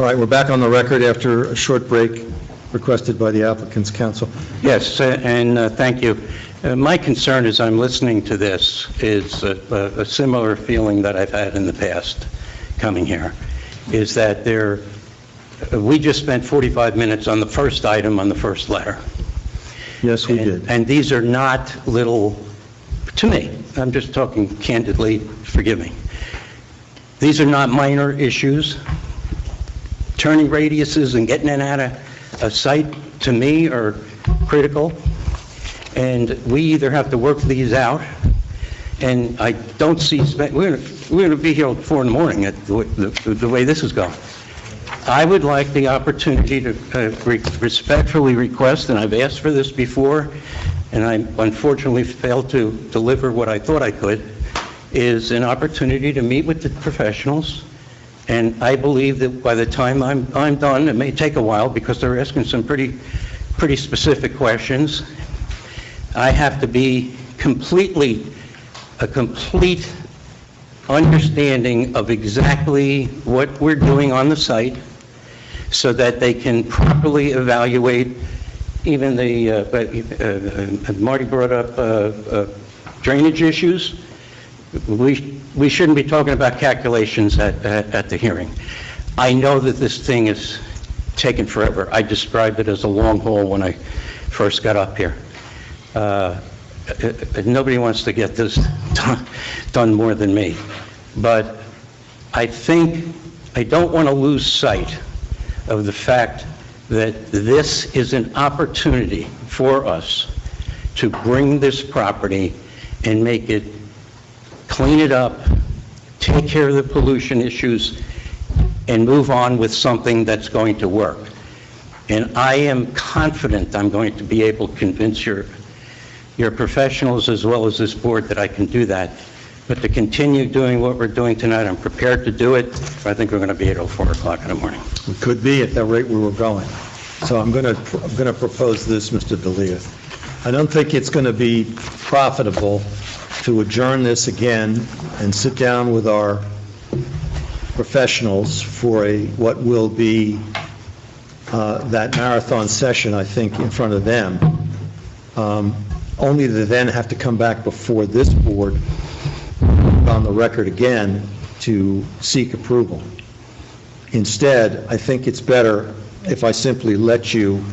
All right, we're back on the record after a short break requested by the applicant's counsel. Yes, and thank you. My concern as I'm listening to this is a similar feeling that I've had in the past coming here, is that we just spent 45 minutes on the first item on the first letter. Yes, we did. And these are not little, to me, I'm just talking candidly, forgive me. These are not minor issues. Turning radiuses and getting in and out of a site, to me, are critical. And we either have to work these out, and I don't see, we're going to be here till 4 in the morning at the way this is going. I would like the opportunity to respectfully request, and I've asked for this before, and I unfortunately failed to deliver what I thought I could, is an opportunity to meet with the professionals. And I believe that by the time I'm done, it may take a while because they're asking some pretty specific questions. I have to be a complete understanding of exactly what we're doing on the site so that they can properly evaluate even Marty brought up drainage issues. We shouldn't be talking about calculations at the hearing. I know that this thing is taking forever. I described it as a long haul when I first got up here. Nobody wants to get this done more than me. But I think I don't want to lose sight of the fact that this is an opportunity for us to bring this property and make it, clean it up, take care of the pollution issues, and move on with something that's going to work. And I am confident I'm going to be able to convince your professionals as well as this board that I can do that. But to continue doing what we're doing tonight, I'm prepared to do it. I think we're going to be here till 4 o'clock in the morning. We could be at the rate we were going. So I'm going to propose this, Mr. D'Elia. I don't think it's going to be profitable to adjourn this again and sit down with our professionals for what will be that marathon session, I think, in front of them, only to then have to come back before this board on the record again to seek approval. Instead, I think it's better if I simply let you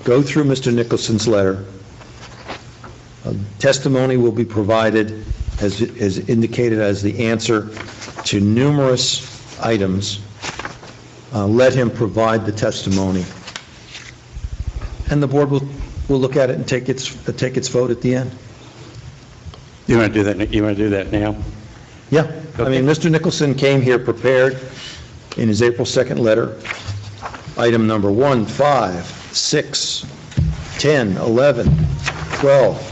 go through Mr. Nicholson's letter. Testimony will be provided as indicated as the answer to numerous items. Let him provide the testimony, and the board will look at it and take its vote at the end. You want to do that? You want to do that now? Yeah. Okay. I mean, Mr. Nicholson came here prepared in his April 2nd letter. Item number 1, 5, 6, 10, 11, 12,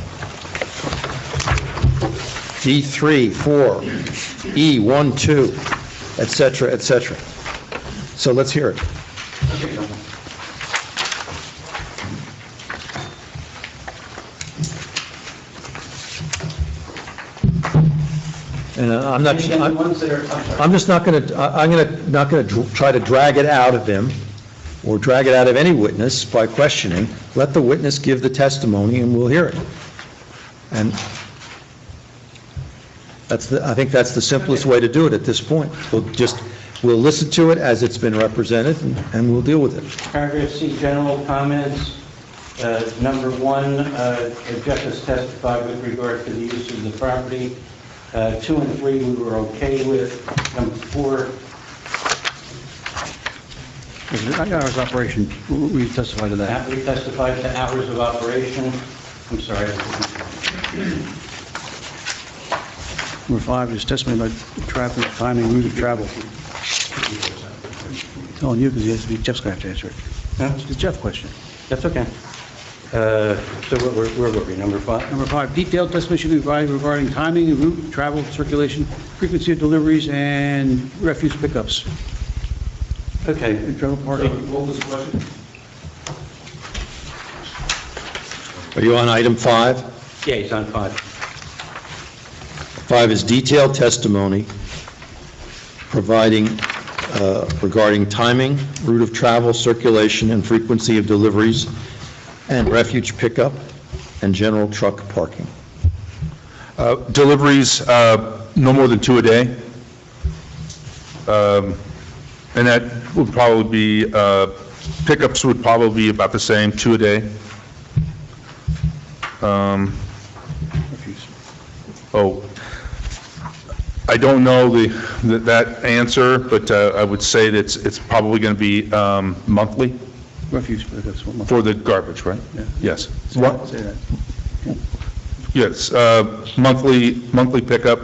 D3, 4, E1, 2, et cetera, et cetera. So let's hear it. And I'm just not going to try to drag it out of him or drag it out of any witness by questioning. Let the witness give the testimony and we'll hear it. And I think that's the simplest way to do it at this point. We'll listen to it as it's been represented and we'll deal with it. Paragraph C, general comments. Number 1, Jeff has testified with regard to the use of the property. 2 and 3 we were okay with. Number 4. Hours of operation, we testified to that. We testified to hours of operation. I'm sorry. Number 5 is testimony about traffic, timing, route of travel. Telling you because Jeff's going to have to answer it. Huh? It's a Jeff question. That's okay. So where were we? Number 5? Number 5, detailed testimony should be provided regarding timing, route, travel, circulation, frequency of deliveries, and refuse pickups. Okay. Travel party. What was the question? Are you on item 5? Yeah, he's on 5. 5 is detailed testimony providing regarding timing, route of travel, circulation, and frequency of deliveries, and refuge pickup, and general truck parking. Deliveries, no more than 2 a day. And that would probably be, pickups would probably be about the same, 2 a day. I don't know that answer, but I would say that it's probably going to be monthly. Refuse, but that's what. For the garbage, right? Yeah. Yes. Say that. Yes, monthly pickup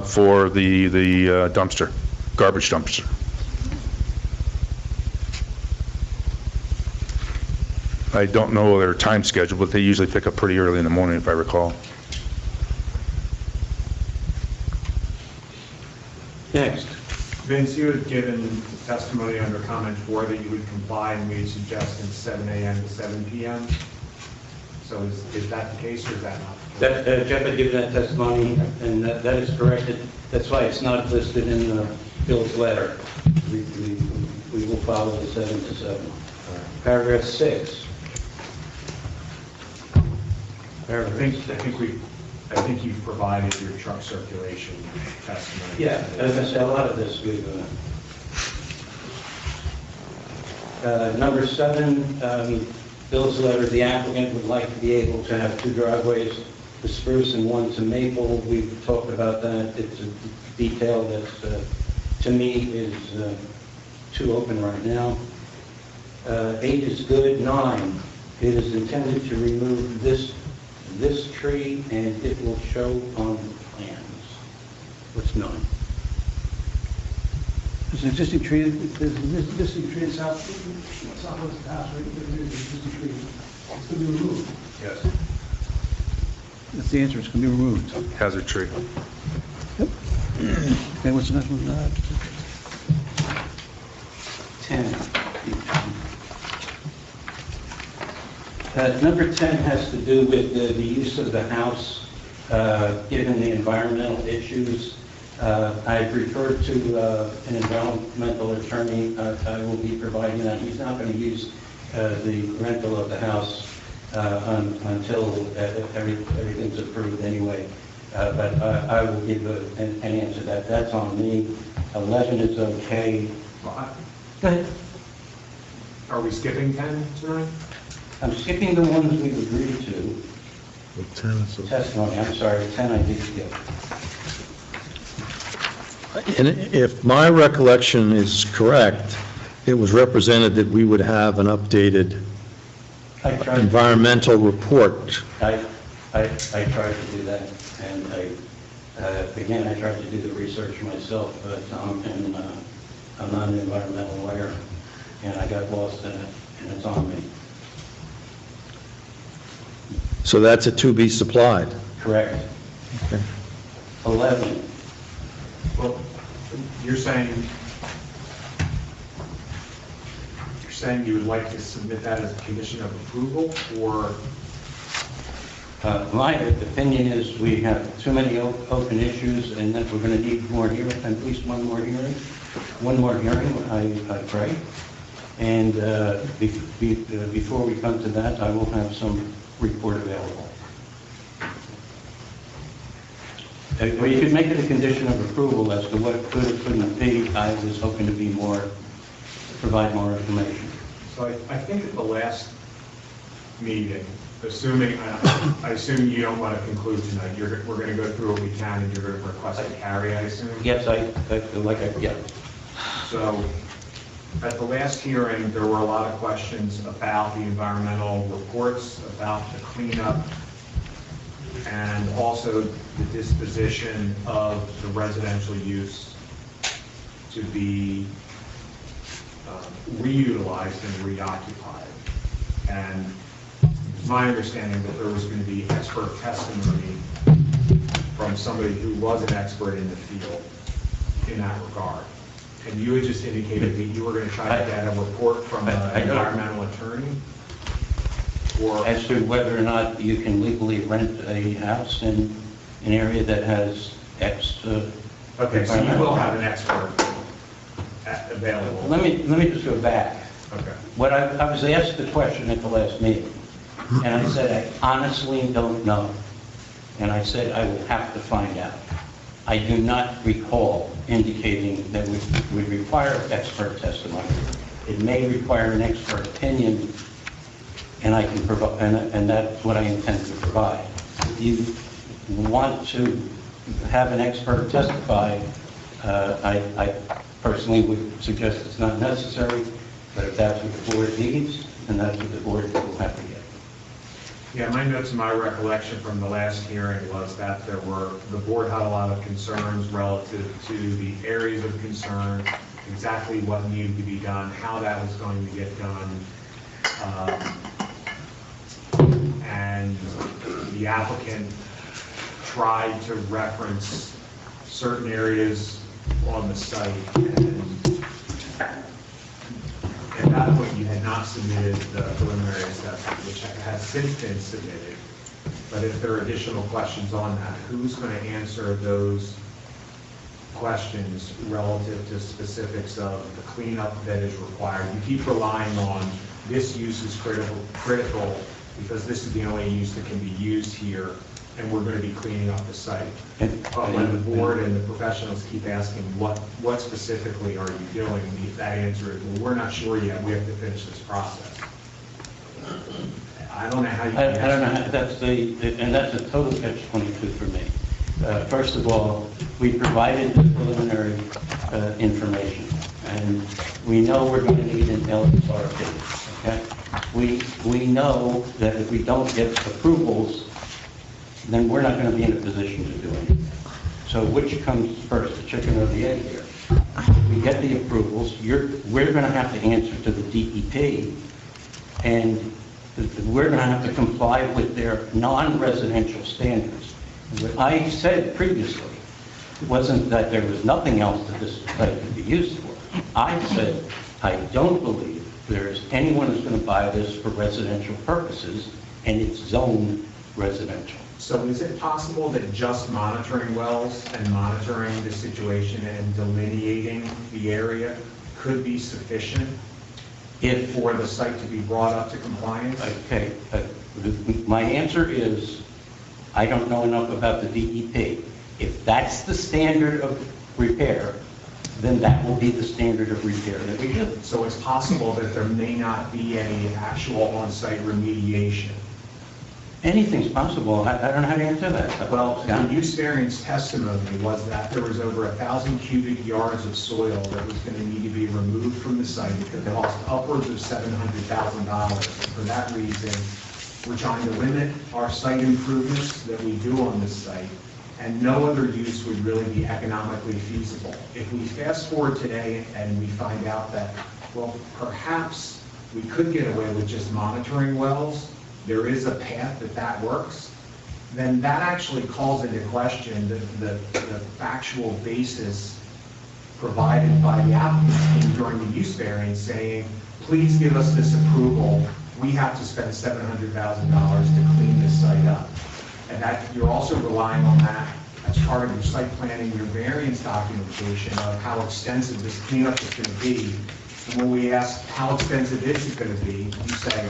for the dumpster, garbage dumpster. I don't know their time schedule, but they usually pick up pretty early in the morning, if I recall. Next. Vince, you had given testimony under comment 4 that you would comply, and we suggested 7 a.m. to 7 p.m. So is that the case, or is that not? Jeff had given that testimony, and that is correct. That's why it's not listed in Bill's letter. We will follow the 7 to 7. Paragraph 6. I think you've provided your truck circulation testimony. Yeah, as I said, a lot of this we've. Number 7, Bill's letter, the applicant would like to be able to have 2 driveways, to Spruce and 1 to Maple. We've talked about that. It's a detail that, to me, is too open right now. 8 is good. 9, it is intended to remove this tree, and it will show on the plans. What's 9? There's an existing tree, there's an existing tree in southwest of the house, right? There's an existing tree. It's going to be removed. Yes. That's the answer, it's going to be removed. Hazard tree. Yep. Okay, what's the next one? 10. Number 10 has to do with the use of the house, given the environmental issues. I've referred to an environmental attorney. I will be providing that. He's not going to use the rental of the house until everything's approved anyway. But I will give an answer to that. That's on me. 11 is okay. Go ahead. Are we skipping 10 tonight? I'm skipping the ones we've agreed to. Testimony, I'm sorry, 10 I did skip. And if my recollection is correct, it was represented that we would have an updated environmental report. I tried to do that, and again, I tried to do the research myself, but I'm not an environmental lawyer, and I got lost in it, and it's on me. So that's a to be supplied. Correct. Okay. 11. Well, you're saying you would like to submit that as a condition of approval, or? My opinion is we have too many open issues, and that we're going to need more hearing, at least one more hearing. One more hearing, I pray. And before we come to that, I will have some report available. Or you could make it a condition of approval as to what it could or couldn't be. I was hoping to provide more information. So I think at the last meeting, assuming, I assume you don't want to conclude tonight, we're going to go through what we can, and you're going to request a carry, I assume? Yes, yeah. So at the last hearing, there were a lot of questions about the environmental reports, about the cleanup, and also the disposition of the residential use to be reutilized and reoccupied. And it's my understanding that there was going to be expert testimony from somebody who was an expert in the field in that regard. And you had just indicated that you were going to try to get a report from an environmental attorney? Or as to whether or not you can legally rent a house in an area that has X. Okay, so you will have an expert. available. Let me just go back. Okay. What I was asked the question at the last meeting, and I said, I honestly don't know. And I said I would have to find out. I do not recall indicating that we would require expert testimony. It may require an expert opinion, and I can provide, and that's what I intend to provide. If you want to have an expert testify, I personally would suggest it's not necessary, but if that's what the board needs, then that's what the board will have to get. Yeah, my notes and my recollection from the last hearing was that the board had a lot of concerns relative to the areas of concern, exactly what needed to be done, how that was going to get done. And the applicant tried to reference certain areas on the site, and at that point, you had not submitted the preliminary assessment, which has since been submitted. But if there are additional questions on that, who's going to answer those questions relative to specifics of the cleanup that is required? You keep relying on this use is critical because this is the only use that can be used here, and we're going to be cleaning up the site. But when the board and the professionals keep asking, what specifically are you doing? That answer is, well, we're not sure yet. We have to finish this process. I don't know how you can I don't know, that's a total catch-22 for me. First of all, we provided the preliminary information, and we know we're going to need an LSRP, okay? We know that if we don't get approvals, then we're not going to be in a position to do anything. So which comes first, the chicken or the egg here? We get the approvals, we're going to have to answer to the DEP, and we're going to have to comply with their non-residential standards. What I said previously wasn't that there was nothing else that this site could be used for. I said, I don't believe there is anyone who's going to buy this for residential purposes, and it's zoned residential. So is it possible that just monitoring wells and monitoring the situation and delineating the area could be sufficient for the site to be brought up to compliance? Okay, my answer is, I don't know enough about the DEP. If that's the standard of repair, then that will be the standard of repair that we do. So it's possible that there may not be any actual on-site remediation? Anything's possible. I don't know how to answer that. Well, the use variance testimony was that there was over 1,000 cubic yards of soil that was going to need to be removed from the site. It could cost upwards of $700,000. For that reason, we're trying to limit our site improvements that we do on this site, and no other use would really be economically feasible. If we fast forward today and we find out that, well, perhaps we could get away with just monitoring wells, there is a path that works, then that actually calls into question the factual basis provided by the applicant during the use variance, saying, please give us this approval. We have to spend $700,000 to clean this site up. And that you're also relying on that as part of your site planning, your variance documentation of how extensive this cleanup is going to be. And when we ask how extensive is it going to be, you say,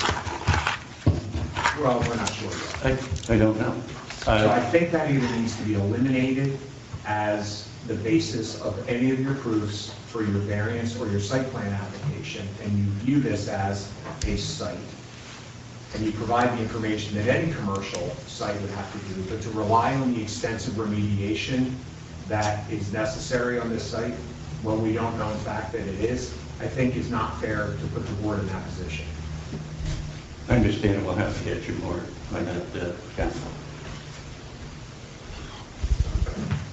well, we're not sure yet. I don't know. So I think that either needs to be eliminated as the basis of any of your proofs for your variance or your site plan application, and you view this as a site. And you provide the information that any commercial site would have to do, but to rely on the extensive remediation that is necessary on this site, when we don't know in fact that it is, I think is not fair to put the board in that position. I understand we'll have to get you more on that, council.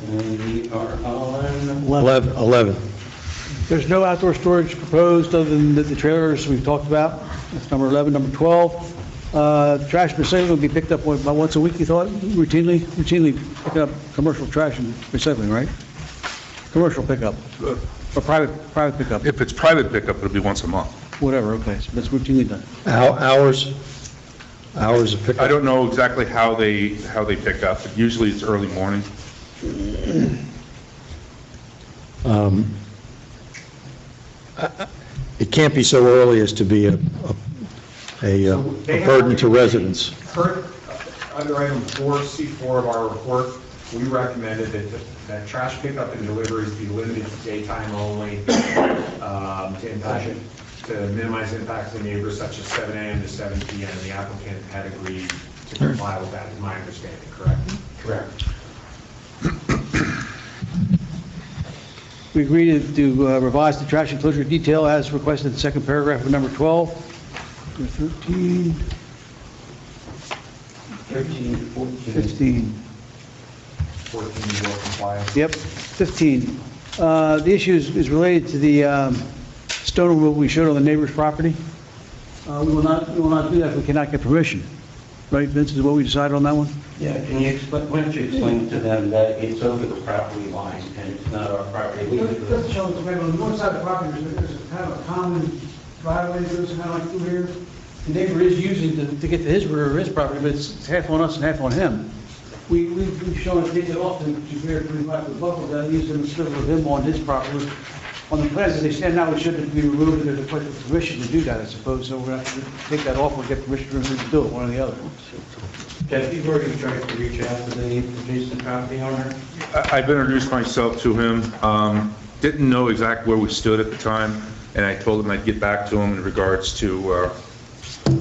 And we are on 11. There's no outdoor storage proposed other than the trailers we've talked about. That's number 11. Number 12, trash and recycling will be picked up about once a week, you thought, routinely picking up commercial trash and recycling, right? Commercial pickup, or private pickup, If it's private pickup, it'll be once a month. whatever, okay, so that's routinely done. Hours of pickup? I don't know exactly how they pick up, but usually it's early morning. it can't be so early as to be a burden to residents. Under item 4C4 of our report, we recommended that trash pickup and deliveries be limited to daytime only to minimize impacts to neighbors such as 7 a.m. to 7 p.m. The applicant had agreed to comply with that, is my understanding, correct? Correct. We agree to revise the trash enclosure detail as requested in the second paragraph of number 12. Number 13. 13, 14. 15. 14 will comply. Yep, 15. The issue is related to the stone removal we showed on the neighbor's property. We will not do that if we cannot get permission. Right, Vince, is what we decided on that one? Yeah, can you explain, why don't you explain to them that it's over the property line and it's not our property? Just to show them, on the north side of the property, there's kind of a common driveway that goes kind of like through here. The neighbor is using to get to his rear of his property, but it's half on us and half on him. We've shown it, take it off to bear 25-foot buffer, that leaves him a sliver of him on his property. On the plans as they stand now, it shouldn't be removed, there's a question of permission to do that, I suppose, so we're going to have to take that off or get permission to do it, one or the other. Jeff, you've already tried to reach out to the adjacent property owner? I've introduced myself to him, didn't know exactly where we stood at the time, and I told him I'd get back to him in regards to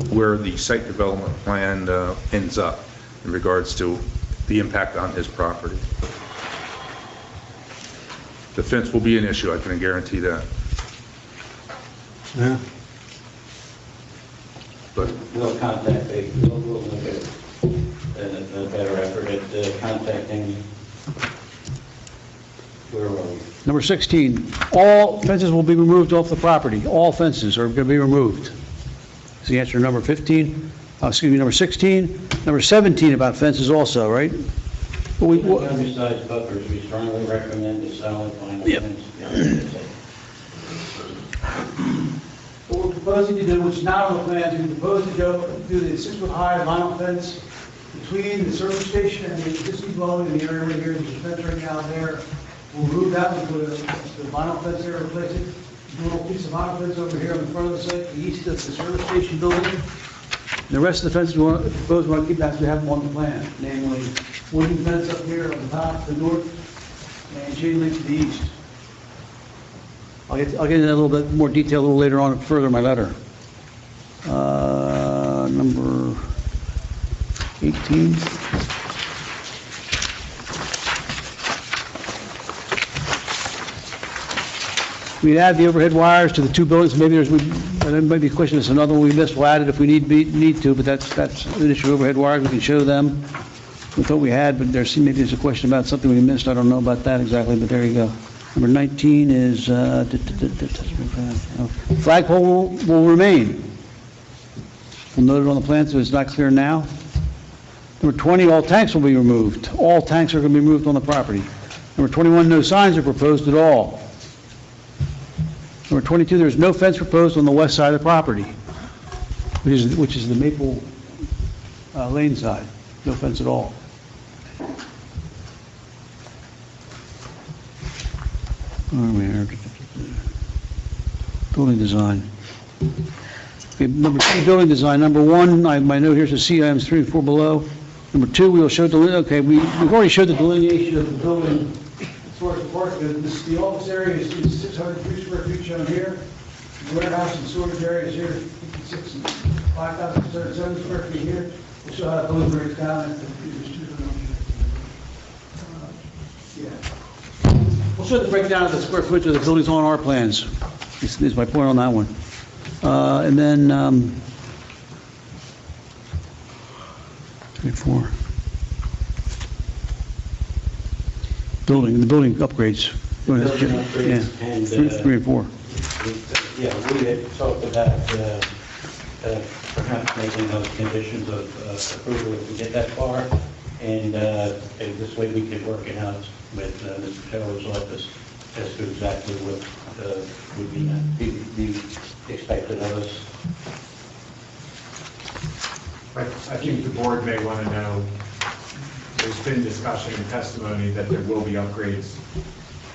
where the site development plan ends up in regards to the impact on his property. The fence will be an issue, I can guarantee that. Yeah. But We'll contact, we'll look at a better effort at contacting, where are we? Number 16, all fences will be removed off the property. All fences are going to be removed. Is the answer to number 15? Excuse me, number 16. Number 17 about fences also, right? Undersized buffers, we strongly recommend the solid vinyl fence. What we're proposing to do, which is not on the plans, we propose to do the 6-foot-high vinyl fence between the service station and the existing dwelling in the area right here. There's a fence right now there. We'll remove that, we'll put the vinyl fence there, replace it. A little piece of vinyl fence over here on the front of the site, the east of the service station building. The rest of the fences we want to keep as we have them on the plan, namely wooden fence up here on the top to the north and chain link to the east. I'll get into that a little bit more detail a little later on further in my letter. Number 18. We add the overhead wires to the two buildings. Maybe there might be a question. There's another one we missed. We'll add it if we need to, but that's an issue. Overhead wires, we can show them. We thought we had, but maybe there's a question about something we missed. I don't know about that exactly, but there you go. Number 19 is flagpole will remain. We'll note it on the plan, so it's not clear now. Number 20, all tanks will be removed. All tanks are going to be removed on the property. Number 21, no signs are proposed at all. Number 22, there's no fence proposed on the west side of the property, which is the Maple Lane side. No fence at all. Where are we here? Building design. Okay, number 2, building design. Number 1, my note here says see items 3 and 4 below. Number 2, we will show we've already showed the delineation of the building as far as the park. The office area is 603 square feet shown here. The warehouse and storage area is here, 56 and 5,607 square feet here. We'll show how the building breaks down. We'll show the breakdown of the square footage of the buildings on our plans. This is my point on that one. And then 3, 4. The building upgrades. Building upgrades and, 3 and 4. Yeah, we had talked about perhaps making those conditions of approval if we get that far, and this way we could work it out with Mr. Taylor's office as to exactly what would be expected of us. I think the board may want to know, there's been discussion and testimony that there will be upgrades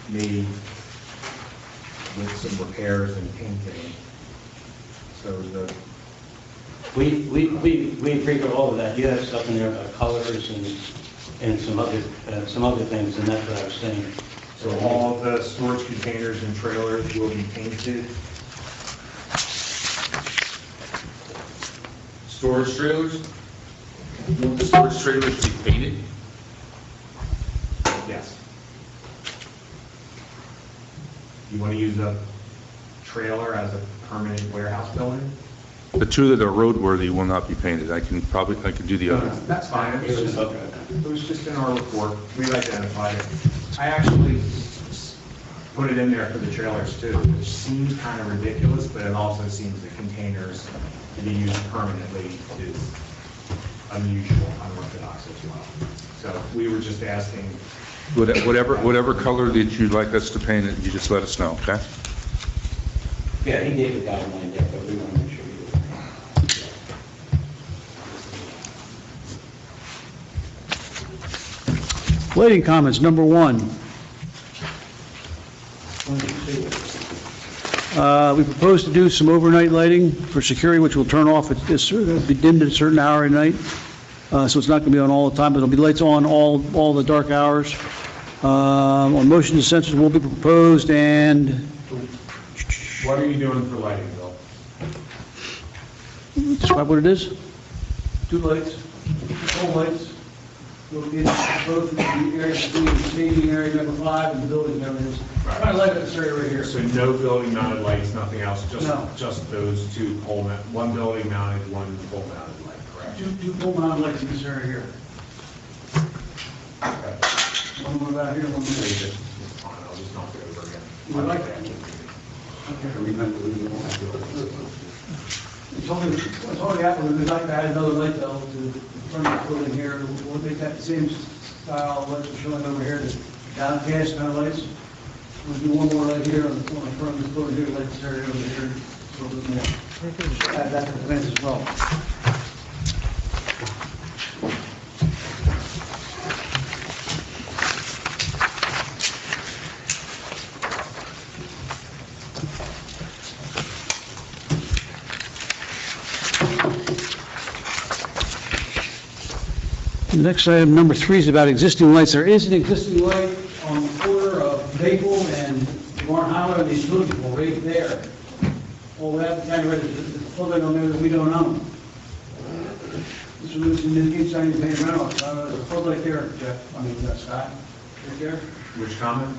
made with some repairs and painting. So We agree with all of that. You have stuff in there about colors and some other things, and that's what I was saying. So all of the storage containers and trailers will be painted. Storage trailers? You want the storage trailers to be painted? Yes. You want to use a trailer as a permanent warehouse building? The two that are roadworthy will not be painted. I can do the other. That's fine. It was just in our report. We identified it. I actually put it in there for the trailers too, which seems kind of ridiculous, but it also seems the containers to be used permanently is unusual, unorthodox as well. So we were just asking. Whatever color that you'd like us to paint it, you just let us know, okay? Yeah, he gave the guideline there, but we want to make sure you do it. Lighting comments, number one. We propose to do some overnight lighting for security, which will turn off, it'll be dimmed at a certain hour at night, so it's not going to be on all the time, but it'll be lights on all the dark hours. On motion sensors will be proposed, and What are you doing for lighting, Bill? describe what it is. 2 lights, pole lights, located both in the area between the staging area number 5 and the building areas. Trying to light up this area right here. So no building mounted lights, nothing else, No. just those two one building mounted, one pole mounted light, correct? Two pole mounted lights in this area here. One about here, one there. I'll just knock it over again. You would like that? It's already happened, we'd like to add another light though to the front of the building here. We'll make that the same style lights we're showing over here, the downcast kind of lights. We'll do one more light here on the front of this building here, light this area over here, a little bit more. Add that to the fence as well. The next item, number 3, is about existing lights. There is an existing light on the corner of Maple and Warren Highway on the utility pole right there. All that kind of is the floodlight on there that we don't own. This is indicates I need to pay rent on. There's a floodlight there, Jeff. I mean, Scott, right there. Which comment?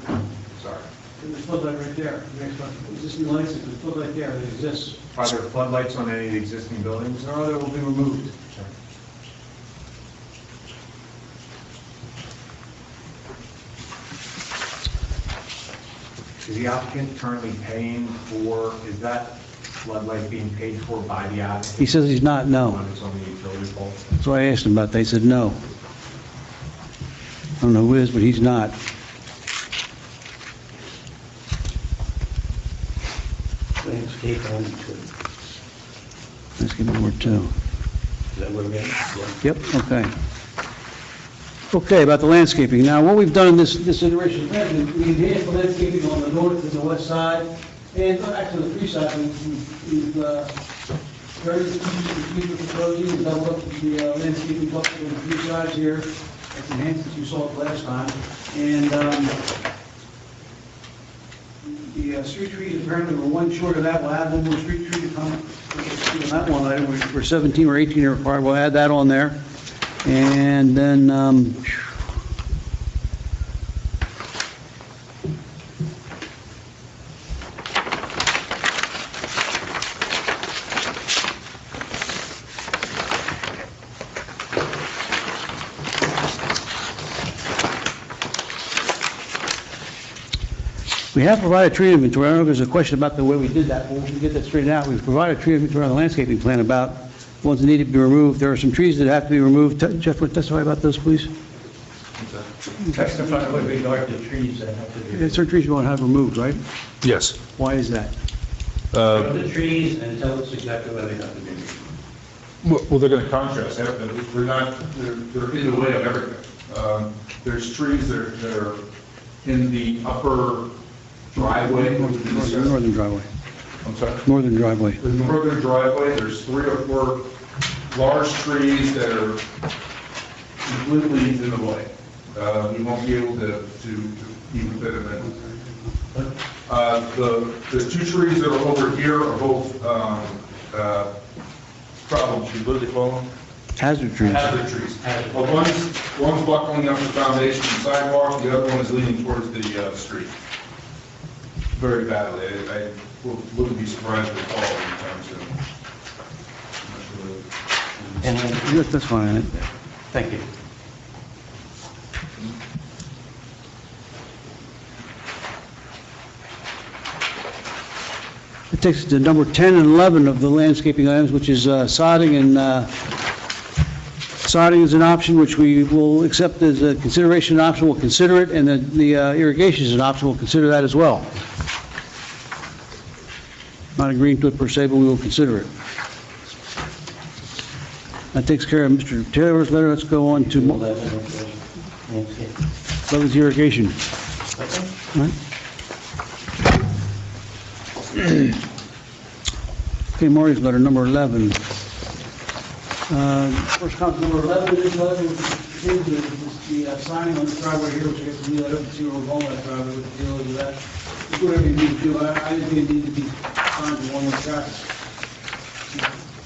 Sorry. There's a floodlight right there. Next one, existing lights, there's a floodlight there that exists. Are there floodlights on any of the existing buildings? There are, that will be removed. Is the applicant currently paying for, is that floodlight being paid for by the applicant? He says he's not, no. When it's on the utility pole? That's why I asked him about that. He said no. I don't know who is, but he's not. Landscape only two. Let's give him more too. Is that where we're at? Yep, okay. Okay, about the landscaping. Now, what we've done in this iteration, we enhanced the landscaping on the north and the west side, and actually the three sides, we've very we're proposing to double up the landscaping buffer on the three sides here. That's enhanced as you saw it last time. And the street trees apparently were one short of that. We'll add one more street tree to come. On that one item, we're 17 or 18 required. We'll add that on there. And then, we have provided tree inventory. I don't know if there's a question about the way we did that, but we can get that straightened out. We've provided tree inventory on the landscaping plan about ones that need to be removed. There are some trees that have to be removed. Jeff, would testify about those, please? Testify with regard to trees that have to be. Yeah, certain trees you want to have removed, right? Yes. Why is that? Show the trees and tell us exactly where they have to be. Well, they're going to contrast. They're not, they're in the way of everything. There's trees that are in the upper driveway. Northern driveway. I'm sorry? Northern driveway. The northern driveway, there's 3 or 4 large trees that are completely in the way. We won't be able to even fit them in. The 2 trees that are over here are both problem trees, what do they call them? Hazard trees. Hazard trees. Well, one's buckling up the foundation and sidewalk, the other one is leaning towards the street. Very badly. I wouldn't be surprised if they fall anytime soon. And Yes, that's fine. thank you. It takes us to number 10 and 11 of the landscaping items, which is sodding, and sodding is an option which we will accept as a consideration option, we'll consider it, and the irrigation is an option, we'll consider that as well. Not agreeing to it per se, but we will consider it. That takes care of Mr. Taylor's letter. Let's go on to 11's irrigation. All right. Okay, Marty's letter, number 11. First comment, number 11, this letter is the signing on the driveway here, which I guess we let up to see where we're going with that driveway, with the deal with that. It's whatever you need to do. I didn't think it needed to be signed in one way traffic.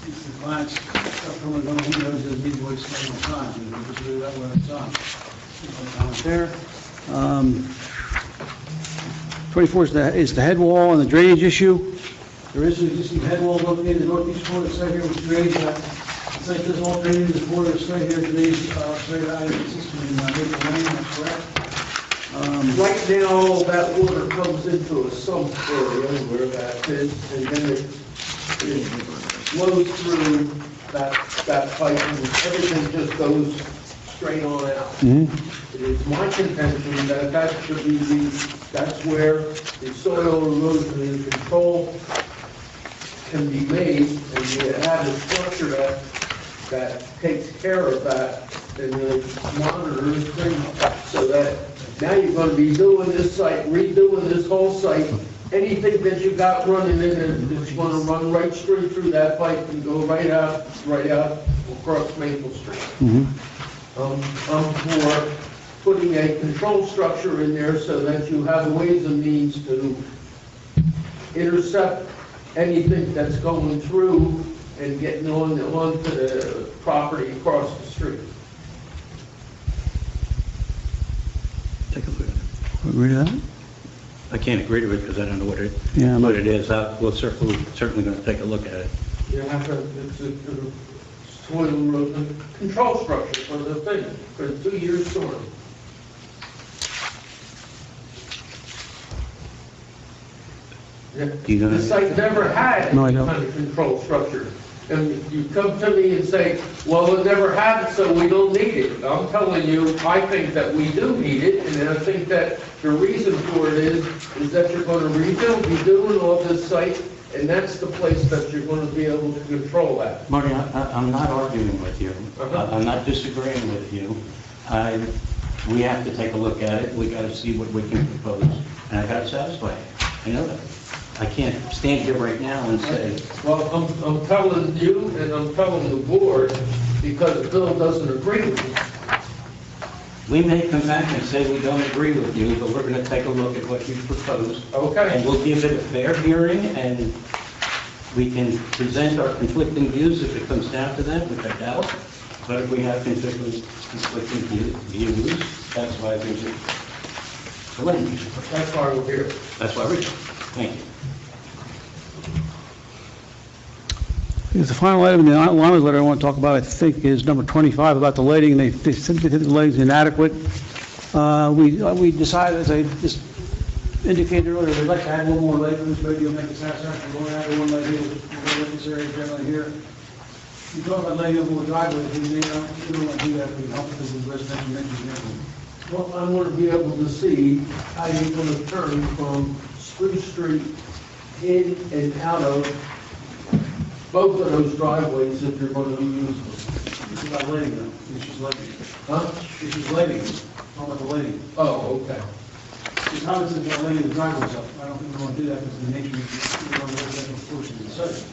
If the client's coming, he knows there's need to wait some signs, and we'll just do that when it's on. Comment there. 24 is the head wall and the drainage issue. There is an existing head wall located in the northeast corner of the site here, which drains that. The site does all drainage in the corner of the site here, today's site item system in Maple Lane, that's correct. Right now, that water comes into a sump area where that is, and then it flows through that pipe, and everything just goes straight on out. It is my contention that should be that's where the soil erosion and control can be made, and you add a structure that takes care of that, and monitors things, so that now you're going to be doing this site, redoing this whole site. Anything that you got running in there, it's going to run right straight through that pipe and go right out across Maple Street. I'm for putting a control structure in there so that you have ways and means to intercept anything that's going through and getting onto the property across the street. Take a look at it. Agree to that? I can't agree to it because I don't know what it is. We're certainly going to take a look at it. You have it's a soil erosion control structure for the thing, for the 2-year storm. The site never had any kind of control structure. And you come to me and say, well, it never had it, so we don't need it. I'm telling you, I think that we do need it, and I think that the reason for it is that you're going to be doing all this site, and that's the place that you're going to be able to control that. Marty, I'm not arguing with you. I'm not disagreeing with you. We have to take a look at it. We got to see what we can propose, and I got to satisfy it. I know that. I can't stand here right now and say... Well, I'm telling you and I'm telling the board because Bill doesn't agree with me. We may come back and say we don't agree with you, but we're going to take a look at what you proposed. Okay. And we'll give it a fair hearing, and we can present our conflicting views if it comes down to that, which I doubt. But if we have conflicting views, that's why there's a preliminary. That's why we're here. That's why we're here. Thank you. The final item in the Lama's letter I want to talk about, I think, is number 25, about the lighting. They simply think the lighting is inadequate. We decided, as I just indicated earlier, we'd like to add one more light in this radio, make it satisfactory. We're going to add one light here, we'll let this area generally here. You talk about lighting up more driveways, we don't want to do that, we help because of residential neighborhoods. Well, I want to be able to see how you're going to turn from Spruce Street in and out of both of those driveways if you're going to be using them. It's about lighting, though. It's just lighting. Huh? It's just lighting. It's not about the lighting. Oh, okay. It's comments about laying the driveways up. I don't think we want to do that because of the nature of the residential portion of the site.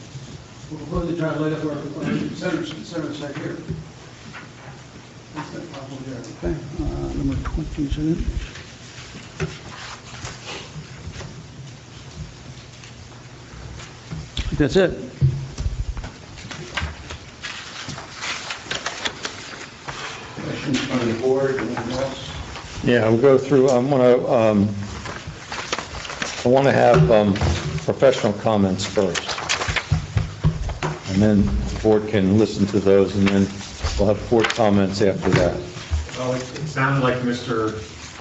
We're proposing to try to light up our center site here. That's that problem there. Okay, number 20 is it? That's it. Questions from the board, anything else? Yeah, I'll go through, I want to have professional comments first. And then the board can listen to those, and then we'll have board comments after that. Well, it sounded like Mr.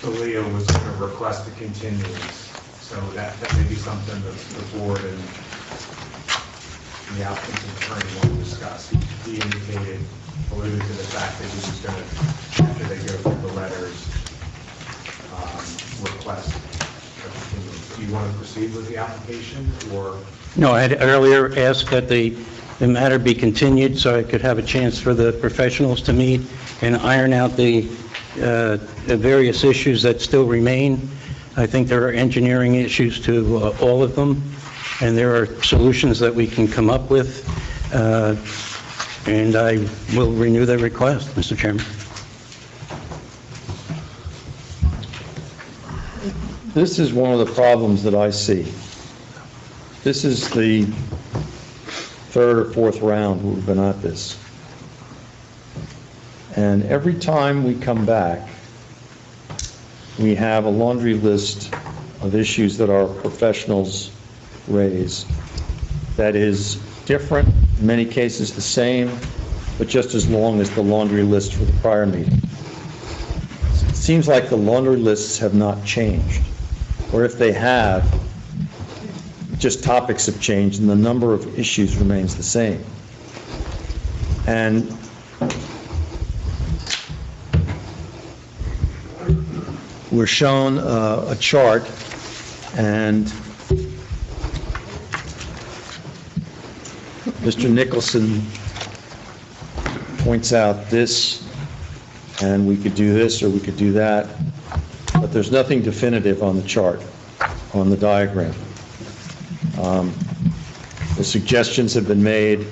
DeLeo was going to request a continuance, so that may be something that the board and the applicant's attorney want to discuss. He indicated, alluded to the fact that he was going to, after they go through the letters, request a continuance. Do you want to proceed with the application, or? No, I had earlier asked that the matter be continued so I could have a chance for the professionals to meet and iron out the various issues that still remain. I think there are engineering issues to all of them, and there are solutions that we can come up with, and I will renew the request, Mr. Chairman. This is one of the problems that I see. This is the third or fourth round we've been at this. And every time we come back, we have a laundry list of issues that our professionals raise that is different, in many cases the same, but just as long as the laundry list for the prior meeting. It seems like the laundry lists have not changed, or if they have, just topics have changed and the number of issues remains the same. And we're shown a chart, and Mr. Nicholson points out this, and we could do this or we could do that, but there's nothing definitive on the chart, on the diagram. The suggestions have been made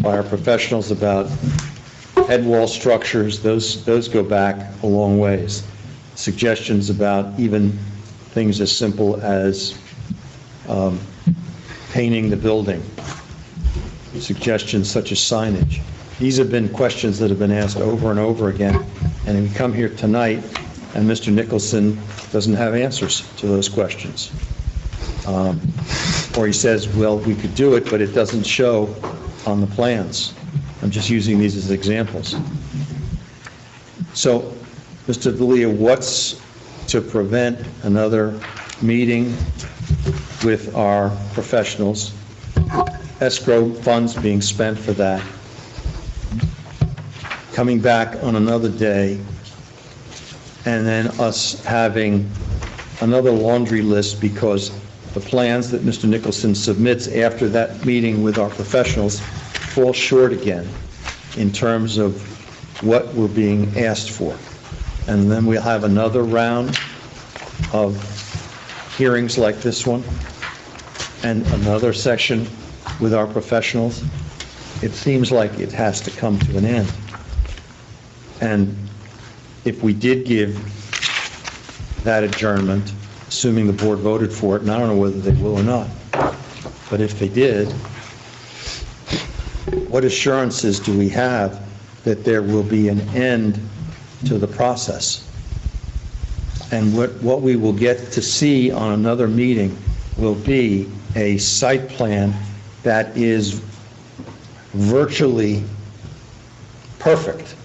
by our professionals about head wall structures. Those go back a long ways. Suggestions about even things as simple as painting the building. Suggestions such as signage. These have been questions that have been asked over and over again, and we come here tonight and Mr. Nicholson doesn't have answers to those questions. Or he says, well, we could do it, but it doesn't show on the plans. I'm just using these as examples. So, Mr. DeLeo, what's to prevent another meeting with our professionals, escrow funds being spent for that, coming back on another day, and then us having another laundry list because the plans that Mr. Nicholson submits after that meeting with our professionals fall short again in terms of what we're being asked for. And then we'll have another round of hearings like this one and another session with our professionals. It seems like it has to come to an end. And if we did give that adjournment, assuming the board voted for it, and I don't know whether they will or not, but if they did, what assurances do we have that there will be an end to the process? And what we will get to see on another meeting will be a site plan that is virtually perfect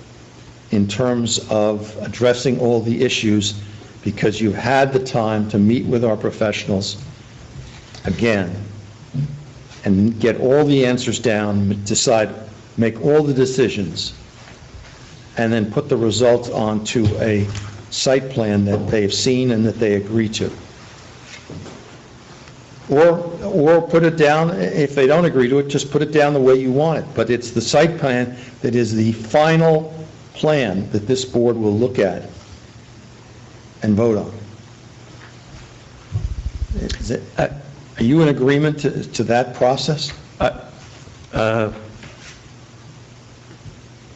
in terms of addressing all the issues, because you've had the time to meet with our professionals again and get all the answers down, decide, make all the decisions, and then put the results onto a site plan that they've seen and that they agree to. Or put it down, if they don't agree to it, just put it down the way you want it. But it's the site plan that is the final plan that this board will look at and vote on. Are you in agreement to that process?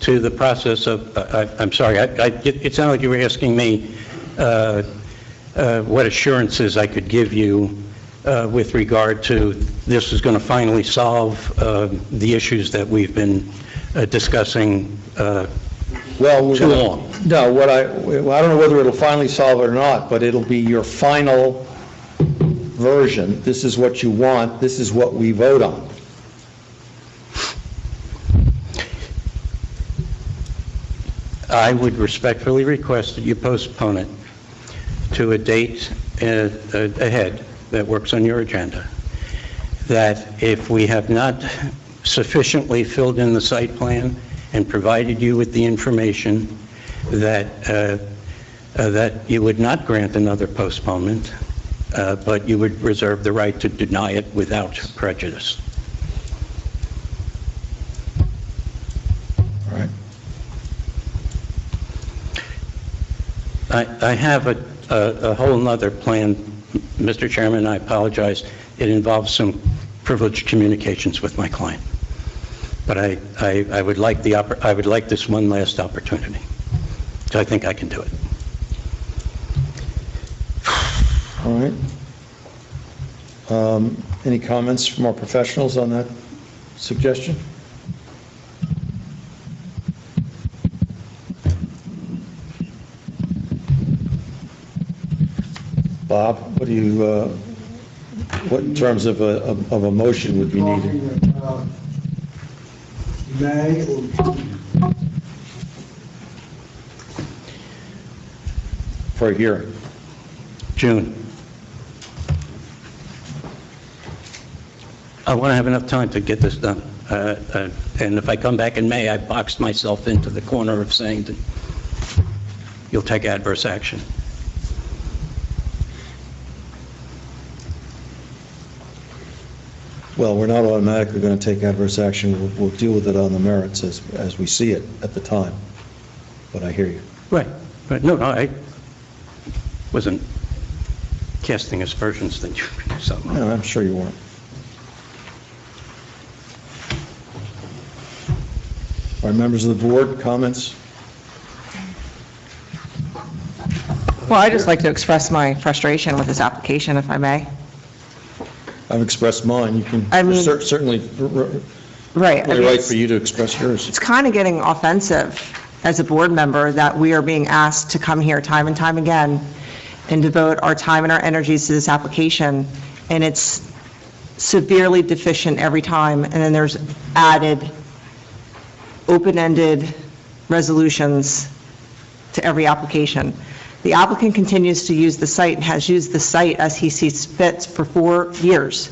To the process of, I'm sorry, it sounded like you were asking me what assurances I could give you with regard to this is going to finally solve the issues that we've been discussing too long. No, I don't know whether it'll finally solve it or not, but it'll be your final version. This is what you want, this is what we vote on. I would respectfully request that you postpone it to a date ahead that works on your agenda, that if we have not sufficiently filled in the site plan and provided you with the information, that you would not grant another postponement, but you would reserve the right to deny it without prejudice. All right. I have a whole nother plan, Mr. Chairman, I apologize. It involves some privileged communications with my client. But I would like this one last opportunity. So I think I can do it. All right. Any comments from our professionals on that suggestion? Bob, what do you, what in terms of a motion would be needed? Talking about May or June? For a hearing? June. I want to have enough time to get this done. And if I come back in May, I boxed myself into the corner of saying that you'll take adverse action. Well, we're not automatically going to take adverse action. We'll deal with it on the merits as we see it at the time. But I hear you. Right. But no, I wasn't casting aspersions that you were doing something. No, I'm sure you weren't. All right, members of the board, comments? Well, I'd just like to express my frustration with this application, if I may. I've expressed mine. You can, I mean- certainly, Right. really right for you to express yours. It's kind of getting offensive as a board member that we are being asked to come here time and time again and devote our time and our energies to this application, and it's severely deficient every time, and then there's added open-ended resolutions to every application. The applicant continues to use the site and has used the site as he sees fit for 4 years,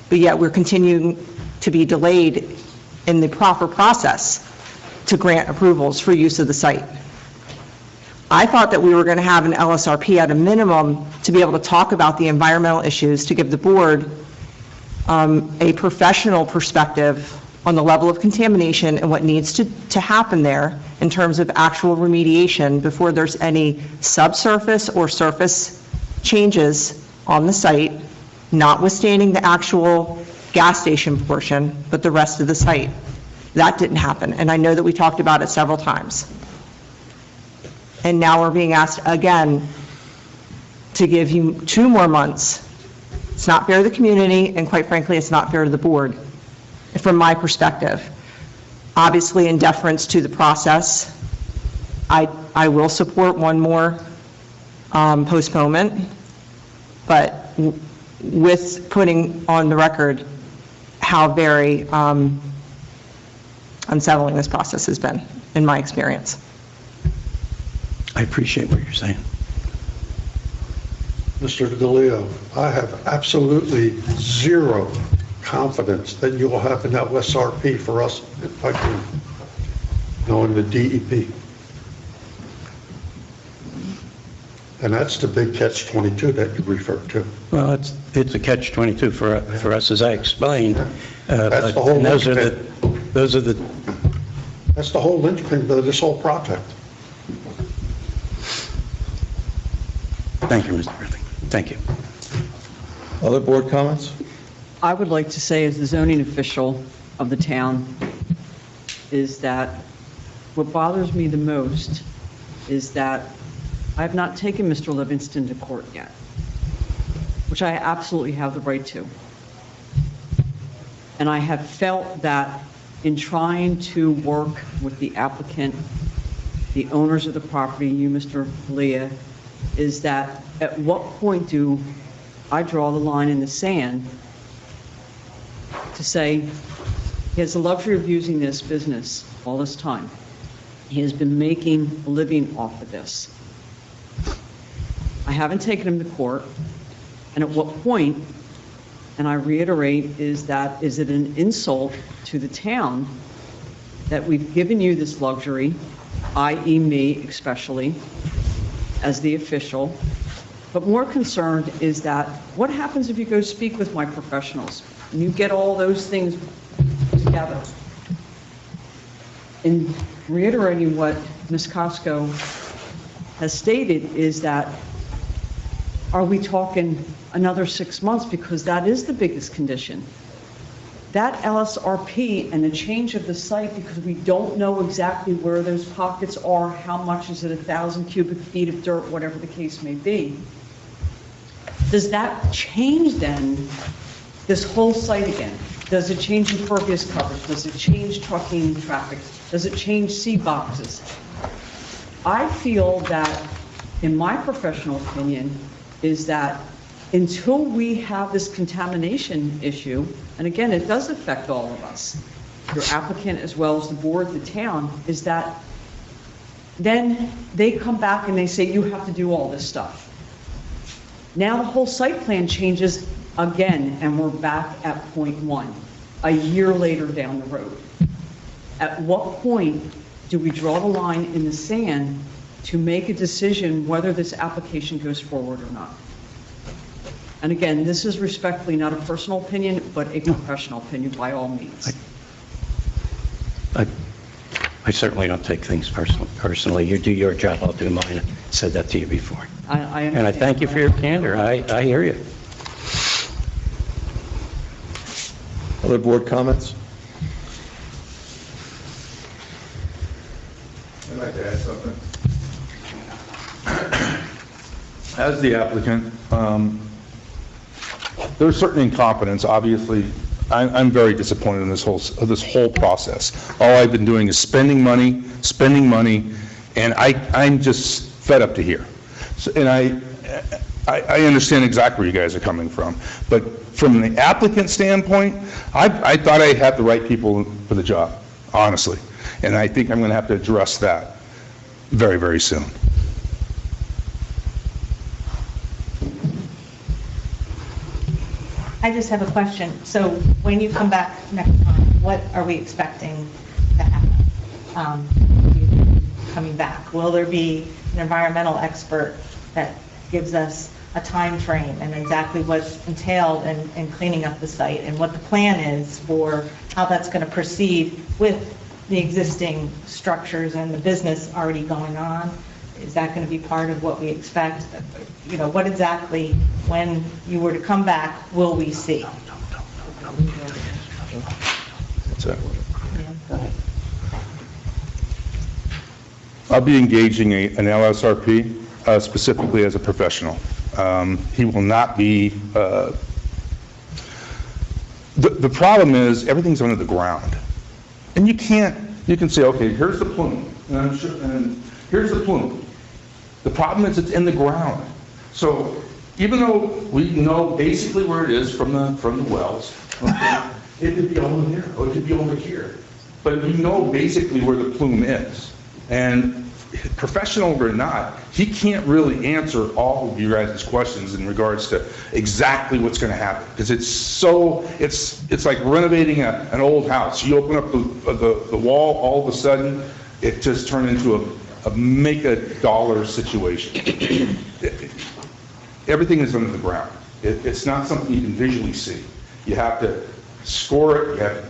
but yet we're continuing to be delayed in the proper process to grant approvals for use of the site. I thought that we were going to have an LSRP at a minimum to be able to talk about the environmental issues, to give the board a professional perspective on the level of contamination and what needs to happen there in terms of actual remediation before there's any subsurface or surface changes on the site, notwithstanding the actual gas station portion, but the rest of the site. That didn't happen, and I know that we talked about it several times. And now we're being asked again to give you 2 more months. It's not fair to the community, and quite frankly, it's not fair to the board, from my perspective. Obviously, in deference to the process, I will support one more postponement, but with putting on the record how very unsettling this process has been, in my experience. I appreciate what you're saying. Mr. DeLeo, I have absolutely zero confidence that you will have an LSRP for us by June, knowing the DEP. And that's the big catch-22 that you referred to. Well, it's a catch-22 for us, as I explained. That's the whole and those are the That's the whole linchpin of this whole project. Thank you, Mr. Ridley. Thank you. Other board comments? I would like to say, as the zoning official of the town, is that what bothers me the most is that I have not taken Mr. Livingston to court yet, which I absolutely have the right to. And I have felt that in trying to work with the applicant, the owners of the property, you, Mr. Leah, is that at what point do I draw the line in the sand to say, he has the luxury of using this business all this time. He has been making a living off of this. I haven't taken him to court, and at what point, and I reiterate, is it an insult to the town that we've given you this luxury, i.e. me especially, as the official, but more concerned is that what happens if you go speak with my professionals and you get all those things together? In reiterating what Ms. Costco has stated is that, are we talking another 6 months? Because that is the biggest condition. That LSRP and the change of the site, because we don't know exactly where those pockets are, how much is it, 1,000 cubic feet of dirt, whatever the case may be. Does that change then this whole site again? Does it change impervious coverage? Does it change trucking traffic? Does it change C boxes? I feel that, in my professional opinion, is that until we have this contamination issue, and again, it does affect all of us, your applicant as well as the board, the town, is that then they come back and they say, you have to do all this stuff. Now the whole site plan changes again, and we're back at point one, a year later down the road. At what point do we draw the line in the sand to make a decision whether this application goes forward or not? And again, this is respectfully not a personal opinion, but a professional opinion by all means. I certainly don't take things personally. You do your job, I'll do mine. I said that to you before. And I thank you for your candor. I hear you. Other board comments? I'd like to add something. As the applicant, there's certain incompetence, obviously. I'm very disappointed in this whole process. All I've been doing is spending money, and I'm just fed up to here. So, and I understand exactly where you guys are coming from, but from the applicant standpoint, I thought I had the right people for the job, honestly, and I think I'm going to have to address that very, very soon. I just have a question. So when you come back next time, what are we expecting to happen? Coming back, will there be an environmental expert that gives us a time frame and exactly what's entailed in cleaning up the site and what the plan is for how that's going to proceed with the existing structures and the business already going on? Is that going to be part of what we expect? You know, what exactly, when you were to come back, will we see? That's it. I'll be engaging an LSRP specifically as a professional. He will not be, the problem is everything's under the ground. And you can say, okay, here's the plume, and here's the plume. The problem is it's in the ground. So even though we know basically where it is from the wells, okay, it could be over here or it could be over here. But we know basically where the plume is. And professional or not, he can't really answer all of you guys' questions in regards to exactly what's going to happen. Because it's like renovating an old house. You open up the wall, all of a sudden, it just turned into a make a dollar situation. Everything is under the ground. It's not something you can visually see. You have to score it.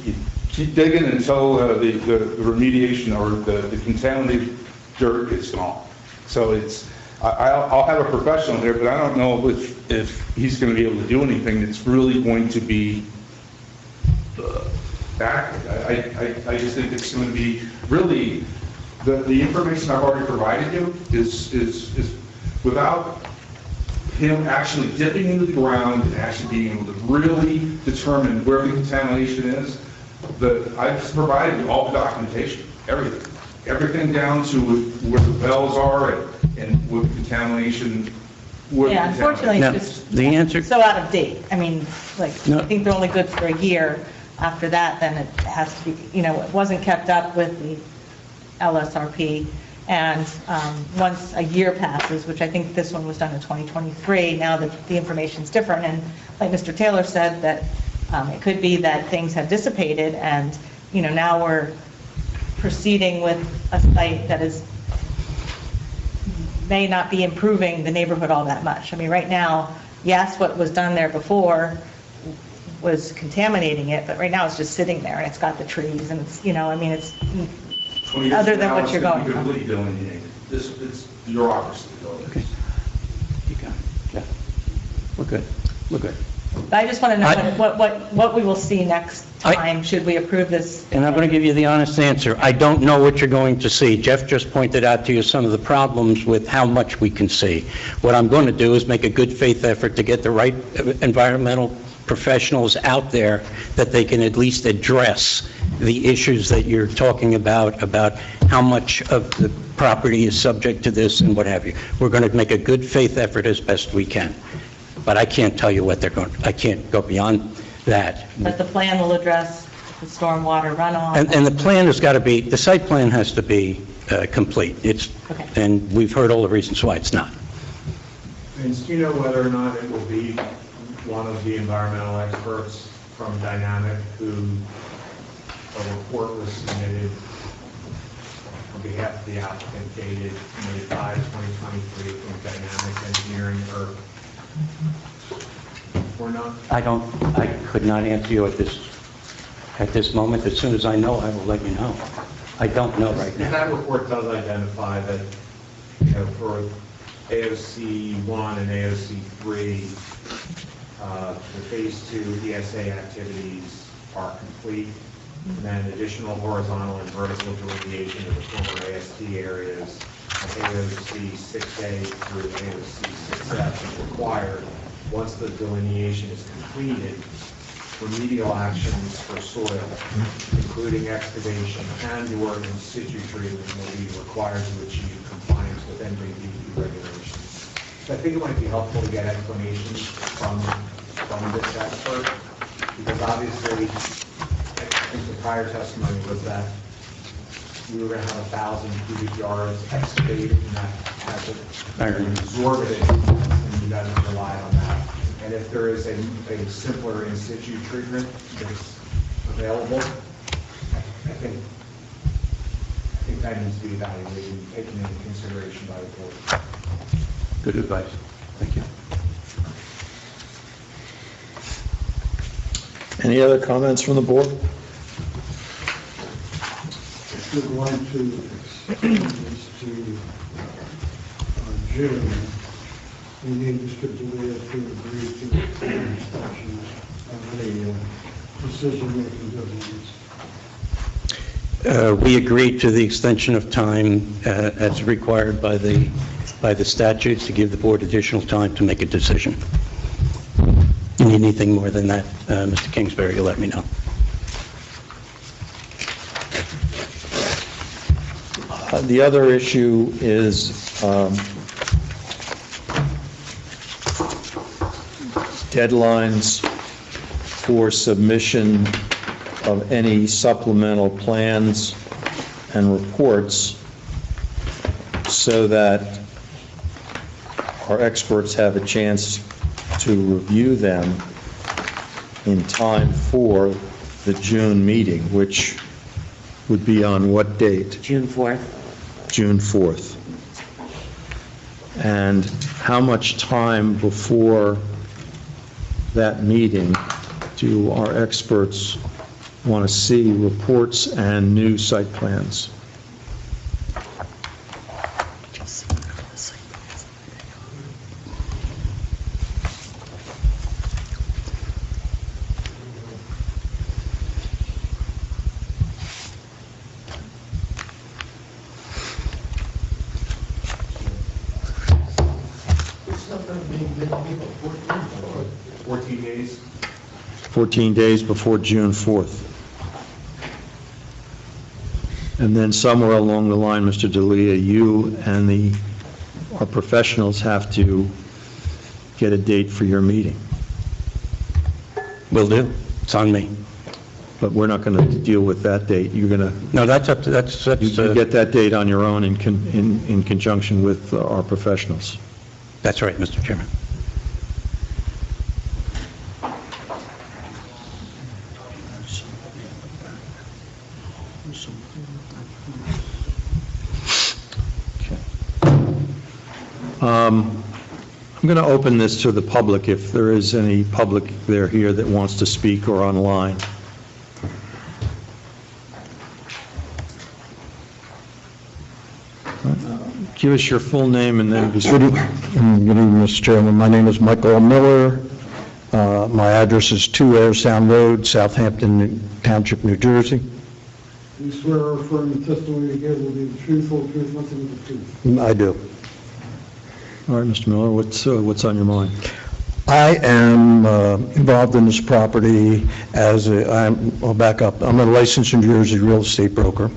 You keep digging until the remediation or the contaminated dirt is gone. So I'll have a professional here, but I don't know if he's going to be able to do anything that's really going to be accurate. I just think it's going to be really, the information I've already provided you is without him actually dipping into the ground and actually being able to really determine where the contamination is. I've provided you all the documentation, everything down to where the wells are and what contamination. Yeah, unfortunately, Now, it's just the answer, so out of date. I mean, like, No. I think they're only good for a year. After that, then it has to be, it wasn't kept up with the LSRP. And once a year passes, which I think this one was done in 2023, now that the information's different, and like Mr. Taylor said, that it could be that things have dissipated, and, now we're proceeding with a site that may not be improving the neighborhood all that much. I mean, right now, yes, what was done there before was contaminating it, but right now it's just sitting there, and it's got the trees, and it's, it's 20 years other from than now, what it's you're gonna be going from. completely delineated. It's bureaucracy. Okay. You got it. Yeah. We're good. We're good. But I just want to know what we will see next time, should we approve this? And I'm going to give you the honest answer. I don't know what you're going to see. Jeff just pointed out to you some of the problems with how much we can see. What I'm going to do is make a good faith effort to get the right environmental professionals out there that they can at least address the issues that you're talking about how much of the property is subject to this and what have you. We're going to make a good faith effort as best we can. But I can't tell you what they're going, I can't go beyond that. But the plan will address the stormwater runoff. And the plan has got to be, the site plan has to be complete. Okay. And we've heard all the reasons why it's not. Vince, do you know whether or not it will be one of the environmental experts from Dynamic who a report was submitted on behalf of the applicant dated May 5, 2023 from Dynamic Engineering or not? I could not answer you at this moment. As soon as I know, I will let you know. I don't know right now. That report does identify that, for AOC 1 and AOC 3, the phase 2 ESA activities are complete. And then additional horizontal and vertical delineation of the former AST areas of AOC 6A through AOC 6F is required. Once the delineation is completed, remedial actions for soil, including excavation and/or in situ treatment, will be required to achieve compliance with NJDEP regulations. So I think it might be helpful to get explanations from this expert, because obviously, I think the prior testimony was that we were going to have 1,000 cubic yards excavated, and that had to absorb it, and you guys rely on that. And if there is a simpler in situ treatment that's available, I think that needs to be evaluated and taken into consideration by the board. Good advice. Thank you. Any other comments from the board? If you're going to extend this to June, we need Mr. DeLeo to agree to the instructions of the decision-making governments. We agreed to the extension of time as required by the statutes to give the board additional time to make a decision. You need anything more than that, Mr. Kingsbury, you'll let me know. The other issue is deadlines for submission of any supplemental plans and reports so that our experts have a chance to review them in time for the June meeting, which would be on what date? June 4th. June 4th. And how much time before that meeting do our experts want to see reports and new site plans? 14 days. 14 days before June 4th. And then somewhere along the line, Mr. D'Elia, you and our professionals have to get a date for your meeting. Will do. It's on me. But we're not going to deal with that date. You're going to... No, that's up to, that's... You get that date on your own in conjunction with our professionals. That's right, Mr. Chairman. I'm going to open this to the public if there is any public there here that wants to speak or online. Give us your full name and then... Good evening, Mr. Chairman. My name is Michael Miller. My address is 2 Airsound Road, Southampton Township, New Jersey. Do you swear or affirm the testimony you give will be the truth, whole truth, nothing but the truth? I do. All right, Mr. Miller, what's on your mind? I am involved in this property I'll back up. I'm a licensed New Jersey real estate broker.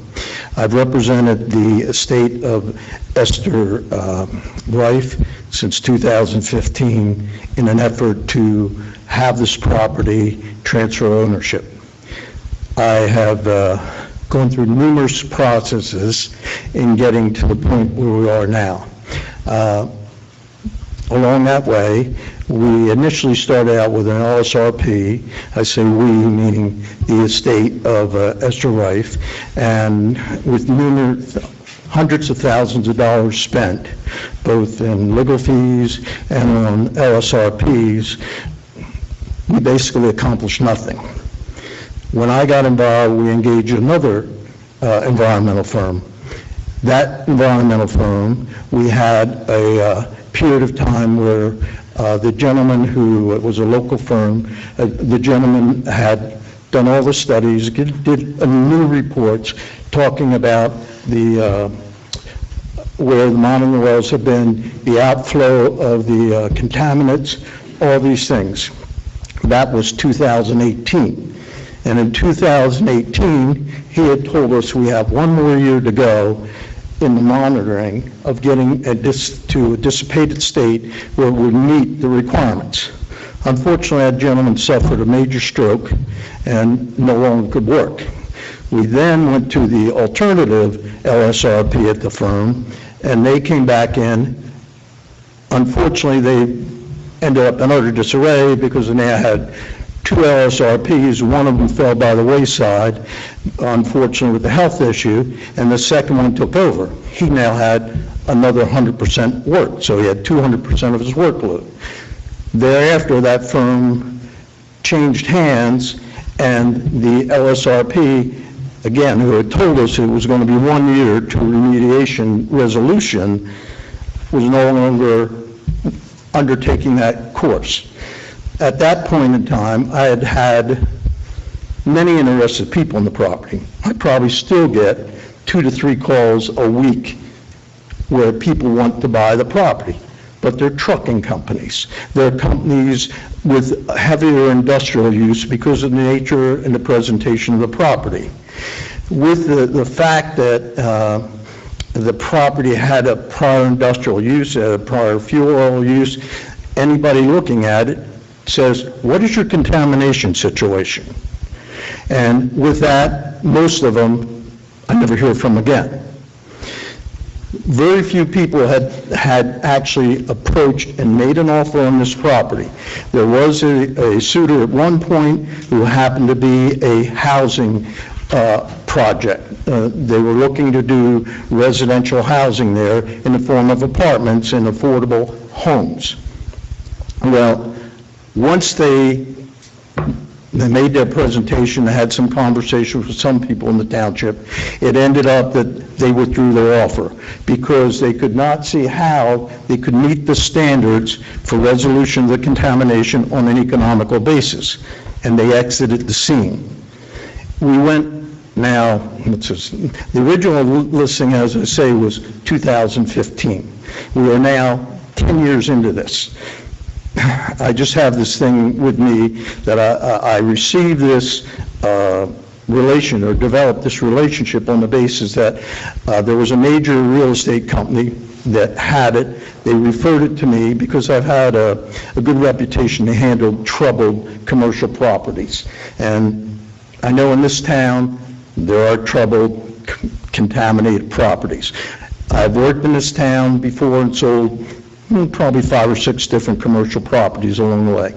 I've represented the estate of Esther Reif since 2015 in an effort to have this property transfer ownership. I have gone through numerous processes in getting to the point where we are now. Along that way, we initially started out with an LSRP, I say we, meaning the estate of Esther Reif, and with hundreds of thousands of dollars spent, both in legal fees and on LSRPs, we basically accomplished nothing. When I got involved, we engaged another environmental firm. That environmental firm, we had a period of time where the gentleman who was a local firm, the gentleman had done all the studies, did new reports talking about where the mining wells have been, the outflow of the contaminants, all these things. That was 2018. And in 2018, he had told us we have one more year to go in the monitoring of getting to a dissipated state where we meet the requirements. Unfortunately, that gentleman suffered a major stroke and no longer could work. We then went to the alternative LSRP at the firm, and they came back in. Unfortunately, they ended up in utter disarray because they had 2 LSRPs, one of them fell by the wayside, unfortunately with the health issue, and the second one took over. He now had another 100% work, so he had 200% of his workload. Thereafter, that firm changed hands, and the LSRP, again, who had told us it was going to be 1 year to remediation resolution, was no longer undertaking that course. At that point in time, I had had many interested people in the property. I probably still get 2 to 3 calls a week where people want to buy the property, but they're trucking companies. They're companies with heavier industrial use because of the nature and the presentation of the property. With the fact that the property had a prior industrial use, a prior fuel oil use, anybody looking at it says, what is your contamination situation? And with that, most of them I never hear from again. Very few people had actually approached and made an offer on this property. There was a suitor at one point who happened to be a housing project. They were looking to do residential housing there in the form of apartments and affordable homes. Well, once they made their presentation, they had some conversations with some people in the township, it ended up that they withdrew their offer because they could not see how they could meet the standards for resolution of the contamination on an economical basis, and they exited the scene. We went now, the original listing, as I say, was 2015. We are now 10 years into this. I just have this thing with me that I received this developed this relationship on the basis that there was a major real estate company that had it. They referred it to me because I've had a good reputation to handle troubled commercial properties. And I know in this town, there are troubled, contaminated properties. I've worked in this town before and sold probably 5 or 6 different commercial properties along the way.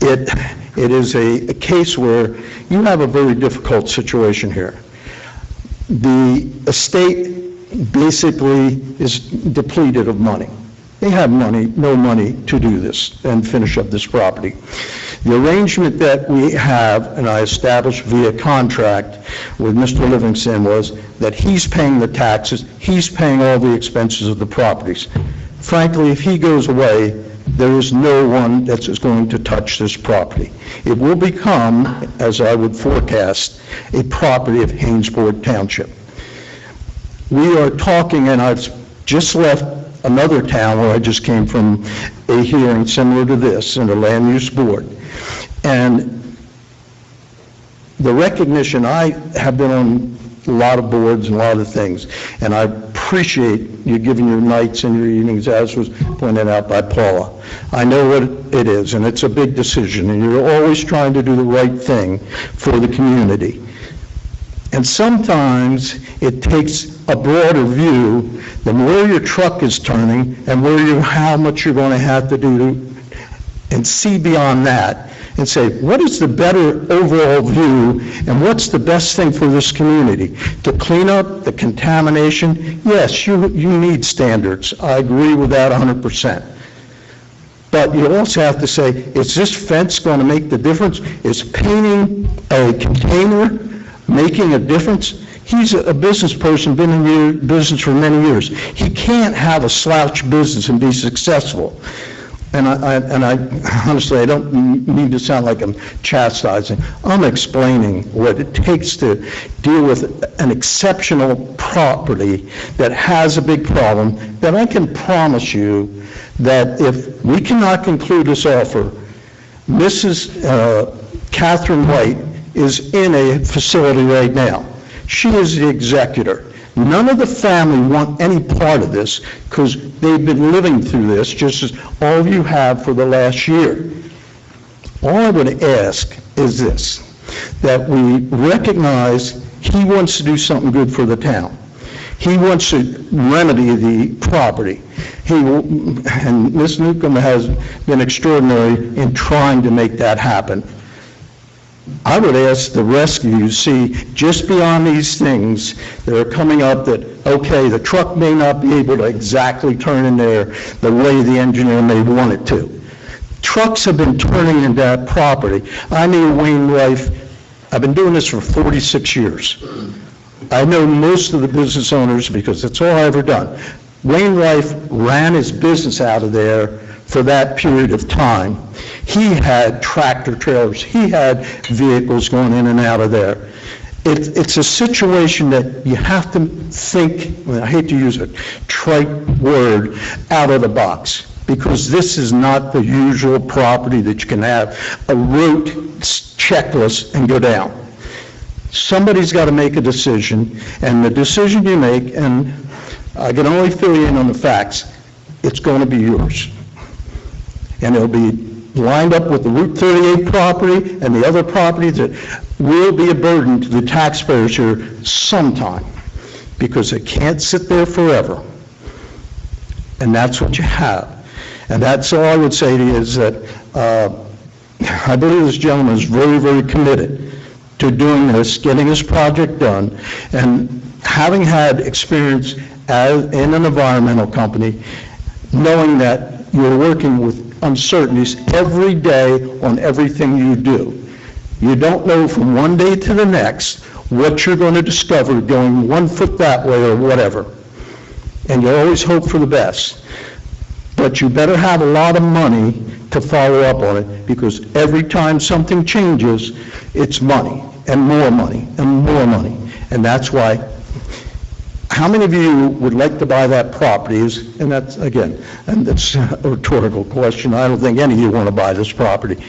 It is a case where you have a very difficult situation here. The estate basically is depleted of money. They have no money to do this and finish up this property. The arrangement that we have, and I established via contract with Mr. Livingston, was that he's paying the taxes, he's paying all the expenses of the properties. Frankly, if he goes away, there is no one that's going to touch this property. It will become, as I would forecast, a property of Hainesport Township. We are talking, and I've just left another town where I just came from a hearing similar to this in the Land Use Board. And the recognition, I have been on a lot of boards and a lot of things, and I appreciate you giving your nights and your evenings, as was pointed out by Paula. I know what it is, and it's a big decision, and you're always trying to do the right thing for the community. And sometimes it takes a broader view than where your truck is turning and how much you're going to have to do, and see beyond that and say, what is the better overall view and what's the best thing for this community? To clean up the contamination, yes, you need standards. I agree with that 100%. But you also have to say, is this fence going to make the difference? Is painting a container making a difference? He's a business person, been in business for many years. He can't have a slouch business and be successful. And I honestly, I don't mean to sound like I'm chastising. I'm explaining what it takes to deal with an exceptional property that has a big problem, that I can promise you that if we cannot conclude this offer, Mrs. Catherine White is in a facility right now. She is the executor. None of the family want any part of this because they've been living through this just as all of you have for the last year. All I would ask is this, that we recognize he wants to do something good for the town. He wants to remedy the property. And Ms. Newcomb has been extraordinary in trying to make that happen. I would ask the rest of you, see, just beyond these things that are coming up that, okay, the truck may not be able to exactly turn in there the way the engineer may want it to. Trucks have been turning in that property. I knew Wayne Rife, I've been doing this for 46 years. I know most of the business owners because that's all I've ever done. Wayne Rife ran his business out of there for that period of time. He had tractor trailers, he had vehicles going in and out of there. It's a situation that you have to think, I hate to use a trite word, out of the box, because this is not the usual property that you can have a route checklist and go down. Somebody's got to make a decision, and the decision you make, and I can only fill you in on the facts, it's going to be yours. And it'll be lined up with the Route 38 property and the other property that will be a burden to the taxpayers here sometime, because it can't sit there forever. And that's what you have. And that's all I would say to you is that I believe this gentleman is very, very committed to doing this, getting this project done, and having had experience in an environmental company, knowing that you're working with uncertainties every day on everything you do. You don't know from one day to the next what you're going to discover going 1 foot that way or whatever. And you always hope for the best. But you better have a lot of money to follow up on it, because every time something changes, it's money and more money and more money. And that's why how many of you would like to buy that property? And that's, again, and that's a rhetorical question. I don't think any of you want to buy this property.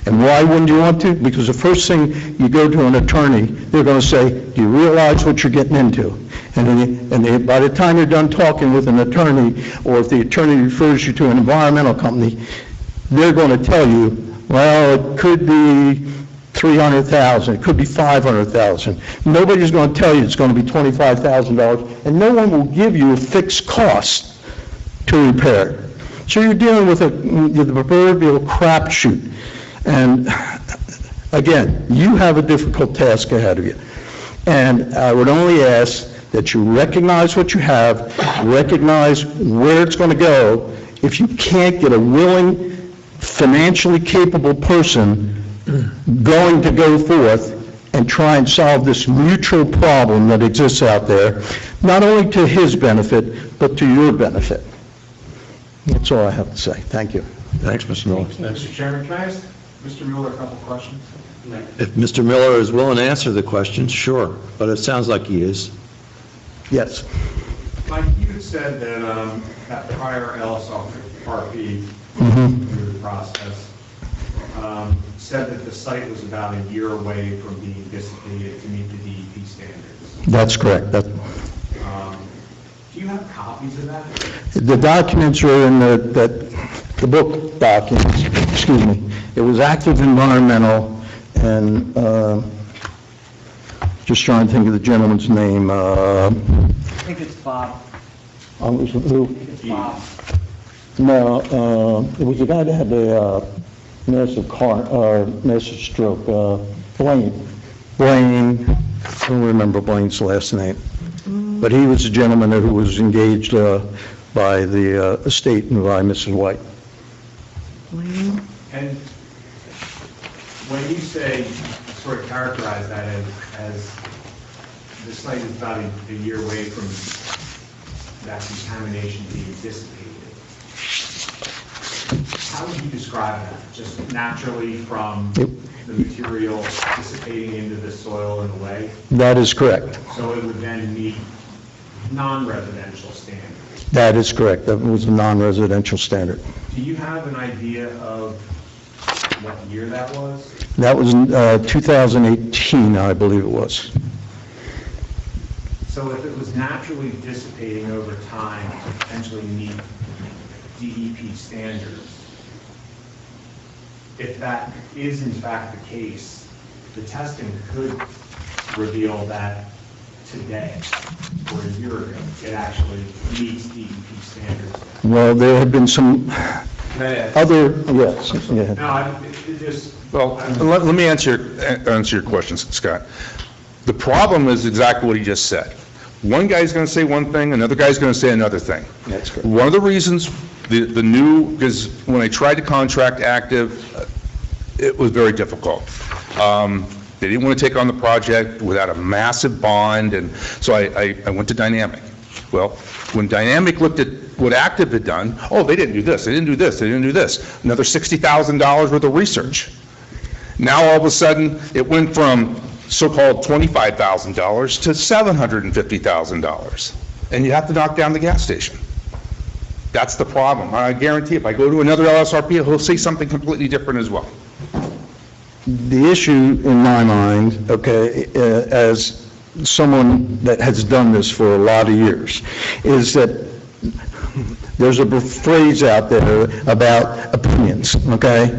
And why wouldn't you want to? Because the first thing you go to an attorney, they're going to say, do you realize what you're getting into? And by the time you're done talking with an attorney, or if the attorney refers you to an environmental company, they're going to tell you, well, it could be $300,000, it could be $500,000. Nobody's going to tell you it's going to be $25,000, and no one will give you a fixed cost to repair it. So you're dealing with the proverbial crapshoot. And again, you have a difficult task ahead of you. And I would only ask that you recognize what you have, recognize where it's going to go. If you can't get a willing, financially capable person going to go forth and try and solve this mutual problem that exists out there, not only to his benefit, but to your benefit. That's all I have to say. Thank you. Thanks, Mr. Miller. Mr. Chairman, can I ask Mr. Mueller a couple questions? If Mr. Miller is willing to answer the questions, sure, but it sounds like he is. Yes. Mike, you had said that that prior LSRP through the process said that the site was about a year away from being dissipated to meet the DEP standards. That's correct. Do you have copies of that? The documents are in the book documents, excuse me. It was Active Environmental, and just trying to think of the gentleman's name. I think it's Bob. Who? It's Bob. No, it was the guy that had the massive stroke, Blaine. I don't remember Blaine's last name. But he was a gentleman who was engaged by the estate and by Mrs. White. And when you say, sort of characterize that as the site is about a year away from that contamination being dissipated, how would you describe that? Just naturally from the material dissipating into the soil and away? That is correct. So it would then meet non-residential standards? That is correct. That was a non-residential standard. Do you have an idea of what year that was? That was 2018, I believe it was. So if it was naturally dissipating over time to potentially meet DEP standards, if that is in fact the case, the testing could reveal that today or a year ago it actually meets DEP standards. Well, there have been some other, yes, yeah. No, it just... Well, let me answer your questions, Scott. The problem is exactly what he just said. One guy's going to say one thing, another guy's going to say another thing. That's correct. One of the reasons because when I tried to contract Active, it was very difficult. They didn't want to take on the project without a massive bond, and so I went to Dynamic. Well, when Dynamic looked at what Active had done, oh, they didn't do this, they didn't do this, they didn't do this. Another $60,000 worth of research. Now, all of a sudden, it went from so-called $25,000 to $750,000. And you have to knock down the gas station. That's the problem. I guarantee if I go to another LSRP, he'll say something completely different as well. The issue in my mind, okay, as someone that has done this for a lot of years, is that there's a phrase out there about opinions, okay?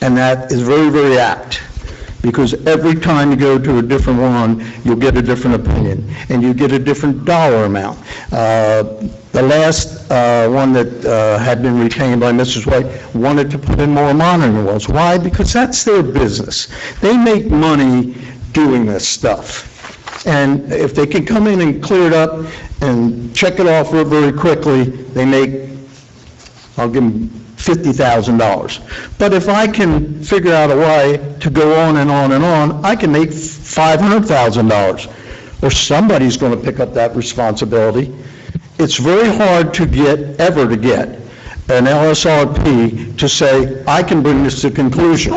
And that is very, very apt, because every time you go to a different one, you'll get a different opinion, and you get a different dollar amount. The last one that had been retained by Mrs. White wanted to put in more monitoring wells. Why? Because that's their business. They make money doing this stuff. And if they can come in and clear it up and check it off real very quickly, they make, I'll give them $50,000. But if I can figure out a way to go on and on and on, I can make $500,000. Or somebody's going to pick up that responsibility. It's very hard to ever get an LSRP to say, I can bring this to conclusion.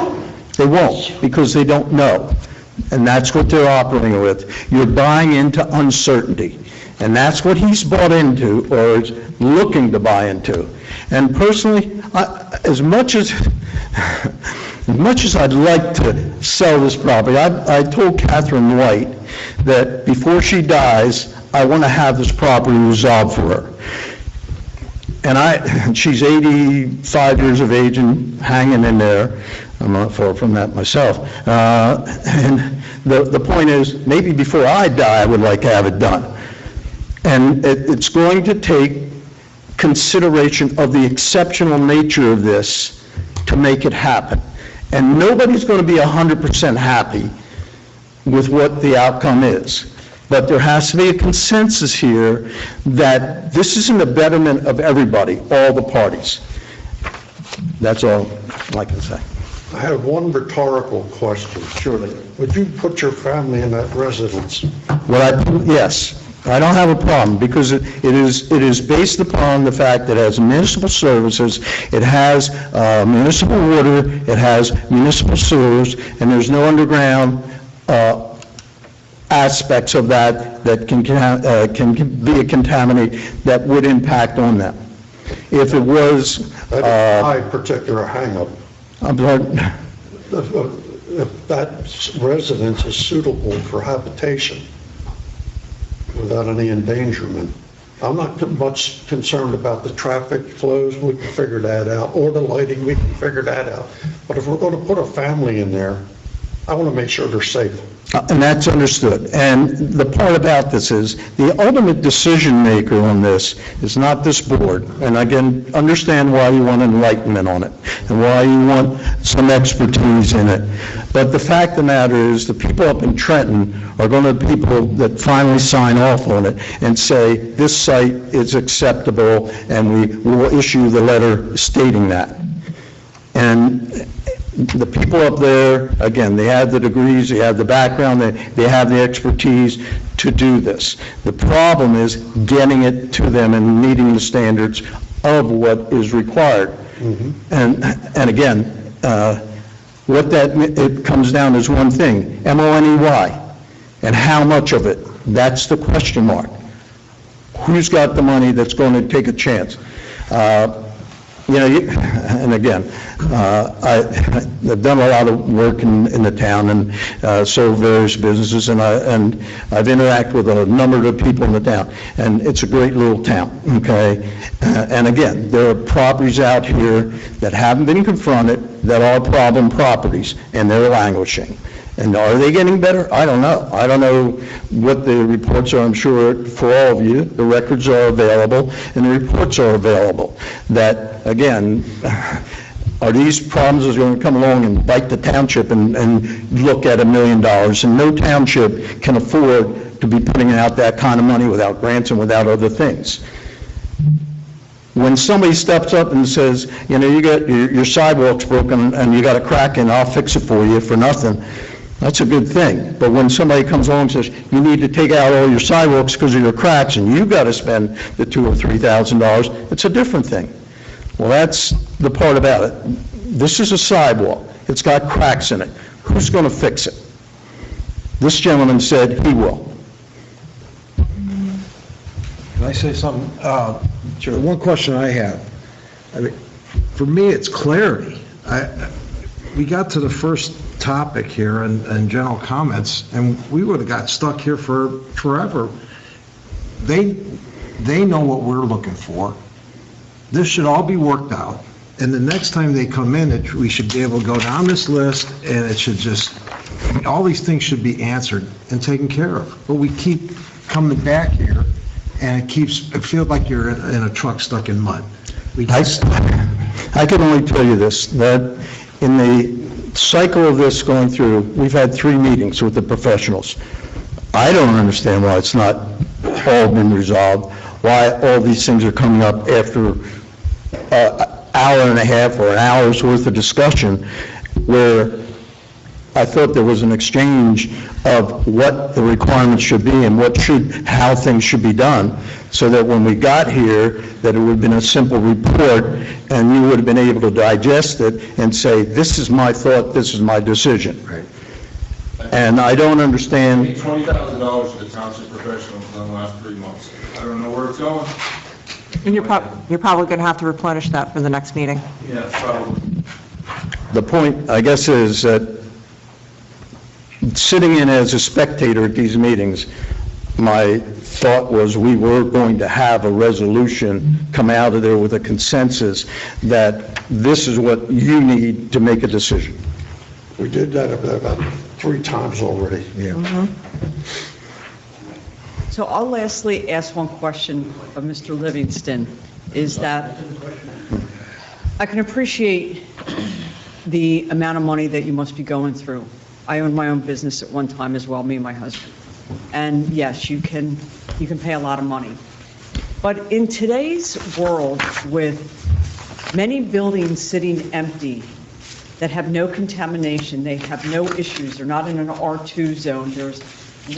They won't, because they don't know. And that's what they're operating with. You're buying into uncertainty. And that's what he's bought into, or is looking to buy into. And personally, as much as I'd like to sell this property, I told Catherine White that before she dies, I want to have this property resolved for her. And she's 85 years of age and hanging in there. I'm not far from that myself. And the point is, maybe before I die, I would like to have it done. And it's going to take consideration of the exceptional nature of this to make it happen. And nobody's going to be 100% happy with what the outcome is. But there has to be a consensus here that this is in the betterment of everybody, all the parties. That's all I can say. I have one rhetorical question. Surely. Would you put your family in that residence? Yes. I don't have a problem, because it is based upon the fact that it has municipal services, it has municipal water, it has municipal sewers, and there's no underground aspects of that can be a contaminant that would impact on them. If it was... my particular hang-up. I'm sorry? If that residence is suitable for habitation without any endangerment, I'm not much concerned about the traffic flows, we can figure that out, or the lighting, we can figure that out. But if we're going to put a family in there, I want to make sure they're safe. And that's understood. And the part about this is, the ultimate decision maker on this is not this board. And I can understand why you want enlightenment on it, and why you want some expertise in it. But the fact of the matter is, the people up in Trenton are going to be people that finally sign off on it and say, this site is acceptable, and we will issue the letter stating that. And the people up there, again, they have the degrees, they have the background, they have the expertise to do this. The problem is getting it to them and meeting the standards of what is required. And again, what it comes down is one thing, MONEY, and how much of it, that's the question mark. Who's got the money that's going to take a chance? And again, I've done a lot of work in the town, and so various businesses, and I've interacted with a number of people in the town, and it's a great little town, okay? And again, there are properties out here that haven't been confronted that are problem properties, and they're languishing. And are they getting better? I don't know. I don't know what the reports are. I'm sure for all of you, the records are available and the reports are available. That, again, are these problems that's going to come along and bite the township and look at $1 million? And no township can afford to be putting out that kind of money without grants and without other things. When somebody steps up and says, you got your sidewalk's broken and you got a crack in, I'll fix it for you for nothing, that's a good thing. But when somebody comes along and says, you need to take out all your sidewalks because of your cracks and you've got to spend the $2,000 or $3,000, it's a different thing. Well, that's the part about it. This is a sidewalk. It's got cracks in it. Who's going to fix it? This gentleman said he will. Can I say something? Sure. One question I have, for me, it's clarity. We got to the first topic here and general comments, and we would have got stuck here for forever. They know what we're looking for. This should all be worked out, and the next time they come in, we should be able to go down this list, and it should just, all these things should be answered and taken care of. But we keep coming back here, and it feels like you're in a truck stuck in mud. I can only tell you this, that in the cycle of this going through, we've had 3 meetings with the professionals. I don't understand why it's not all been resolved, why all these things are coming up after an hour and a half or an hour's worth of discussion, where I thought there was an exchange of what the requirements should be and how things should be done, so that when we got here, that it would have been a simple report and you would have been able to digest it and say, this is my thought, this is my decision. Right. And I don't understand. $20,000 for the township professionals done. in the last 3 months. I don't know where it's going. And you're probably going to have to replenish that for the next meeting. Yeah, probably. The point, I guess, is that sitting in as a spectator at these meetings, my thought was we were going to have a resolution come out of there with a consensus that this is what you need to make a decision. We did that about 3 times already. Yeah. So I'll lastly ask one question of Mr. Livingston, is that I can appreciate the amount of money that you must be going through. I owned my own business at one time as well, me and my husband. And yes, you can pay a lot of money. But in today's world, with many buildings sitting empty that have no contamination, they have no issues, they're not in an R2 zone, there's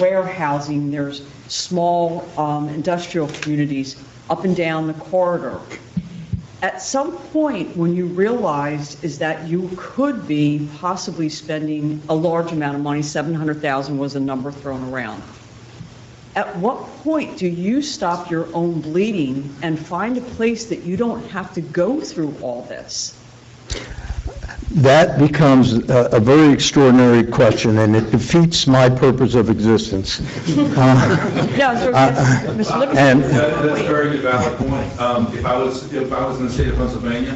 warehousing, there's small industrial communities up and down the corridor. At some point, when you realized is that you could be possibly spending a large amount of money, 700,000 was a number thrown around. At what point do you stop your own bleeding and find a place that you don't have to go through all this? That becomes a very extraordinary question, and it defeats my purpose of existence. That's a very good valid point. If I was in the state of Pennsylvania,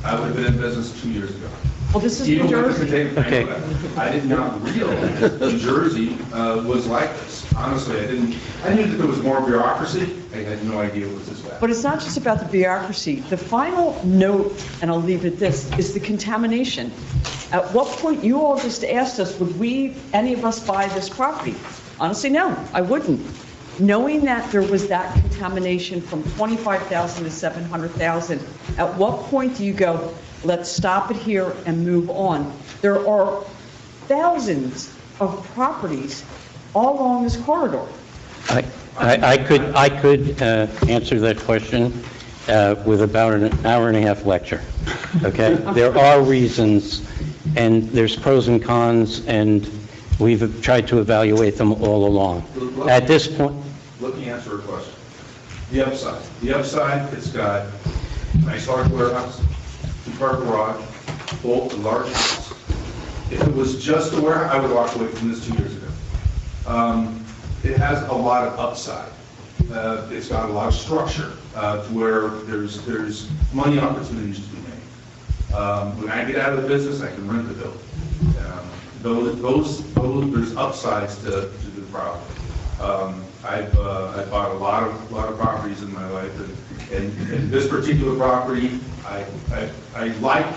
I would have been in business 2 years ago. Well, this is Even New with the Jersey. containment plan, I did not realize New Jersey was like this. Honestly, I knew that there was more bureaucracy. I had no idea it was this bad. But it's not just about the bureaucracy. The final note, and I'll leave it this, is the contamination. At what point, you all just asked us, would any of us buy this property? Honestly, no, I wouldn't. Knowing that there was that contamination from 25,000 to 700,000, at what point do you go, let's stop it here and move on? There are thousands of properties all along this corridor. I could answer that question with about an hour and a half lecture, okay? There are reasons, and there's pros and cons, and we've tried to evaluate them all along. At this point... Let me answer a question. The upside, it's got nice large warehouse, 2-car garage, both a large house. If it was just a warehouse, I would walk away from this 2 years ago. It has a lot of upside. It's got a lot of structure to where there's money opportunities to be made. When I get out of the business, I can rent the building. There's upsides to the property. I've bought a lot of properties in my life, and this particular property, I like it.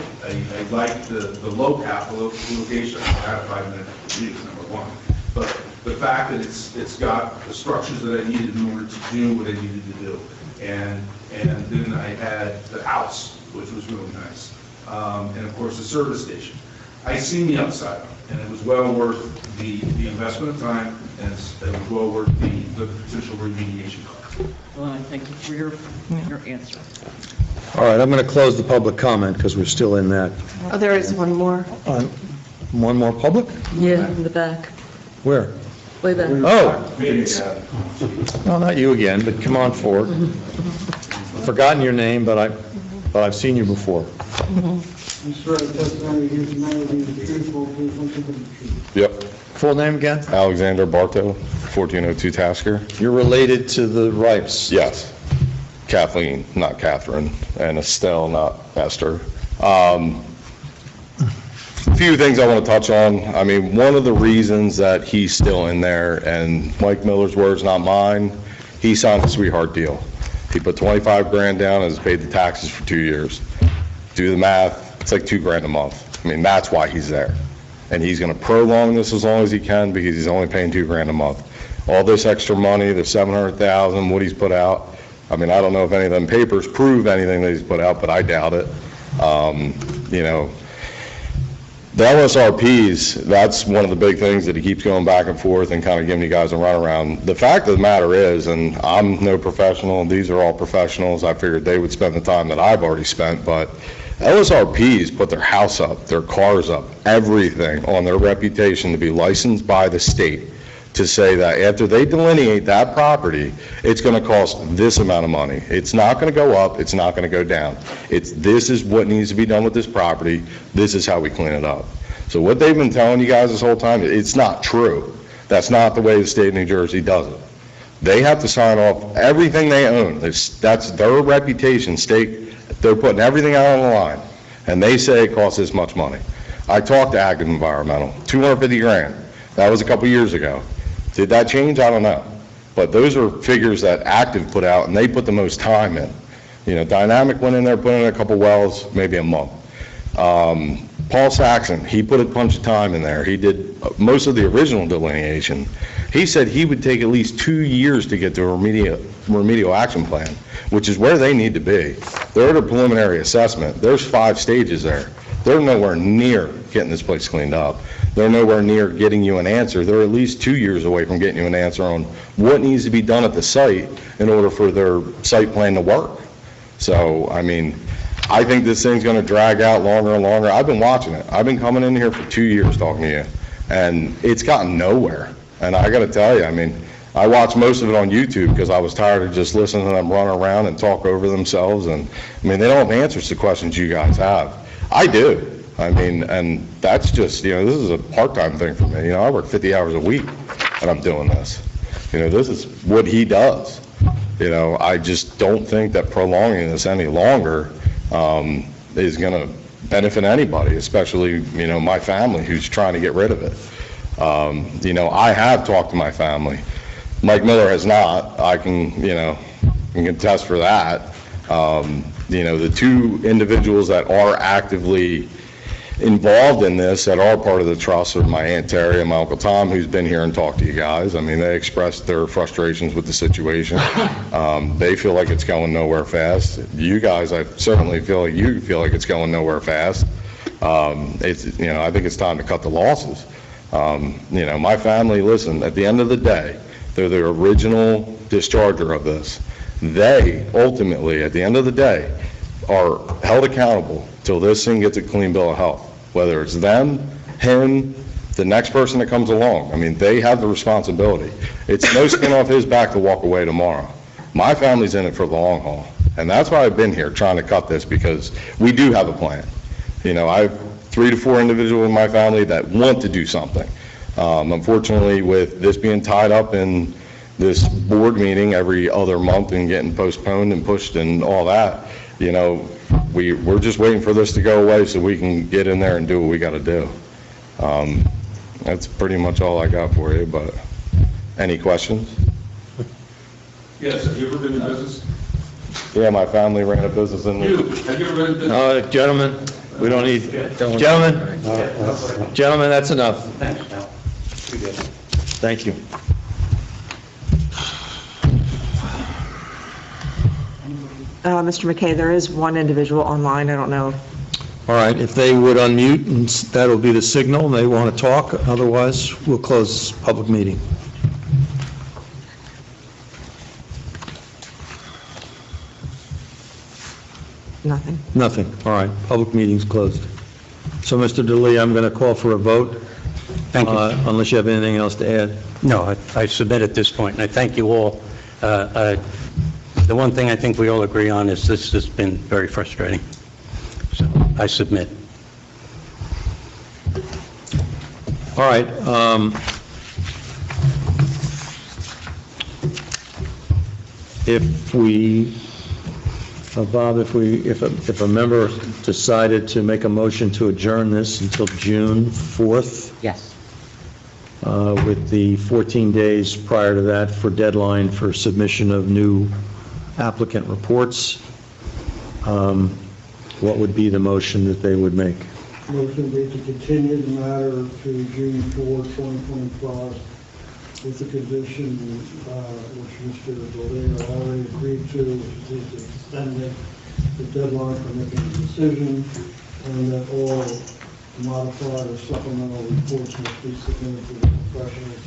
I like the location. I had a 5-minute commute, number one. But the fact that it's got the structures that I needed in order to do what I needed to do. And then I had the house, which was really nice. And of course, the service station. I seen the upside, and it was well worth the investment of time, and it was well worth the potential remediation cost. Well, I thank you for your answer. All right, I'm going to close the public comment because we're still in that. Oh, there is one more. One more public? Yeah, in the back. Where? Way back. Oh. Well, not you again, but come on forward. I've forgotten your name, but I've seen you before. You swear the testimony you give tonight will be the truthful, truth, and the truth. Yep. Full name again? Alexander Bartow, 1402 Tasker. You're related to the Ripes? Yes. Kathleen, not Catherine, and Estelle, not Esther. A few things I want to touch on. I mean, one of the reasons that he's still in there, and Mike Miller's words, not mine, he signed a sweetheart deal. He put 25 grand down and has paid the taxes for 2 years. Do the math, it's like 2 grand a month. I mean, that's why he's there. And he's going to prolong this as long as he can because he's only paying 2 grand a month. All this extra money, the 700,000, what he's put out, I mean, I don't know if any of them papers prove anything that he's put out, but I doubt it. You know, the LSRPs, that's one of the big things that he keeps going back and forth and kind of giving you guys a runaround. The fact of the matter is, and I'm no professional, these are all professionals, I figured they would spend the time that I've already spent, but LSRPs put their house up, their cars up, everything on their reputation to be licensed by the state to say that after they delineate that property, it's going to cost this amount of money. It's not going to go up, it's not going to go down. This is what needs to be done with this property, this is how we clean it up. So what they've been telling you guys this whole time, it's not true. That's not the way the state of New Jersey does it. They have to sign off everything they own. That's their reputation stake. They're putting everything out on the line, and they say it costs this much money. I talked to Active Environmental, $250,000. That was a couple years ago. Did that change? I don't know. But those are figures that Active put out, and they put the most time in. You know, Dynamic went in there, put in a couple wells, maybe a month. Paul Saxon, he put a bunch of time in there. He did most of the original delineation. He said he would take at least 2 years to get to a remedial action plan, which is where they need to be. They're at a preliminary assessment. There's 5 stages there. They're nowhere near getting this place cleaned up. They're nowhere near getting you an answer. They're at least 2 years away from getting you an answer on what needs to be done at the site in order for their site plan to work. So, I mean, I think this thing's going to drag out longer and longer. I've been watching it. I've been coming in here for 2 years talking to you, and it's gotten nowhere. And I got to tell you, I mean, I watched most of it on YouTube because I was tired of just listening to them run around and talk over themselves. And, I mean, they don't have answers to questions you guys have. I do. I mean, and that's just, you know, this is a part-time thing for me. You know, I work 50 hours a week and I'm doing this. You know, this is what he does. You know, I just don't think that prolonging this any longer is going to benefit anybody, especially, you know, my family who's trying to get rid of it. You know, I have talked to my family. Mike Miller has not. I can, you know, can attest for that. You know, the 2 individuals that are actively involved in this that are part of the trust are my Aunt Terry and my Uncle Tom, who's been here and talked to you guys. I mean, they expressed their frustrations with the situation. They feel like it's going nowhere fast. You guys, I certainly feel like you feel like it's going nowhere fast. It's, you know, I think it's time to cut the losses. You know, my family, listen, at the end of the day, they're the original discharger of this. They ultimately, at the end of the day, are held accountable till this thing gets a clean bill of health, whether it's them, him, the next person that comes along. I mean, they have the responsibility. It's no skin off his back to walk away tomorrow. My family's in it for the long haul, and that's why I've been here trying to cut this, because we do have a plan. You know, I have 3 to 4 individuals in my family that want to do something. Unfortunately, with this being tied up in this board meeting every other month and getting postponed and pushed and all that, you know, we're just waiting for this to go away so we can get in there and do what we got to do. That's pretty much all I got for you, but any questions? Yes, have you ever been in business? Yeah, my family ran a business in You, have you ever been in business? Gentlemen, we don't need, gentlemen, that's enough. Thank you. Mr. McKay, there is one individual online, I don't know. All right, if they would unmute, and that'll be the signal, and they want to talk, otherwise we'll close this public meeting. Nothing. Nothing, all right, public meeting's closed. So, Mr. DeLee, I'm going to call for a vote. Thank you. Unless you have anything else to add. No, I submit at this point, and I thank you all. The one thing I think we all agree on is this has been very frustrating. So I submit. All right. If we, Bob, if a member decided to make a motion to adjourn this until June 4th? Yes. With the 14 days prior to that for deadline for submission of new applicant reports, what would be the motion that they would make? Motion be to continue the matter to June 4, 2025, with the condition which Mr. Dolina already agreed to, which is extending the deadline for making a decision, and that all modified or supplemental reports must be submitted to the professionals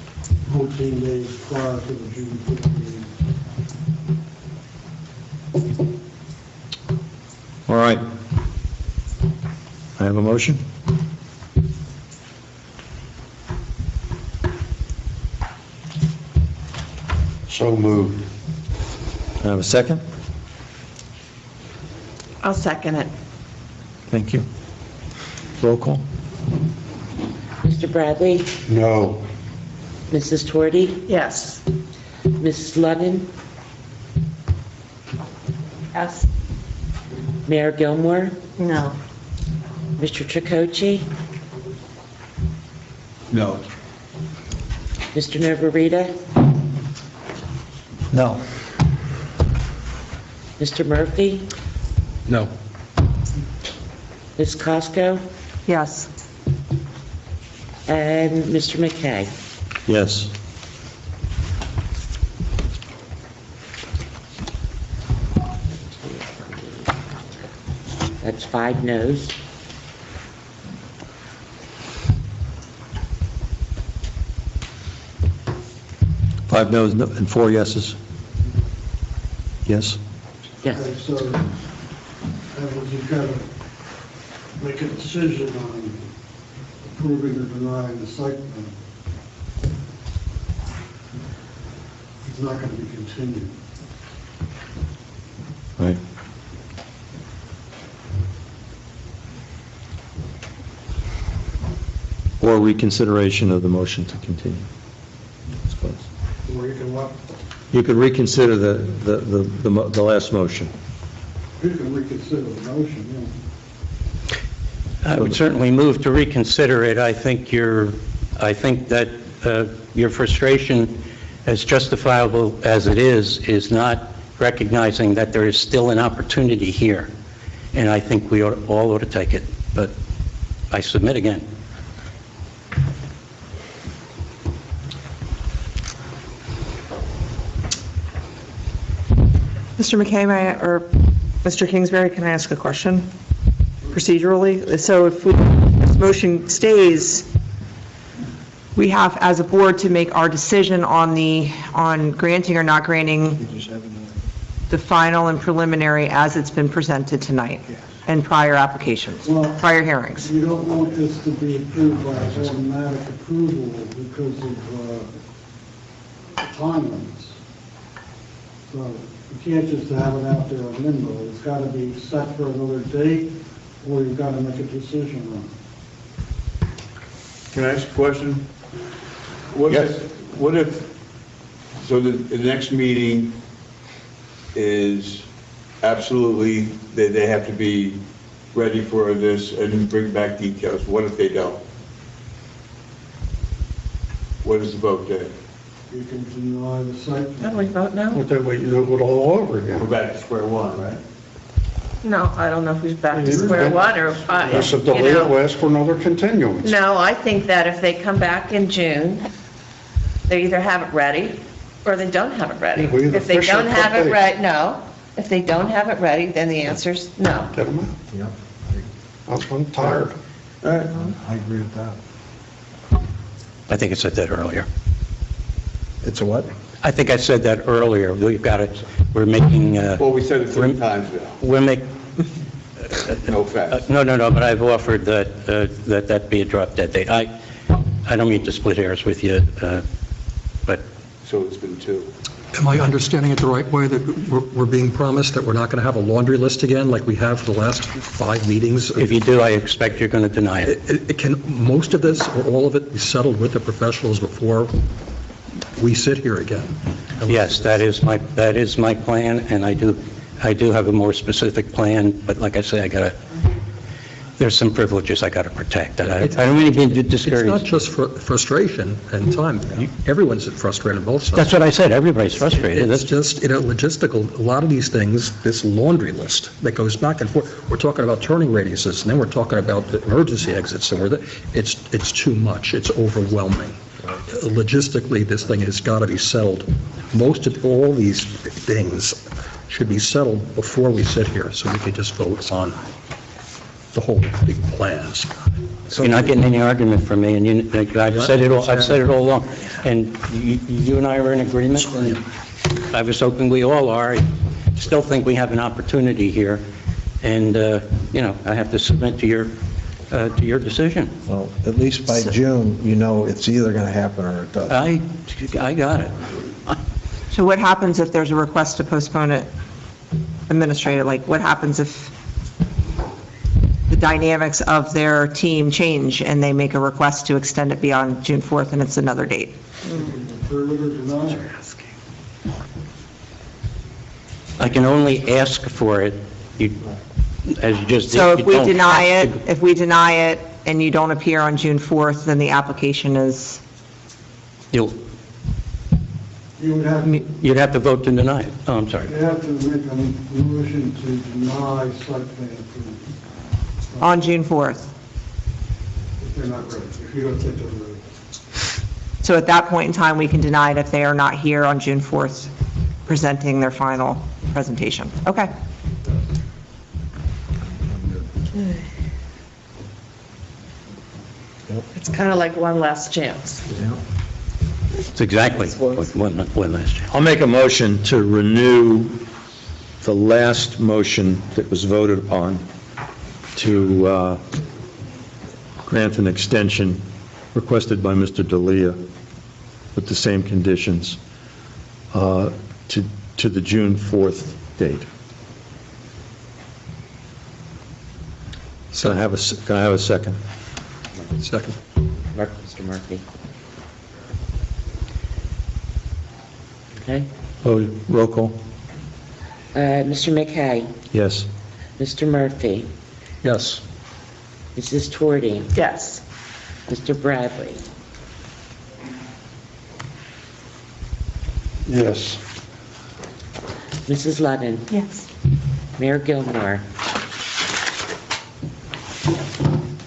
14 days prior to the June 5th meeting. All right. I have a motion. So moved. Can I have a second? I'll second it. Thank you. Roll call? Mr. Bradley? No. Mrs. Torti? Yes. Mrs. Lennon? Yes. Mayor Gilmore? No. Mr. Tricoci? No. Mr. Navarita? No. Mr. Murphy? No. Ms. Costco? Yes. And Mr. McKay? Yes. That's 5 noes. Five noes and 4 yeses. Yes? Yes. Okay, so that was, you've got to make a decision on approving or denying the site plan. It's not going to be continued. Right. Or reconsideration of the motion to continue. I suppose. Or you can what? You could reconsider the last motion. You can reconsider the motion, yeah. I would certainly move to reconsider it. I think that your frustration, as justifiable as it is not recognizing that there is still an opportunity here. And I think we all ought to take it. But I submit again. Mr. McKay, or Mr. Kingsbury, can I ask a question procedurally? So if this motion stays, we have, as a board, to make our decision on granting or not granting the final and preliminary as it's been presented tonight and prior applications, prior hearings. You don't want this to be approved by automatic approval because of time limits. So you can't just have it out there in limbo. It's got to be set for another date, or you've got to make a decision on it. Can I ask a question? What if, so the next meeting is absolutely, they have to be ready for this and bring back details. What if they don't? What is the vote then? You can deny the site. How do we vote now? But then we do it all over again. We're back to square one, right? No, I don't know if he's back to square one or, That's a delay, we'll ask for another continuance. No, I think that if they come back in June, they either have it ready or they don't have it ready. Yeah, we either If they fish or don't have cut it bait. ready, no. If they don't have it ready, then the answer's no. Get them out. Yep. I'm tired. I agree with that. I think I said that earlier. It's a what? I think I said that earlier. We've got it, we're making, Well, we said it 3 times now. we're make, No offense. no, but I've offered that be a drop dead date. I don't mean to split hairs with you, but So it's been 2. Am I understanding it the right way, that we're being promised that we're not going to have a laundry list again like we have for the last 5 meetings? if you do, I expect you're going to deny it. Can most of this, or all of it, be settled with the professionals before we sit here again? Yes, that is my plan, and I do have a more specific plan, but like I say, there's some privileges I got to protect. I don't mean to be discouraged. It's not just frustration and time. Everyone's frustrated on both sides. That's what I said, everybody's frustrated. It's just, logistical, a lot of these things, this laundry list that goes back and forth, we're talking about turning radiuses, and then we're talking about the emergency exits, and it's too much, it's overwhelming. Logistically, this thing has got to be settled. Most of all these things should be settled before we sit here, so we can just vote on the whole big plans. You're not getting any argument from me, and I've said it all along. And you and I are in agreement, and I was hoping we all are. I still think we have an opportunity here, and, I have to submit to your decision. Well, at least by June, it's either going to happen or it doesn't. I got it. So what happens if there's a request to postpone it administrative? Like, what happens if the dynamics of their team change and they make a request to extend it beyond June 4th and it's another date? Approve it or deny it. I can only ask for it, as you just did. So if you we don't deny have it, to- if we deny it and you don't appear on June 4th, then the application is, You'll, You would have, you'd have to vote to deny it. Oh, I'm sorry. you have to make a motion to deny site plan approval on June 4th. if they're not ready, if you don't think they're ready. So at that point in time, we can deny it if they are not here on June 4th presenting their final presentation. Okay. It's kind of like one last chance. It's exactly one last chance. I'll make a motion to renew the last motion that was voted upon to grant an extension requested by Mr. Dalia with the same conditions to the June 4th date. Can I have a second? Second. Mr. Murphy. Okay. Oh, roll call? Mr. McKay, Yes. Mr. Murphy, Yes. Mrs. Torti, Yes. Mr. Bradley, Yes. Mrs. Levin, Yes. Mayor Gilmore,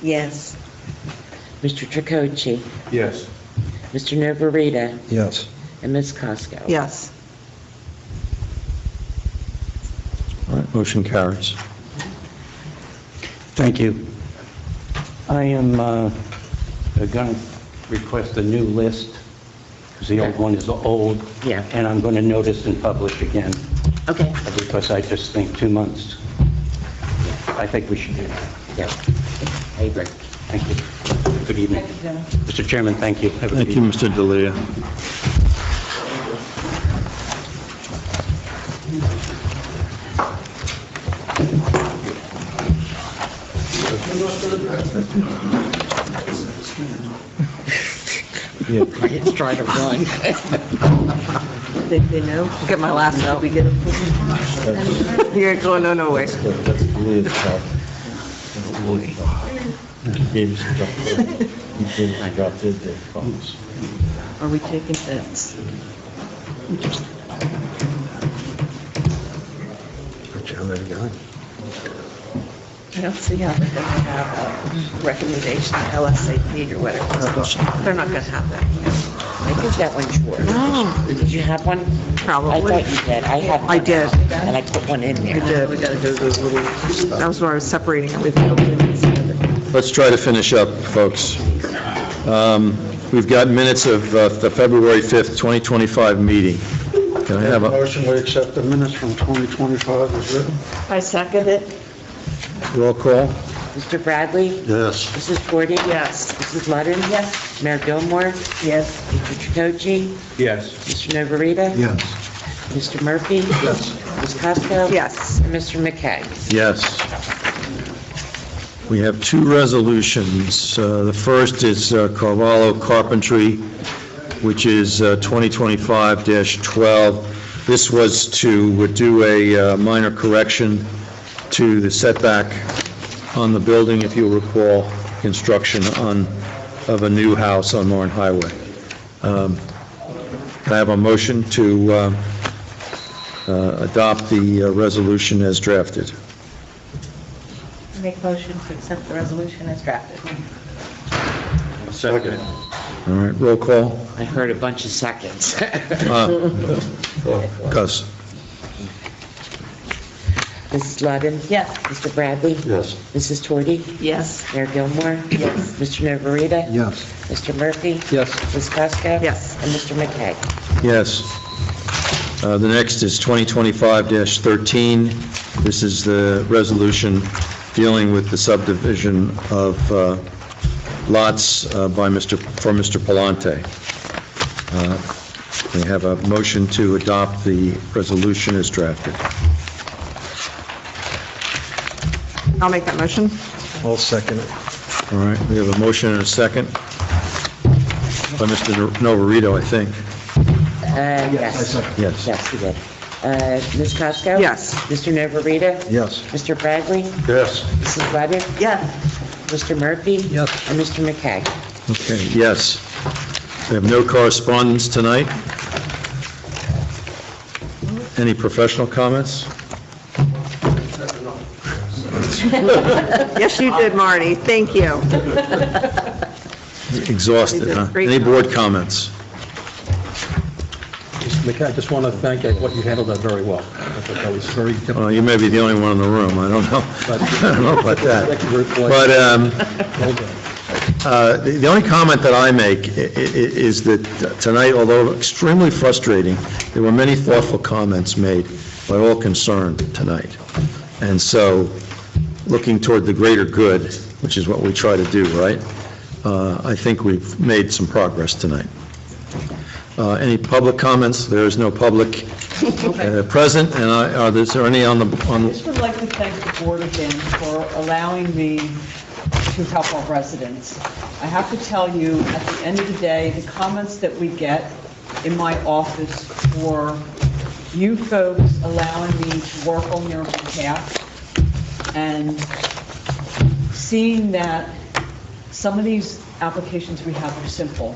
Yes. Mr. Tricocci, Yes. Mr. Novarita, Yes. and Ms. Cosco. Yes. All right, motion carries. Thank you. I am going to request a new list, because the old one is old. Yeah. And I'm going to notice and publish again, Okay. because I just think 2 months. I think we should do that. Yeah. I agree. Thank you. Good evening. Mr. Chairman, thank you. Have a good Thank you, evening. Mr. Dalia. It's trying to run. They know. Get my last note. We get a You're going, no, no way. Are we taking bets? I don't see how they're going to have a recommendation, LSAP or whatever. They're not going to have that. I think that one's yours. No. Did you have one? Probably. I thought you did. I had one. I did. And I put one in there. I did. We got to do those little. That was where I was separating everything. Let's try to finish up, folks. We've got minutes of the February 5th, 2025 meeting. Can I have a Motion, we accept the minutes from 2025 as written? I second it. roll call? Mr. Bradley? Yes. Mrs. Forty? Yes. Mrs. Ludden? Yes. Mayor Gilmore? Yes. Mr. Tricocci? Yes. Mr. Novarita? Yes. Mr. Murphy? Yes. Ms. Cosco? Yes. And Mr. McKay? Yes. We have two resolutions. The first is Carvalho Carpentry, which is 2025-12. This was to do a minor correction to the setback on the building, if you'll recall, construction of a new house on Lauren Highway. Can I have a motion to adopt the resolution as drafted? Make motion to accept the resolution as drafted. Second. All right, roll call. I heard a bunch of seconds. Gus? Mrs. Ludden? Yes. Mr. Bradley? Yes. Mrs. Torti? Yes. Mayor Gilmore? Yes. Mr. Novarita? Yes. Mr. Murphy? Yes. Ms. Cosco? Yes. And Mr. McKay? Yes. The next is 2025-13. This is the resolution dealing with the subdivision of lots for Mr. Palante. We have a motion to adopt the resolution as drafted. I'll make that motion. I'll second it. All right, we have a motion and a second by Mr. Novarito, I think. Yes. Yes. Yes, he did. Ms. Casco? Yes. Mr. Novarita? Yes. Mr. Bradley? Yes. Mrs. Levitt? Yes. Mr. Murphy? Yes. And Mr. McKay? Okay, yes. We have no correspondence tonight. Any professional comments? Yes, you did, Marty. Thank you. Exhausted, huh? Great Any job. board comments? Mr. McKay, I just want to thank you, what you handled that very well. I thought that was very difficult. Well, you may be the only one in the room, I don't know. I don't know about that. But the only comment that I make is that tonight, although extremely frustrating, there were many thoughtful comments made by all concerned tonight. And so, looking toward the greater good, which is what we try to do, right? I think we've made some progress tonight. Any public comments? There is no public present, and is there any on the... I just would like to thank the board again for allowing me to help our residents. I have to tell you, at the end of the day, the comments that we get in my office for you folks allowing me to work on your behalf and seeing that some of these applications we have are simple.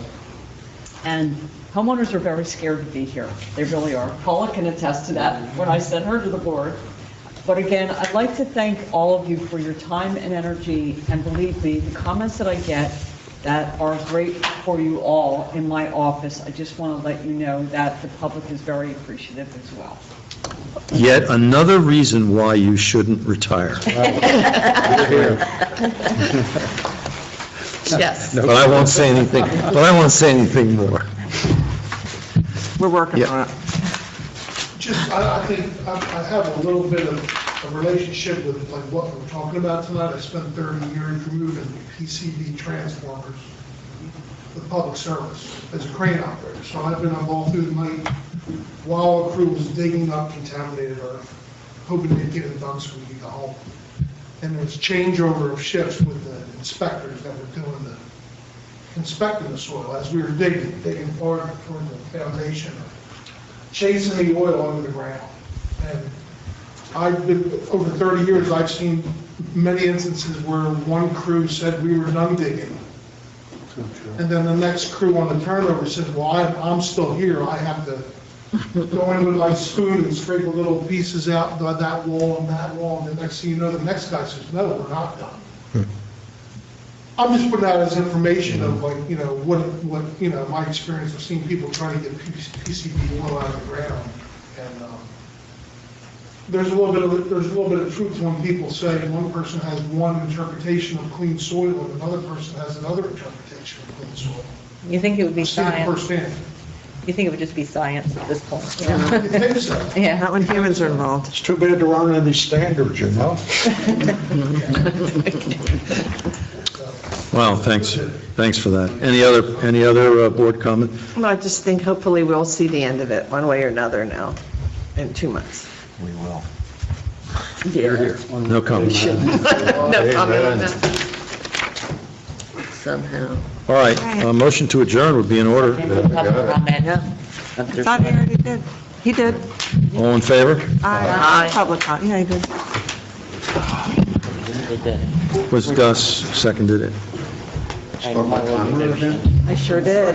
And homeowners are very scared to be here. They really are. Paula can attest to that when I sent her to the board. But again, I'd like to thank all of you for your time and energy. And believe me, the comments that I get that are great for you all in my office, I just want to let you know that the public is very appreciative as well. Yet another reason why you shouldn't retire. Yes. But I won't say anything more. We're working Yeah. on it. Just, I think I have a little bit of a relationship with like what we're talking about tonight. I spent 30 years removing PCB transformers with public service as a crane operator. So I've been up all through the night while a crew was digging up contaminated earth, hoping to get it done so we could go home. And there was changeover of shifts with the inspectors that were doing inspecting the soil as we were digging forward toward the foundation, chasing the oil under the ground. And I've been, over 30 years, I've seen many instances where one crew said we were done digging. And then the next crew on the turnover said, well, I'm still here. I have to go in with my spoon and scrape the little pieces out by that wall and that wall. And the next thing you know, the next guy says, no, we're not done. I'm just putting that as information of like, what my experience of seeing people trying to get PCB oil out of the ground. And there's a little bit of truth when people say one person has one interpretation of clean soil and another person has another interpretation of clean soil. You think it would be I've seen it science? firsthand. You think it would just be science at this point? I think so. Yeah. Not when humans are involved. It's too bad there aren't any standards, you know? Well, thanks for that. Any other board comment? Well, I just think hopefully we'll see the end of it, one way or another now, in 2 months. We will. Yeah. No comment. No comment on that. Somehow. All right, motion to adjourn would be in order. Public comment. I thought he already did. He did. All in favor? Aye. Public comment, yeah, he did. They did. Was Gus seconded it? I know. I sure did.